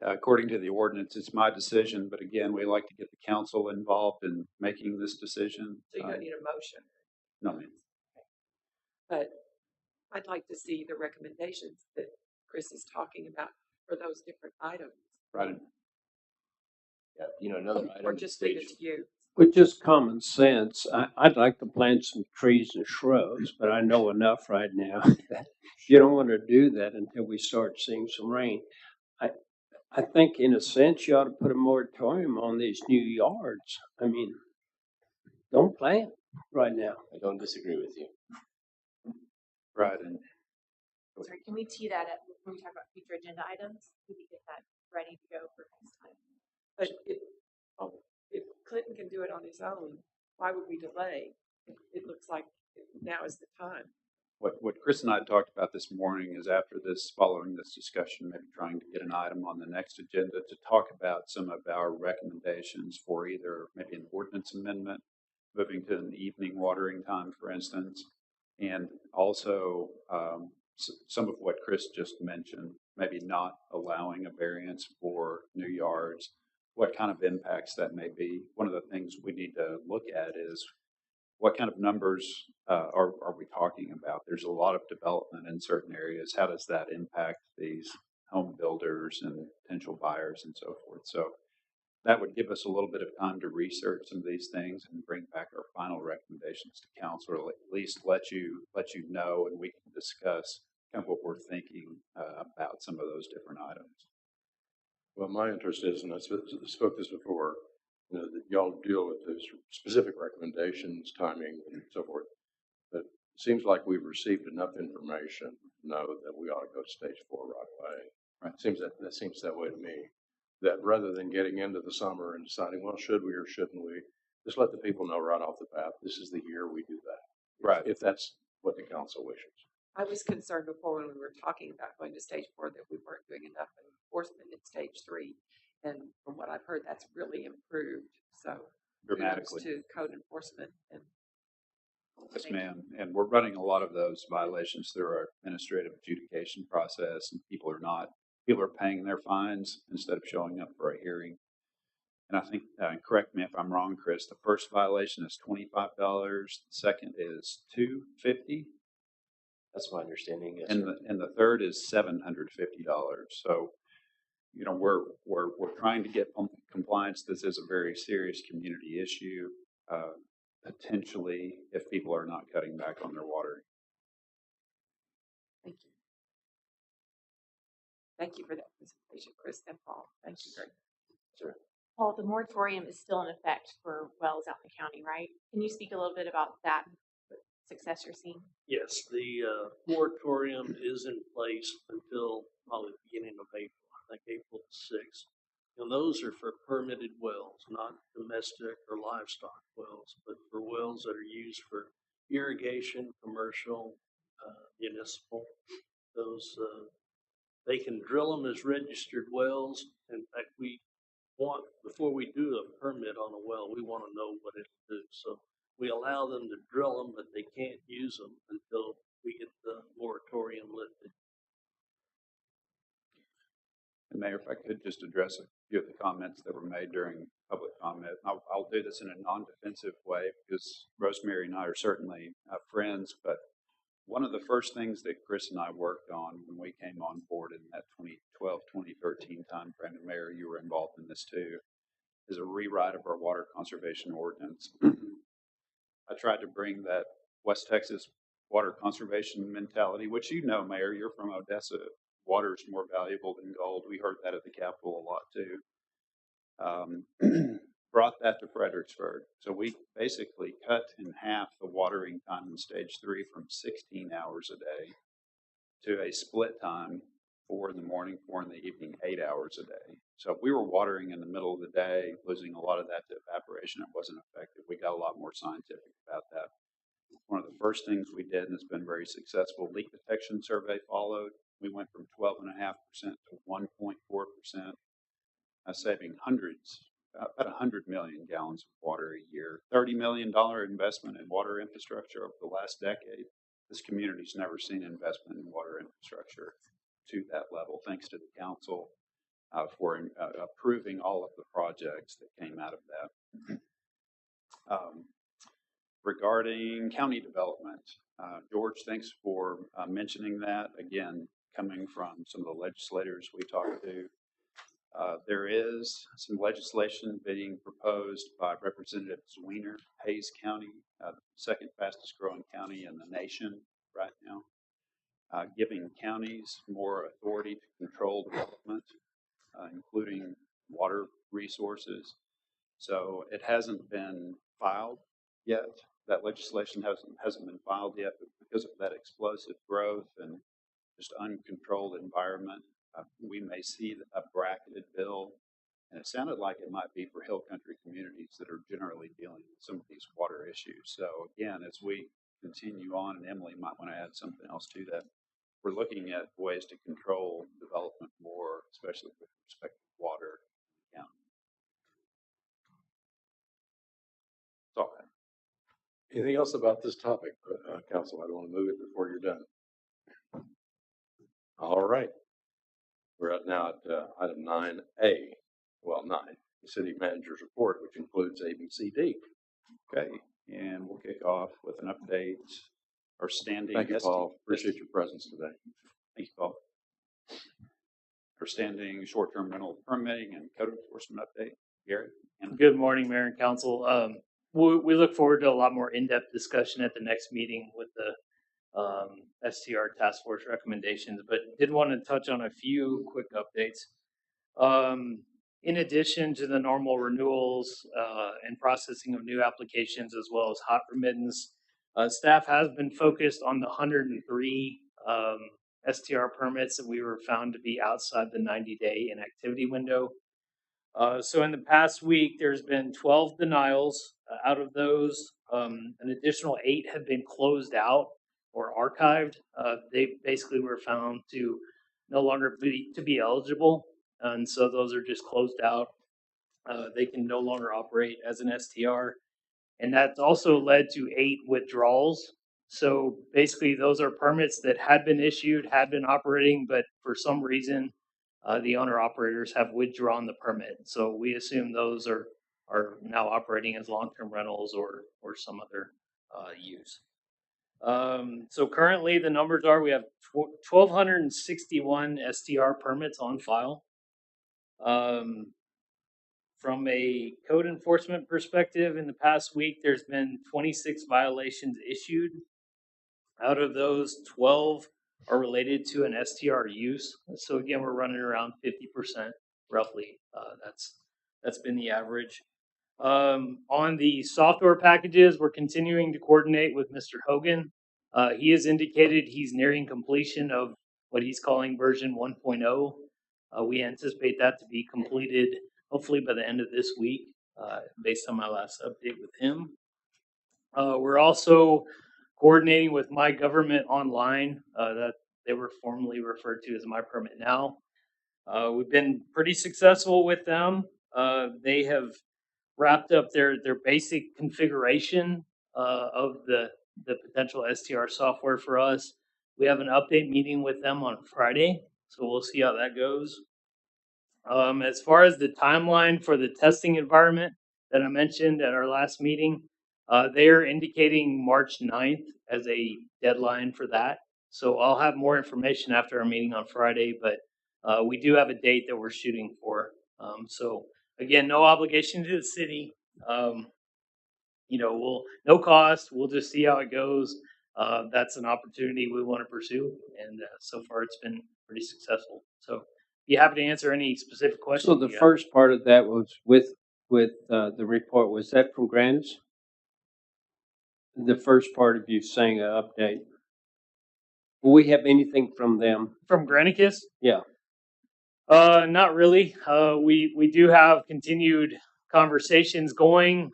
According to the ordinance, it's my decision, but again, we like to get the council involved in making this decision. So you don't need a motion. No, ma'am. But I'd like to see the recommendations that Chris is talking about for those different items. Right. Yeah, another item. Or just leave it to you. With just common sense, I'd like to plant some trees and shrubs, but I know enough right now that you don't want to do that until we start seeing some rain. I think in a sense you ought to put a moratorium on these new yards. I mean, don't plant right now. I don't disagree with you. Right. And sorry, can we tee that up when we talk about future agenda items? We can get that ready to go for next time. But if Clinton can do it on his own, why would we delay? It looks like now is the time. What Chris and I talked about this morning is after this, following this discussion, maybe trying to get an item on the next agenda to talk about some of our recommendations for either maybe an ordinance amendment, moving to an evening watering time, for instance, and also some of what Chris just mentioned, maybe not allowing a variance for new yards, what kind of impacts that may be. One of the things we need to look at is what kind of numbers are we talking about? There's a lot of development in certain areas. How does that impact these home builders and potential buyers and so forth? So that would give us a little bit of time to research some of these things and bring back our final recommendations to council, or at least let you know, and we can discuss kind of what we're thinking about some of those different items. Well, my interest is, and I spoke this before, that y'all deal with those specific recommendations, timing, and so forth. But it seems like we've received enough information to know that we ought to go to stage 4 right away. Right. That seems that way to me. That rather than getting into the summer and deciding, well, should we or shouldn't we, just let the people know right off the bat, this is the year we do that. Right. If that's what the council wishes. I was concerned before when we were talking about going to stage 4 that we weren't doing enough enforcement in stage 3. And from what I've heard, that's really improved. So dramatically to code enforcement. And yes, ma'am. And we're running a lot of those violations through our administrative adjudication process, and people are paying their fines instead of showing up for a hearing. And I think, correct me if I'm wrong, Chris, the first violation is $25. The second is $250. That's my understanding. Yes, and the third is $750. So, we're trying to get compliance. This is a very serious community issue, potentially, if people are not cutting back on their watering. Thank you. Thank you for that presentation, Chris and Paul. Thank you very much. Sure. Paul, the moratorium is still in effect for wells out in the county, right? Can you speak a little bit about that success you're seeing? Yes, the moratorium is in place until probably the beginning of April, I think April 6th. And those are for permitted wells, not domestic or livestock wells, but for wells that are used for irrigation, commercial, municipal. Those they can drill them as registered wells. In fact, before we do a permit on a well, we want to know what it'll do. So we allow them to drill them, but they can't use them until we get the moratorium lifted. And Mayor, if I could just address a few of the comments that were made during public comment. I'll do this in a non-defensive way because Rosemary and I are certainly friends, but one of the first things that Chris and I worked on when we came on board in that 2012, 2013 time frame, and Mayor, you were involved in this too, is a rewrite of our water conservation ordinance. I tried to bring that West Texas water conservation mentality, which Mayor, you're from Odessa. Water is more valuable than gold. We heard that at the Capitol a lot too. Brought that to Fredericksburg. So we basically cut in half the watering time in stage 3 from 16 hours a day to a split time, 4 in the morning, 4 in the evening, 8 hours a day. So if we were watering in the middle of the day, losing a lot of that to evaporation, it wasn't effective. We got a lot more scientific about that. One of the first things we did, and it's been very successful, leak detection survey followed. We went from 12.5% to 1.4%, saving about 100 million gallons of water a year. $30 million investment in water infrastructure over the last decade. This community's never seen investment in water infrastructure to that level, thanks to the council for approving all of the projects that came out of that. Regarding county development, George, thanks for mentioning that. Again, coming from some of the legislators we talked to, there is some legislation being proposed by Representative Zwiener, Hayes County, the second fastest growing county in the nation right now, giving counties more authority to control development, including water resources. So it hasn't been filed yet. That legislation hasn't been filed yet, but because of that explosive growth and just uncontrolled environment, we may see a bracketed bill, and it sounded like it might be for hill country communities that are generally dealing with some of these water issues. So again, as we continue on, and Emily might want to add something else to that. We're looking at ways to control development more, especially with respect to water. Yeah. That's all I have. Anything else about this topic, Council? I don't want to move it before you're done. All right. We're at now at item 9A. Well, 9, the city manager's report, which includes A, B, C, D. Okay, and we'll kick off with an update. Our standing. Thank you, Paul. Appreciate your presence today. Thank you, Paul. Our standing short-term rental permitting and code enforcement update. Gary. Good morning, Mayor and Council. We look forward to a lot more in-depth discussion at the next meeting with the STR task force recommendations, but did want to touch on a few quick updates. In addition to the normal renewals and processing of new applications, as well as hot remittance, staff has been focused on the 103 STR permits that we were found to be outside the 90-day inactivity window. So in the past week, there's been 12 denials. Out of those, an additional 8 have been closed out or archived. They basically were found to no longer be eligible, and so those are just closed out. They can no longer operate as an STR, and that's also led to 8 withdrawals. So basically, those are permits that had been issued, had been operating, but for some reason, the owner-operators have withdrawn the permit. So we assume those are now operating as long-term rentals or some other use. So currently the numbers are, we have 1,261 STR permits on file. From a code enforcement perspective, in the past week, there's been 26 violations issued. Out of those, 12 are related to an STR use. So again, we're running around 50% roughly. That's been the average. On the software packages, we're continuing to coordinate with Mr. Hogan. He has indicated he's nearing completion of what he's calling version 1.0. We anticipate that to be completed hopefully by the end of this week, based on my last update with him. We're also coordinating with My Government Online, that they were formerly referred to as My Permit Now. We've been pretty successful with them. They have wrapped up their basic configuration of the potential STR software for us. We have an update meeting with them on Friday, so we'll see how that goes. As far as the timeline for the testing environment that I mentioned at our last meeting, they are indicating March 9th as a deadline for that. So I'll have more information after our meeting on Friday, but we do have a date that we're shooting for. So again, no obligation to the city. No cost. We'll just see how it goes. That's an opportunity we want to pursue, and so far it's been pretty successful. So be happy to answer any specific questions. So the first part of that was with the report. Was that from Grants? The first part of you saying an update. Will we have anything from them? From Granicus? Yeah. Not really. We do have continued conversations going.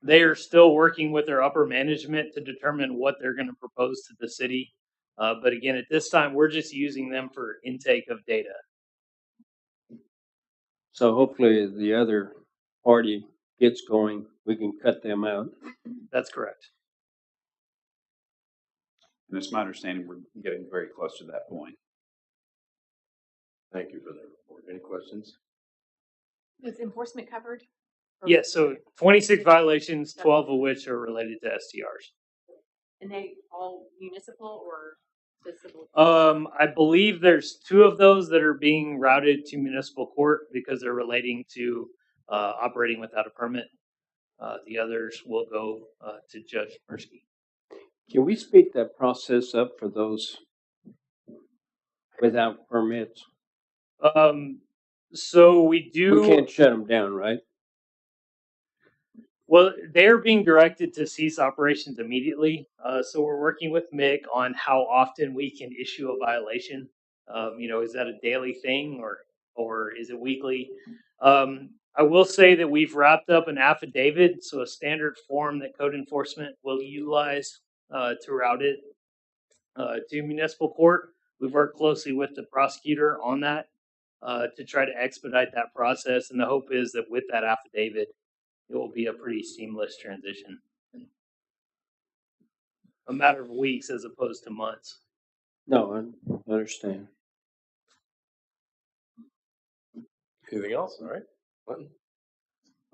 They are still working with their upper management to determine what they're going to propose to the city. But again, at this time, we're just using them for intake of data. So hopefully the other party gets going, we can cut them out. That's correct. And it's my understanding we're getting very close to that point. Thank you for that report. Any questions? Is enforcement covered? Yes, so 26 violations, 12 of which are related to STRs. And they all municipal or civil? I believe there's 2 of those that are being routed to municipal court because they're relating to operating without a permit. The others will go to Judge Mirsky. Can we speed that process up for those without permits? So we do. We can't shut them down, right? Well, they're being directed to cease operations immediately. So we're working with Mick on how often we can issue a violation. Is that a daily thing or is it weekly? I will say that we've wrapped up an affidavit, so a standard form that code enforcement will utilize to route it to municipal court. We've worked closely with the prosecutor on that to try to expedite that process, and the hope is that with that affidavit, it will be a pretty seamless transition, a matter of weeks as opposed to months. No, I understand. Anything else? All right. Clinton.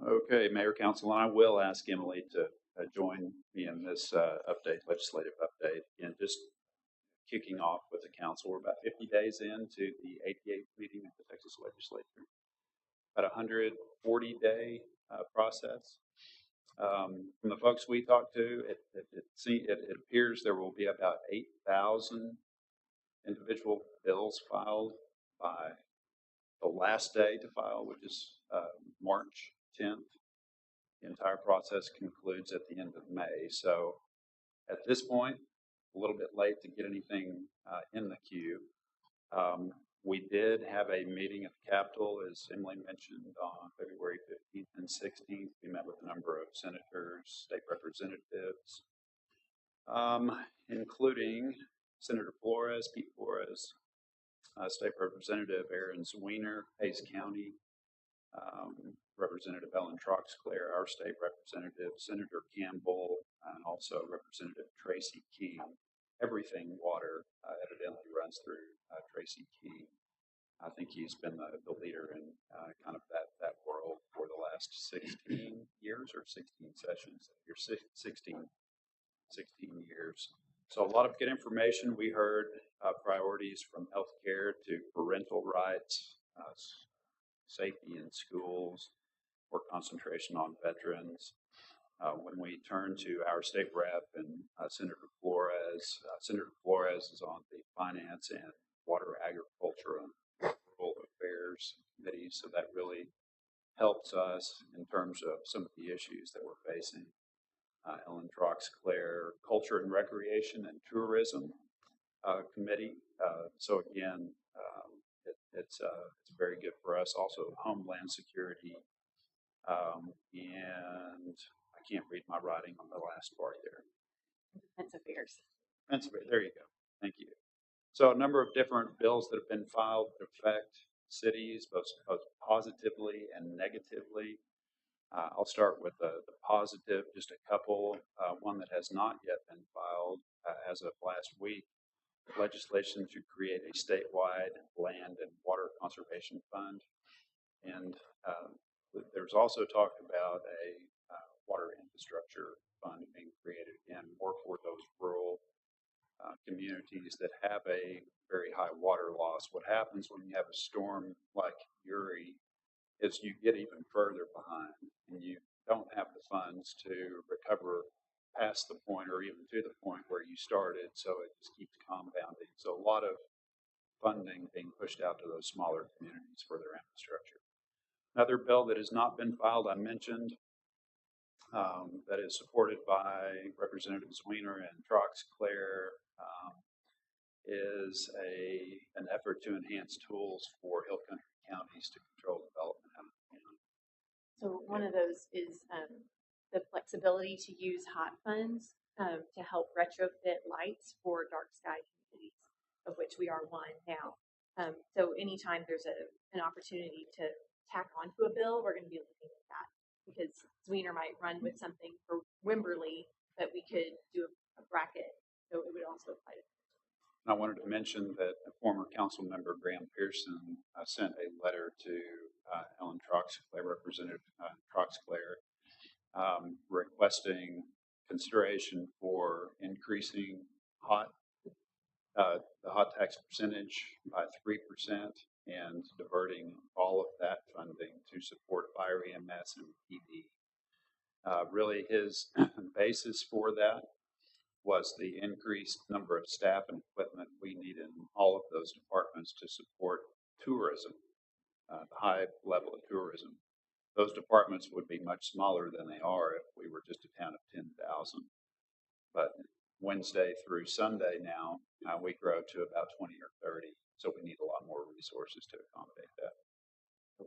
Okay, Mayor, Council, and I will ask Emily to join me in this legislative update. And just kicking off with the council, we're about 50 days into the 88th meeting of the Texas Legislature. About a 140-day process. From the folks we talked to, it appears there will be about 8,000 individual bills filed by the last day to file, which is March 10th. The entire process concludes at the end of May. So at this point, a little bit late to get anything in the queue. We did have a meeting at the Capitol, as Emily mentioned, on February 15th and 16th. We met with a number of senators, state representatives, including Senator Flores, Pete Flores, State Representative Aaron Zwiener, Hayes County, Representative Ellen Troxclair, our state representative, Senator Campbell, and also Representative Tracy King. Everything water evidently runs through Tracy King. I think he's been the leader in kind of that world for the last 16 years or 16 sessions. 16 years. So a lot of good information. We heard priorities from healthcare to parental rights, safety in schools, or concentration on veterans. When we turn to our state rep and Senator Flores is on the Finance and Water, Agriculture, and Rural Affairs Committee, so that really helps us in terms of some of the issues that we're facing. Ellen Troxclair, Culture and Recreation and Tourism Committee. So again, it's very good for us. Also, Homeland Security, and I can't read my writing on the last part there. Defense Affairs. There you go. Thank you. So a number of different bills that have been filed that affect cities, both positively and negatively. I'll start with the positive, just a couple. One that has not yet been filed as of last week. Legislation to create a statewide land and water conservation fund. And there's also talk about a water infrastructure fund being created, again, more for those rural communities that have a very high water loss. What happens when you have a storm like Uri is you get even further behind and you don't have the funds to recover past the point or even to the point where you started, so it just keeps compounding. So a lot of funding being pushed out to those smaller communities for their infrastructure. Another bill that has not been filed, I mentioned, that is supported by Representatives Wiener and Troxclair, is an effort to enhance tools for hill country counties to control development out of the county. So one of those is the flexibility to use hot funds to help retrofit lights for dark sky communities, of which we are one now. So anytime there's an opportunity to tack onto a bill, we're going to be looking at that, because Zwiener might run with something for Wimberley, but we could do a bracket, so it would also apply to. I wanted to mention that a former council member, Graham Pearson, sent a letter to Ellen Troxclair, Representative Troxclair, requesting consideration for increasing the hot tax percentage by 3% and diverting all of that funding to support fire EMS and PD. Really, his basis for that was the increased number of staff and equipment we need in all of those departments to support tourism, the high level of tourism. Those departments would be much smaller than they are if we were just a town of 10,000. But Wednesday through Sunday now, we grow to about 20 or 30. So we need a lot more resources to accommodate that.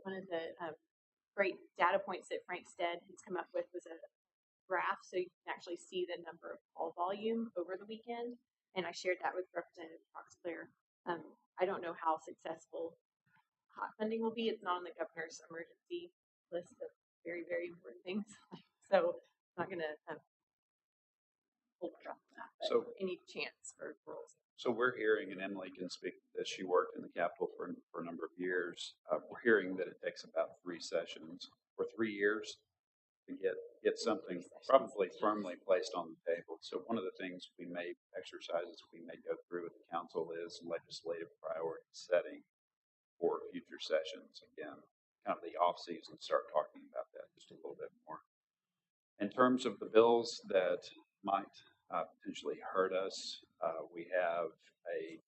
One of the great data points that Frank Stead has come up with was a graph so you can actually see the number of call volume over the weekend. And I shared that with Representative Foxclair. I don't know how successful hot funding will be. It's not on the governor's emergency list of very, very important things. So I'm not going to hold my breath on that. But So any chance for rules. So we're hearing, and Emily can speak that she worked in the Capitol for a number of years. We're hearing that it takes about 3 sessions or 3 years to get something probably firmly placed on the table. So one of the things exercises we may go through with the council is legislative priority setting for future sessions. Again, kind of the off season, start talking about that just a little bit more. In terms of the bills that might potentially hurt us, we have a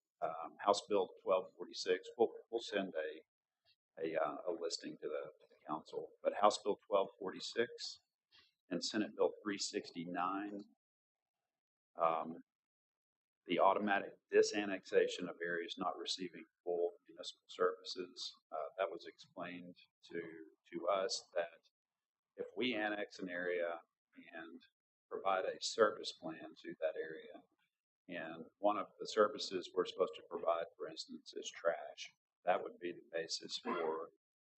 House Bill 1246. We'll send a listing to the council, but House Bill 1246 and Senate Bill 369, the automatic disannexation of areas not receiving full municipal services. That was explained to us that if we annex an area and provide a service plan to that area, and one of the services we're supposed to provide, for instance, is trash, that would be the basis for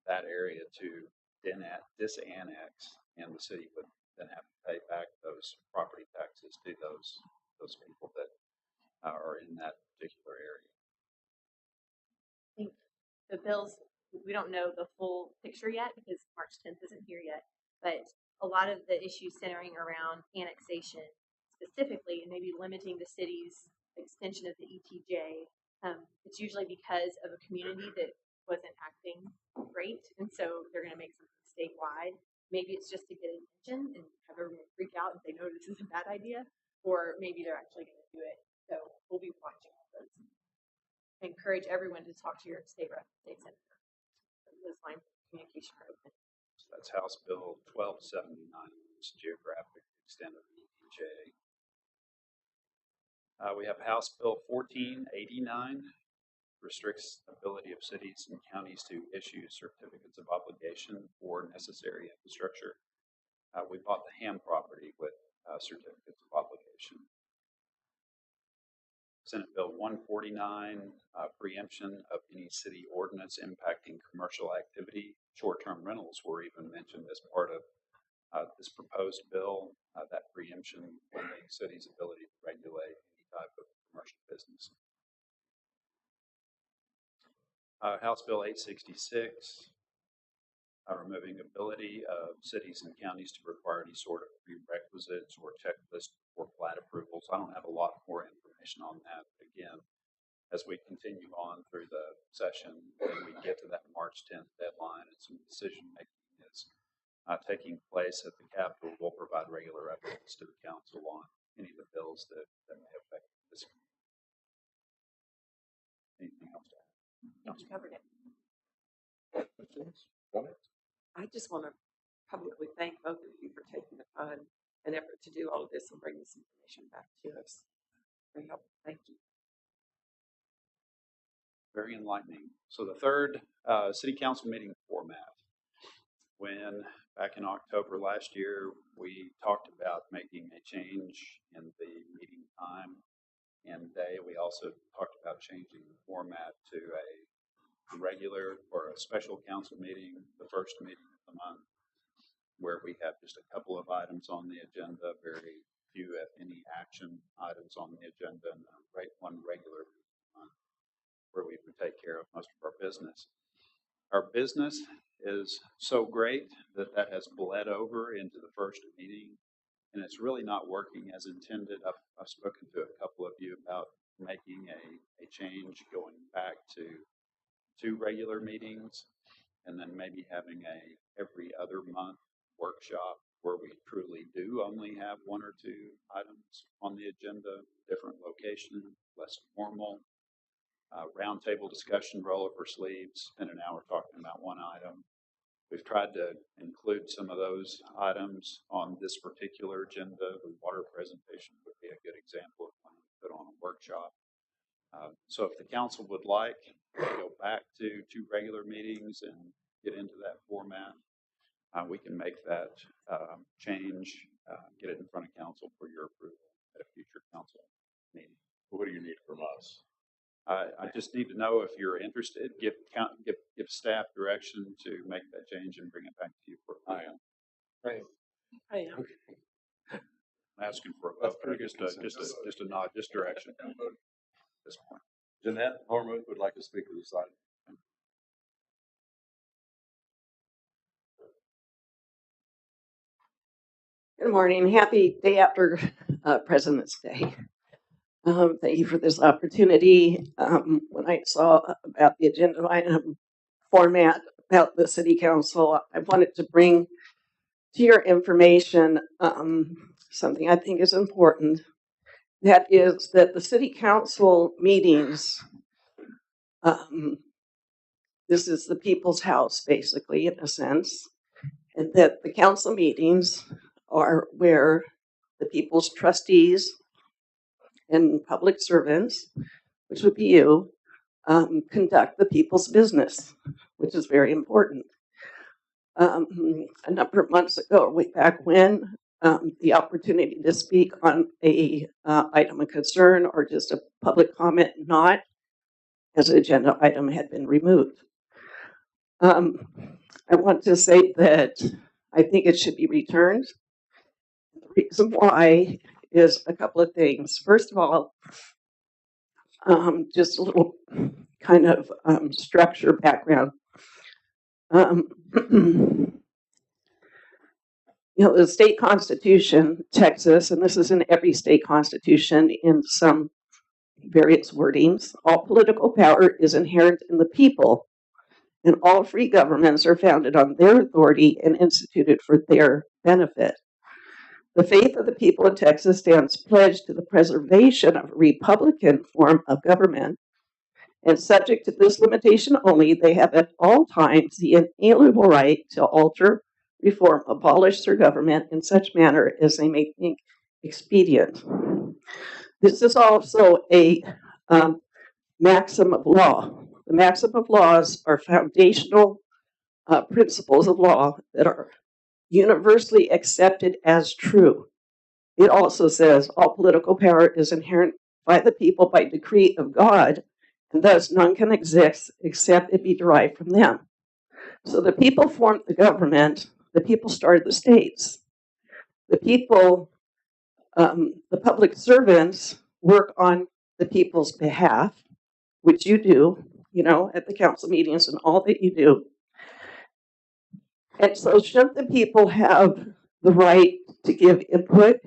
that area to disannex, and the city would then have to pay back those property taxes to those people that are in that particular area. I think the bills, we don't know the full picture yet because March 10th isn't here yet, but a lot of the issues centering around annexation specifically, and maybe limiting the city's extension of the ETJ, it's usually because of a community that wasn't acting great, and so they're going to make something statewide. Maybe it's just to get attention and have everyone freak out and say, no, this is a bad idea, or maybe they're actually going to do it. So we'll be watching all those. I encourage everyone to talk to your state rep, state senator. Those lines of communication are open. So that's House Bill 1279, it's geographic extent of the ETJ. We have House Bill 1489, restricts the ability of cities and counties to issue certificates of obligation for necessary infrastructure. We bought the Ham property with certificates of obligation. Senate Bill 149, preemption of any city ordinance impacting commercial activity. Short-term rentals were even mentioned as part of this proposed bill, that preemption limiting cities' ability to regulate any type of commercial business. House Bill 866, removing ability of cities and counties to require any sort of prerequisites or checklist for plat approvals. I don't have a lot more information on that. Again, as we continue on through the session and we get to that March 10th deadline and some decision making is taking place at the Capitol, we'll provide regular updates to the council on any of the bills that may affect this. Anything else to add? No, you covered it. Questions? Comments? I just want to publicly thank both of you for taking the time and effort to do all of this and bring this information back to us. Very helpful. Thank you. Very enlightening. So the third city council meeting format. When back in October last year, we talked about making a change in the meeting time and day. We also talked about changing the format to a regular or a special council meeting, the first meeting of the month, where we have just a couple of items on the agenda, very few, if any, action items on the agenda, and one regular month where we would take care of most of our business. Our business is so great that that has bled over into the first meeting, and it's really not working as intended. I've spoken to a couple of you about making a change, going back to 2 regular meetings, and then maybe having a every other month workshop where we truly do only have 1 or 2 items on the agenda, different location, less formal. Roundtable discussion, roll up our sleeves, spend an hour talking about 1 item. We've tried to include some of those items on this particular agenda. The water presentation would be a good example of one we put on a workshop. So if the council would like to go back to 2 regular meetings and get into that format, we can make that change, get it in front of council for your approval at a future council meeting. What do you need from us? I just need to know if you're interested. Give staff direction to make that change and bring it back to you for approval. I am. I'm asking for a That's vote, pretty just good a nod, just direction at this point. Jeanette Hormuth would like to speak to this item. Good morning. Happy day after President's Day. Thank you for this opportunity. When I saw about the agenda item format about the City Council, I wanted to bring to your information something I think is important. That is that the City Council meetings, this is the people's house, basically, in a sense, and that the council meetings are where the people's trustees and public servants, which would be you, conduct the people's business, which is very important. A number of months ago, way back when, the opportunity to speak on a item of concern or just a public comment not as an agenda item had been removed. I want to say that I think it should be returned. The reason why is a couple of things. First of all, just a little kind of structure background. The state constitution, Texas, and this is in every state constitution in some various wordings, all political power is inherent in the people, and all free governments are founded on their authority and instituted for their benefit. The faith of the people of Texas stands pledged to the preservation of a republican form of government, and subject to this limitation only, they have at all times the inalienable right to alter, reform, abolish their government in such manner as they may think expedient. This is also a maxim of law. The maxim of laws are foundational principles of law that are universally accepted as true. It also says all political power is inherent by the people by decree of God, and thus none can exist except it be derived from them. So the people formed the government, the people started the states. The people, the public servants work on the people's behalf, which you do, at the council meetings and all that you do. And so shouldn't the people have the right to give input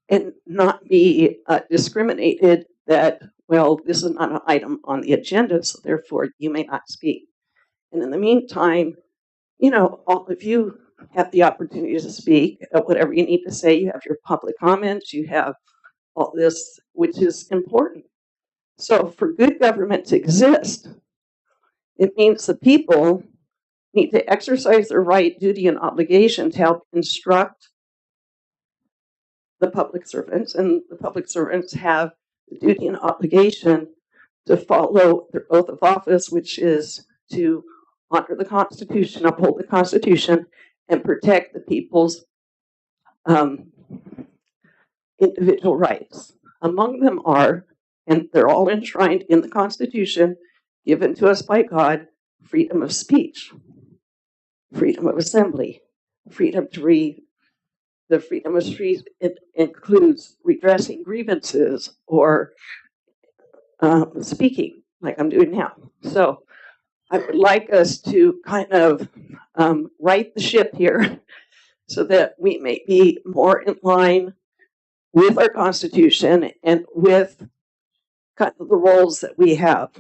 and not be discriminated that, well, this is not an item on the agenda, so therefore you may not speak. And in the meantime, all of you have the opportunity to speak at whatever you need to say. You have your public comments, you have all this, which is important. So for good government to exist, it means the people need to exercise their right, duty, and obligation to help instruct the public servants, and the public servants have the duty and obligation to follow their oath of office, which is to honor the Constitution, uphold the Constitution, and protect the people's individual rights. Among them are, and they're all enshrined in the Constitution, given to us by God, freedom of speech, freedom of assembly, freedom to read. The freedom of speech includes redressing grievances or speaking, like I'm doing now. So I would like us to kind of right the ship here so that we may be more in line with our Constitution and with kind of the roles that we have.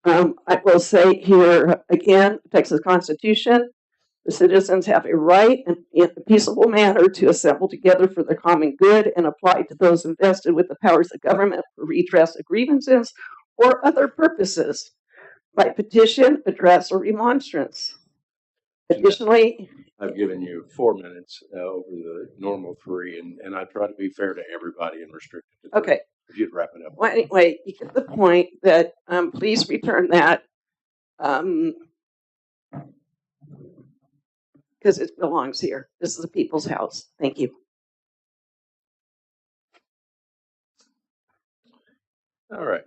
I will say here again, Texas Constitution, the citizens have a right in a peaceable manner to assemble together for the common good and apply to those invested with the powers of government for redress of grievances or other purposes by petition, address, or remonstrance. Additionally, I've given you 4 minutes over the normal 3, and I try to be fair to everybody and restrict it to 3. Okay. If you'd wrap it up. Well, anyway, you get the point that please return that. because it belongs here. This is the people's house. Thank you. All right.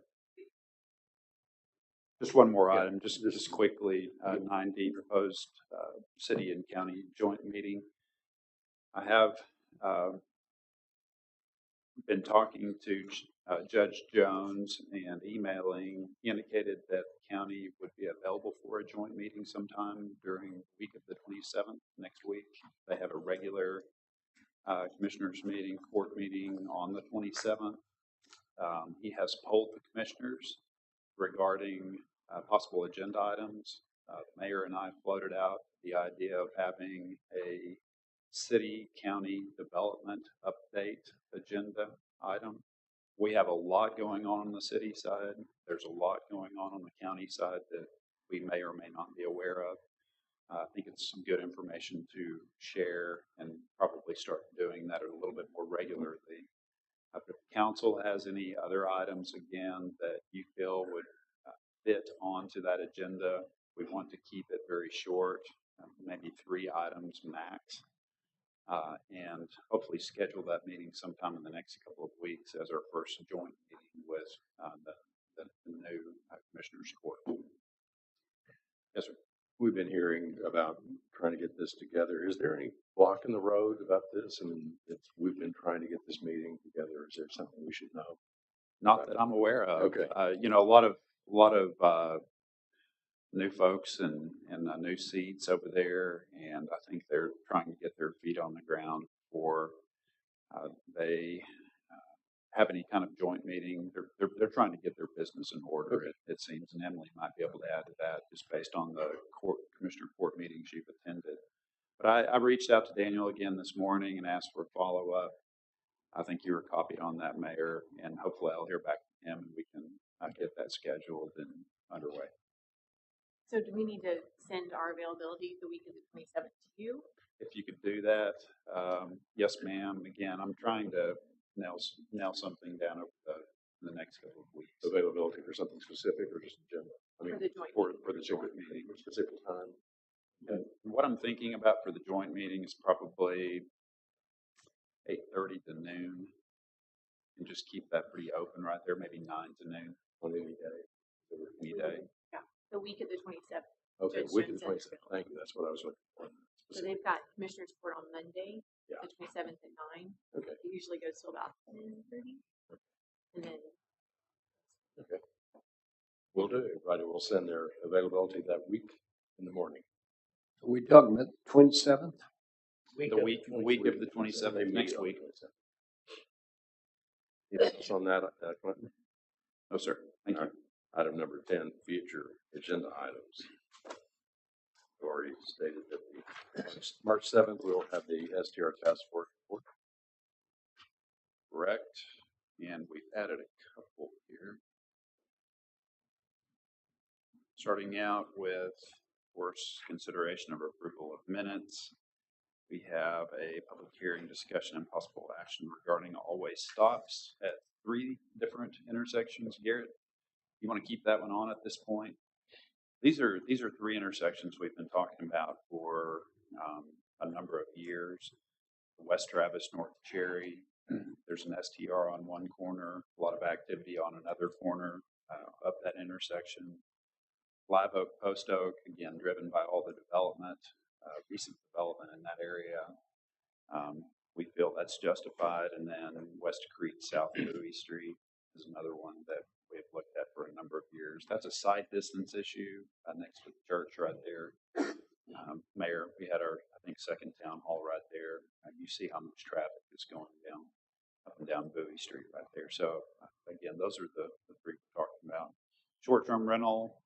Just one more item, just quickly, 9D proposed city and county joint meeting. I have been talking to Judge Jones and emailing. He indicated that the county would be available for a joint meeting sometime during the week of the 27th, next week. They have a regular commissioners meeting, court meeting on the 27th. He has polled the commissioners regarding possible agenda items. The mayor and I floated out the idea of having a city county development update agenda item. We have a lot going on the city side. There's a lot going on the county side that we may or may not be aware of. I think it's some good information to share and probably start doing that a little bit more regularly. If the council has any other items, again, that you feel would fit onto that agenda, we want to keep it very short, maybe 3 items max, and hopefully schedule that meeting sometime in the next couple of weeks as our first joint meeting with the new commissioners court. Yes, sir. We've been hearing about trying to get this together. Is there any block in the road about this? I mean, we've been trying to get this meeting together. Is there something we should know? Not that I'm aware of. Okay. You know, a lot of new folks and new seats over there, and I think they're trying to get their feet on the ground before they have any kind of joint meeting. They're trying to get their business in order. Okay. It seems, and Emily might be able to add to that just based on the commissioner court meetings you've attended. But I reached out to Daniel again this morning and asked for a follow up. I think you were copied on that, Mayor, and hopefully I'll hear back from him and we can get that scheduled and underway. So do we need to send our availability the week of the 27th to you? If you could do that, yes, ma'am. Again, I'm trying to nail something down over the next couple of weeks. Availability for something specific or just general? I mean, For the joint for the joint meeting. Specific time. And what I'm thinking about for the joint meeting is probably 8:30 to noon, and just keep that pretty open right there. Maybe 9 to noon on any day. Any day. Yeah, the week of the 27th. Okay, Judge week of Jones the 27th. Thank you. That's what I was looking for. So they've got commissioners court on Monday, Yeah. the 27th at 9. Okay. It usually goes till about 10:30, and then Okay. We'll do. Everybody will send their availability that week in the morning. Are we talking about 27th? The week of the 27th, next week. Yes, on that, Clinton? No, sir. Thank you. Item number 10, future agenda items. I've already stated that the March 7th, we'll have the STR task force report. Correct. And we've added a couple here. Starting out with, of course, consideration of approval of minutes. We have a public hearing, discussion, and possible action regarding always stops at 3 different intersections. Garrett, you want to keep that one on at this point? These are 3 intersections we've been talking about for a number of years. West Travis, North Cherry. There's an STR on one corner, a lot of activity on another corner of that intersection. Live Oak, Post Oak, again, driven by all the development, recent development in that area. We feel that's justified. And then West Creek, South Bowie Street is another one that we have looked at for a number of years. That's a side distance issue next to the church right there. Mayor, we had our, I think, second town hall right there. You see how much traffic is going down, up and down Bowie Street right there. So again, those are the 3 we're talking about. Short-term rental,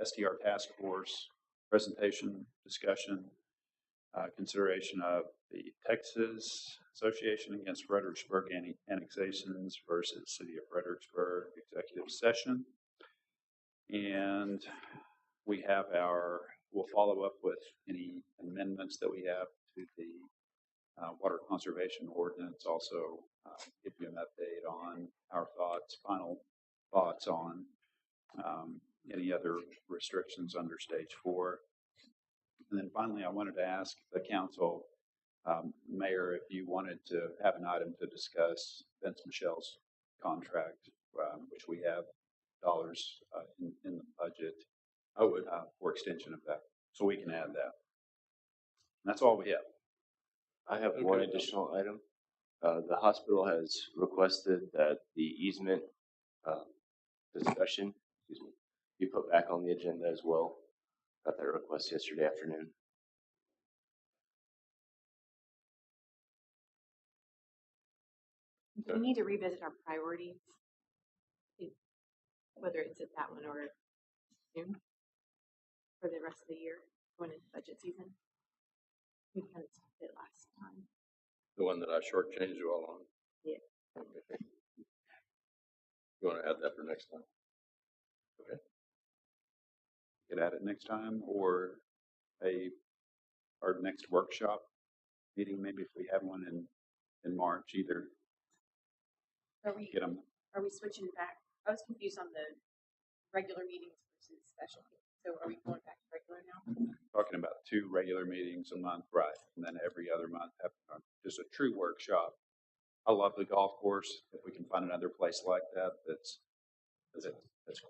STR task force, presentation, discussion, consideration of the Texas Association against Fredericksburg annexations versus City of Fredericksburg executive session. And we have we'll follow up with any amendments that we have to the water conservation ordinance. Also give you an update on our final thoughts on any other restrictions under stage 4. And then finally, I wanted to ask the council, Mayor, if you wanted to have an item to discuss Vince Michelle's contract, which we have dollars in the budget. I would for extension of that, so we can add that. And that's all we have. I have one additional item. The hospital has requested that the easement discussion, be put back on the agenda as well. Got that request yesterday afternoon. Do we need to revisit our priorities? Whether it's at that one or soon for the rest of the year, going into budget season? We kind of talked it last time. The one that I shortchanged you all on? Yeah. Okay. You want to add that for next time? Okay. You could add it next time, or our next workshop meeting, maybe if we have one in March, either. Are we switching back? I was confused on the regular meetings versus special meetings. So are we going back to regular now? Talking about 2 regular meetings a month, right? And then every other month, have just a true workshop. I love the golf course. If we can find another place like that that's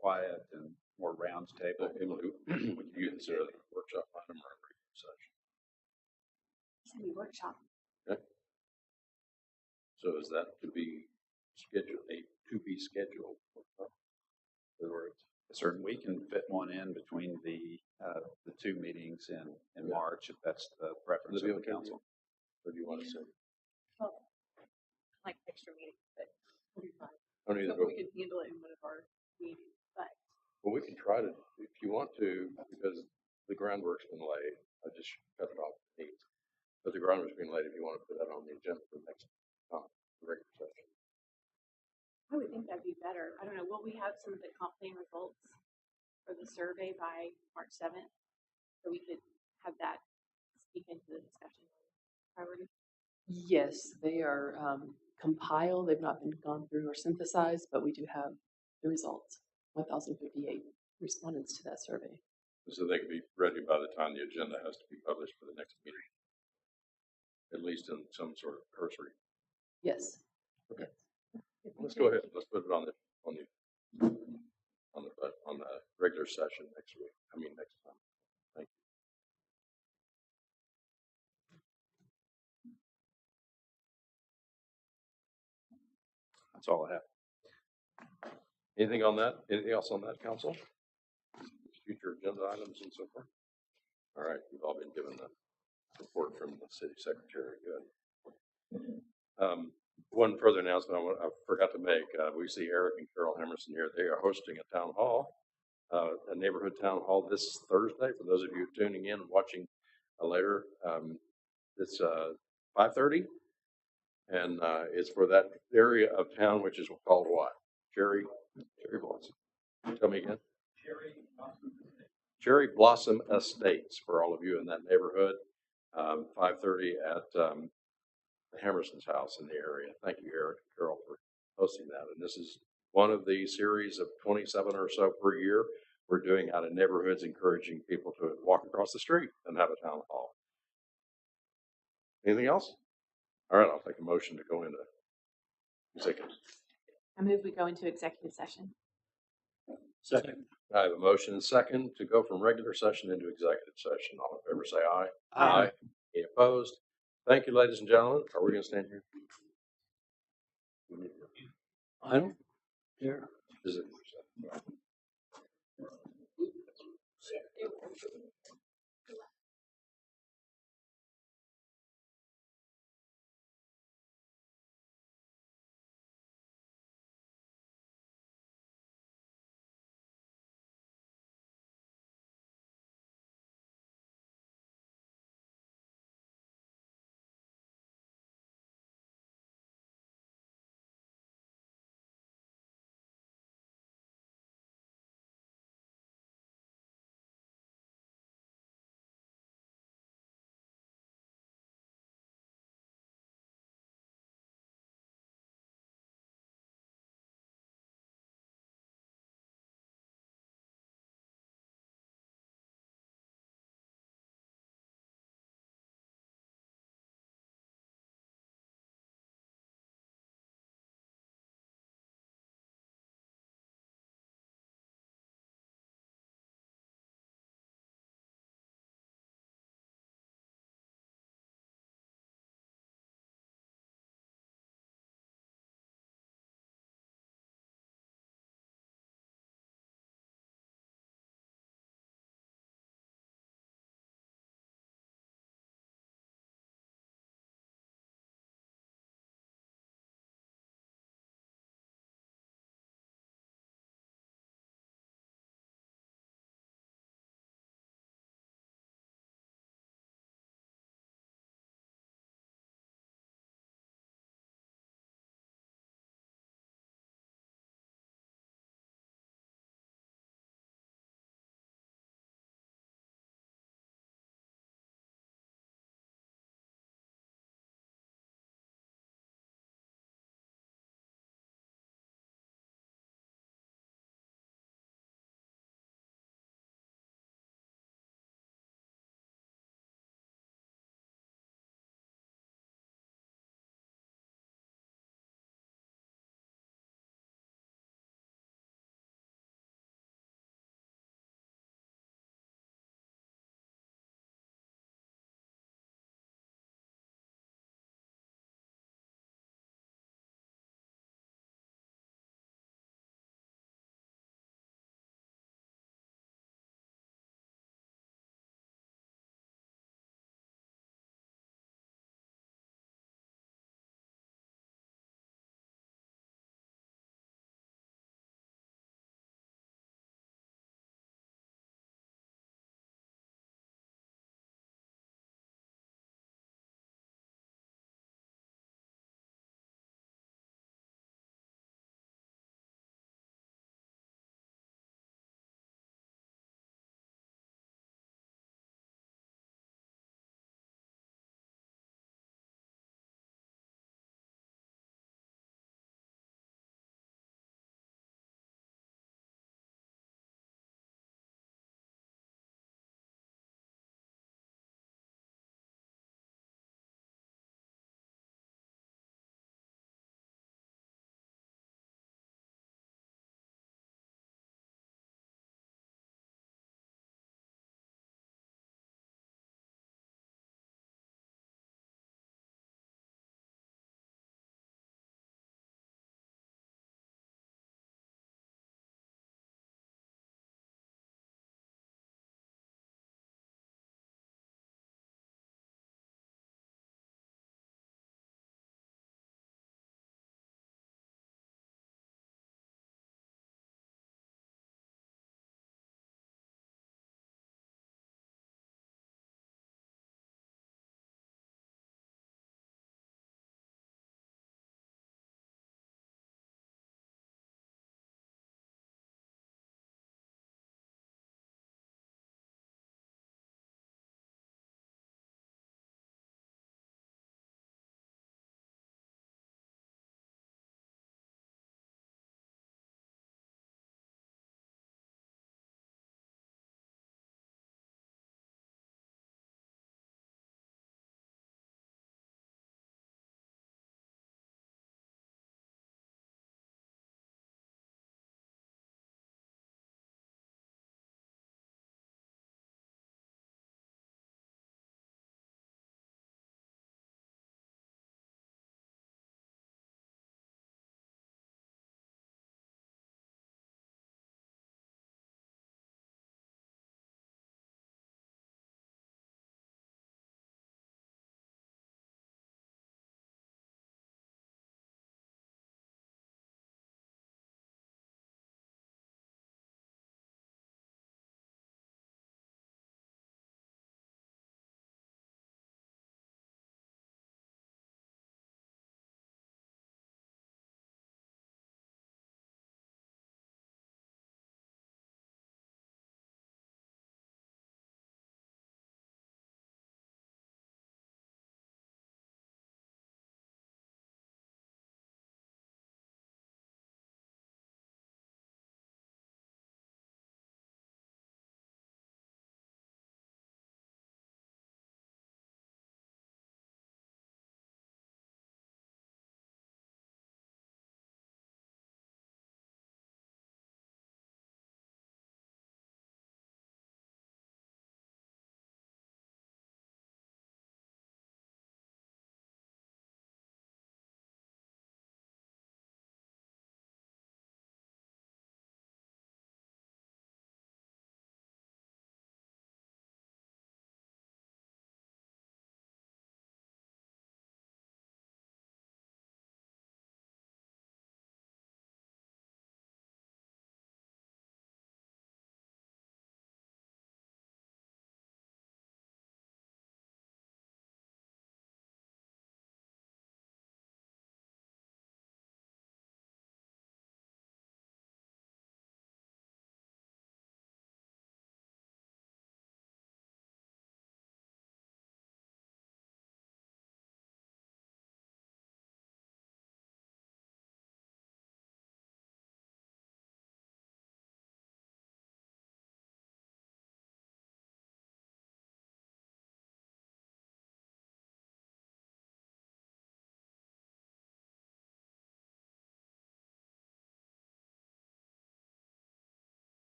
quiet and more round table. Would you consider the workshop item or a regular session? Any workshop. Okay. So is that to be scheduled? In other words, certainly we can fit one in between the 2 meetings in March, if that's the preference of the council. Or do you want to say? Well, like extra meetings, but we'll be fine. I don't either. So we can handle it in one of our meetings, but. Well, we can try to, if you want to, because the groundwork's been laid. I just cut it off the needs. But the groundwork's been laid if you want to put that on the agenda for next regular session. I would think that'd be better. I don't know. Will we have some of the comp plan results for the survey by March 7th? So we could have that speak into the discussion priority? Yes, they are compiled. They've not been gone through or synthesized, but we do have the results. 1,058 respondents to that survey. So they could be ready by the time the agenda has to be published for the next meeting, at least in some sort of cursory. Yes. Okay. Let's go ahead. Let's put it on the regular session next week. Next time. Thank you. That's all I have. Anything on that? Anything else on that, council? Future agenda items and so forth? All right, you've all been given the report from the city secretary. Good. One further announcement I forgot to make. We see Eric and Carol Emerson here. They are hosting a town hall, a neighborhood town hall this Thursday. For those of you tuning in and watching later, it's 5:30, and it's for that area of town which is called what? Cherry Blossom. Tell me again. Cherry Blossom Estates for all of you in that neighborhood. 5:30 at the Hammerson's house in the area. Thank you, Eric and Carol, for hosting that. And this is one of the series of 27 or so per year we're doing out in neighborhoods, encouraging people to walk across the street and have a town hall. Anything else? All right, I'll take a motion to go into executive. I move we go into executive session. Second. I have a motion and second to go from regular session into executive session. All in favor say aye. Aye. Any opposed? Thank you, ladies and gentlemen. Are we going to stand here? I don't care. Is it?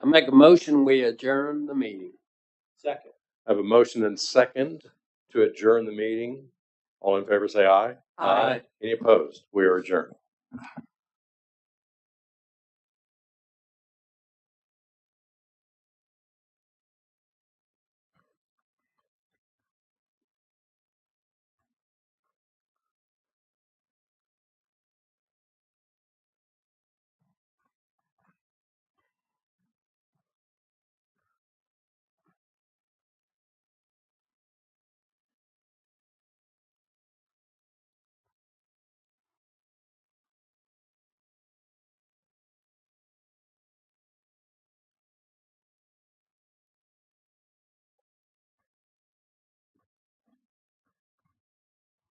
I make a motion, we adjourn the meeting. Second. I have a motion and second to adjourn the meeting. All in favor say aye. Aye. Any opposed? We are adjourned.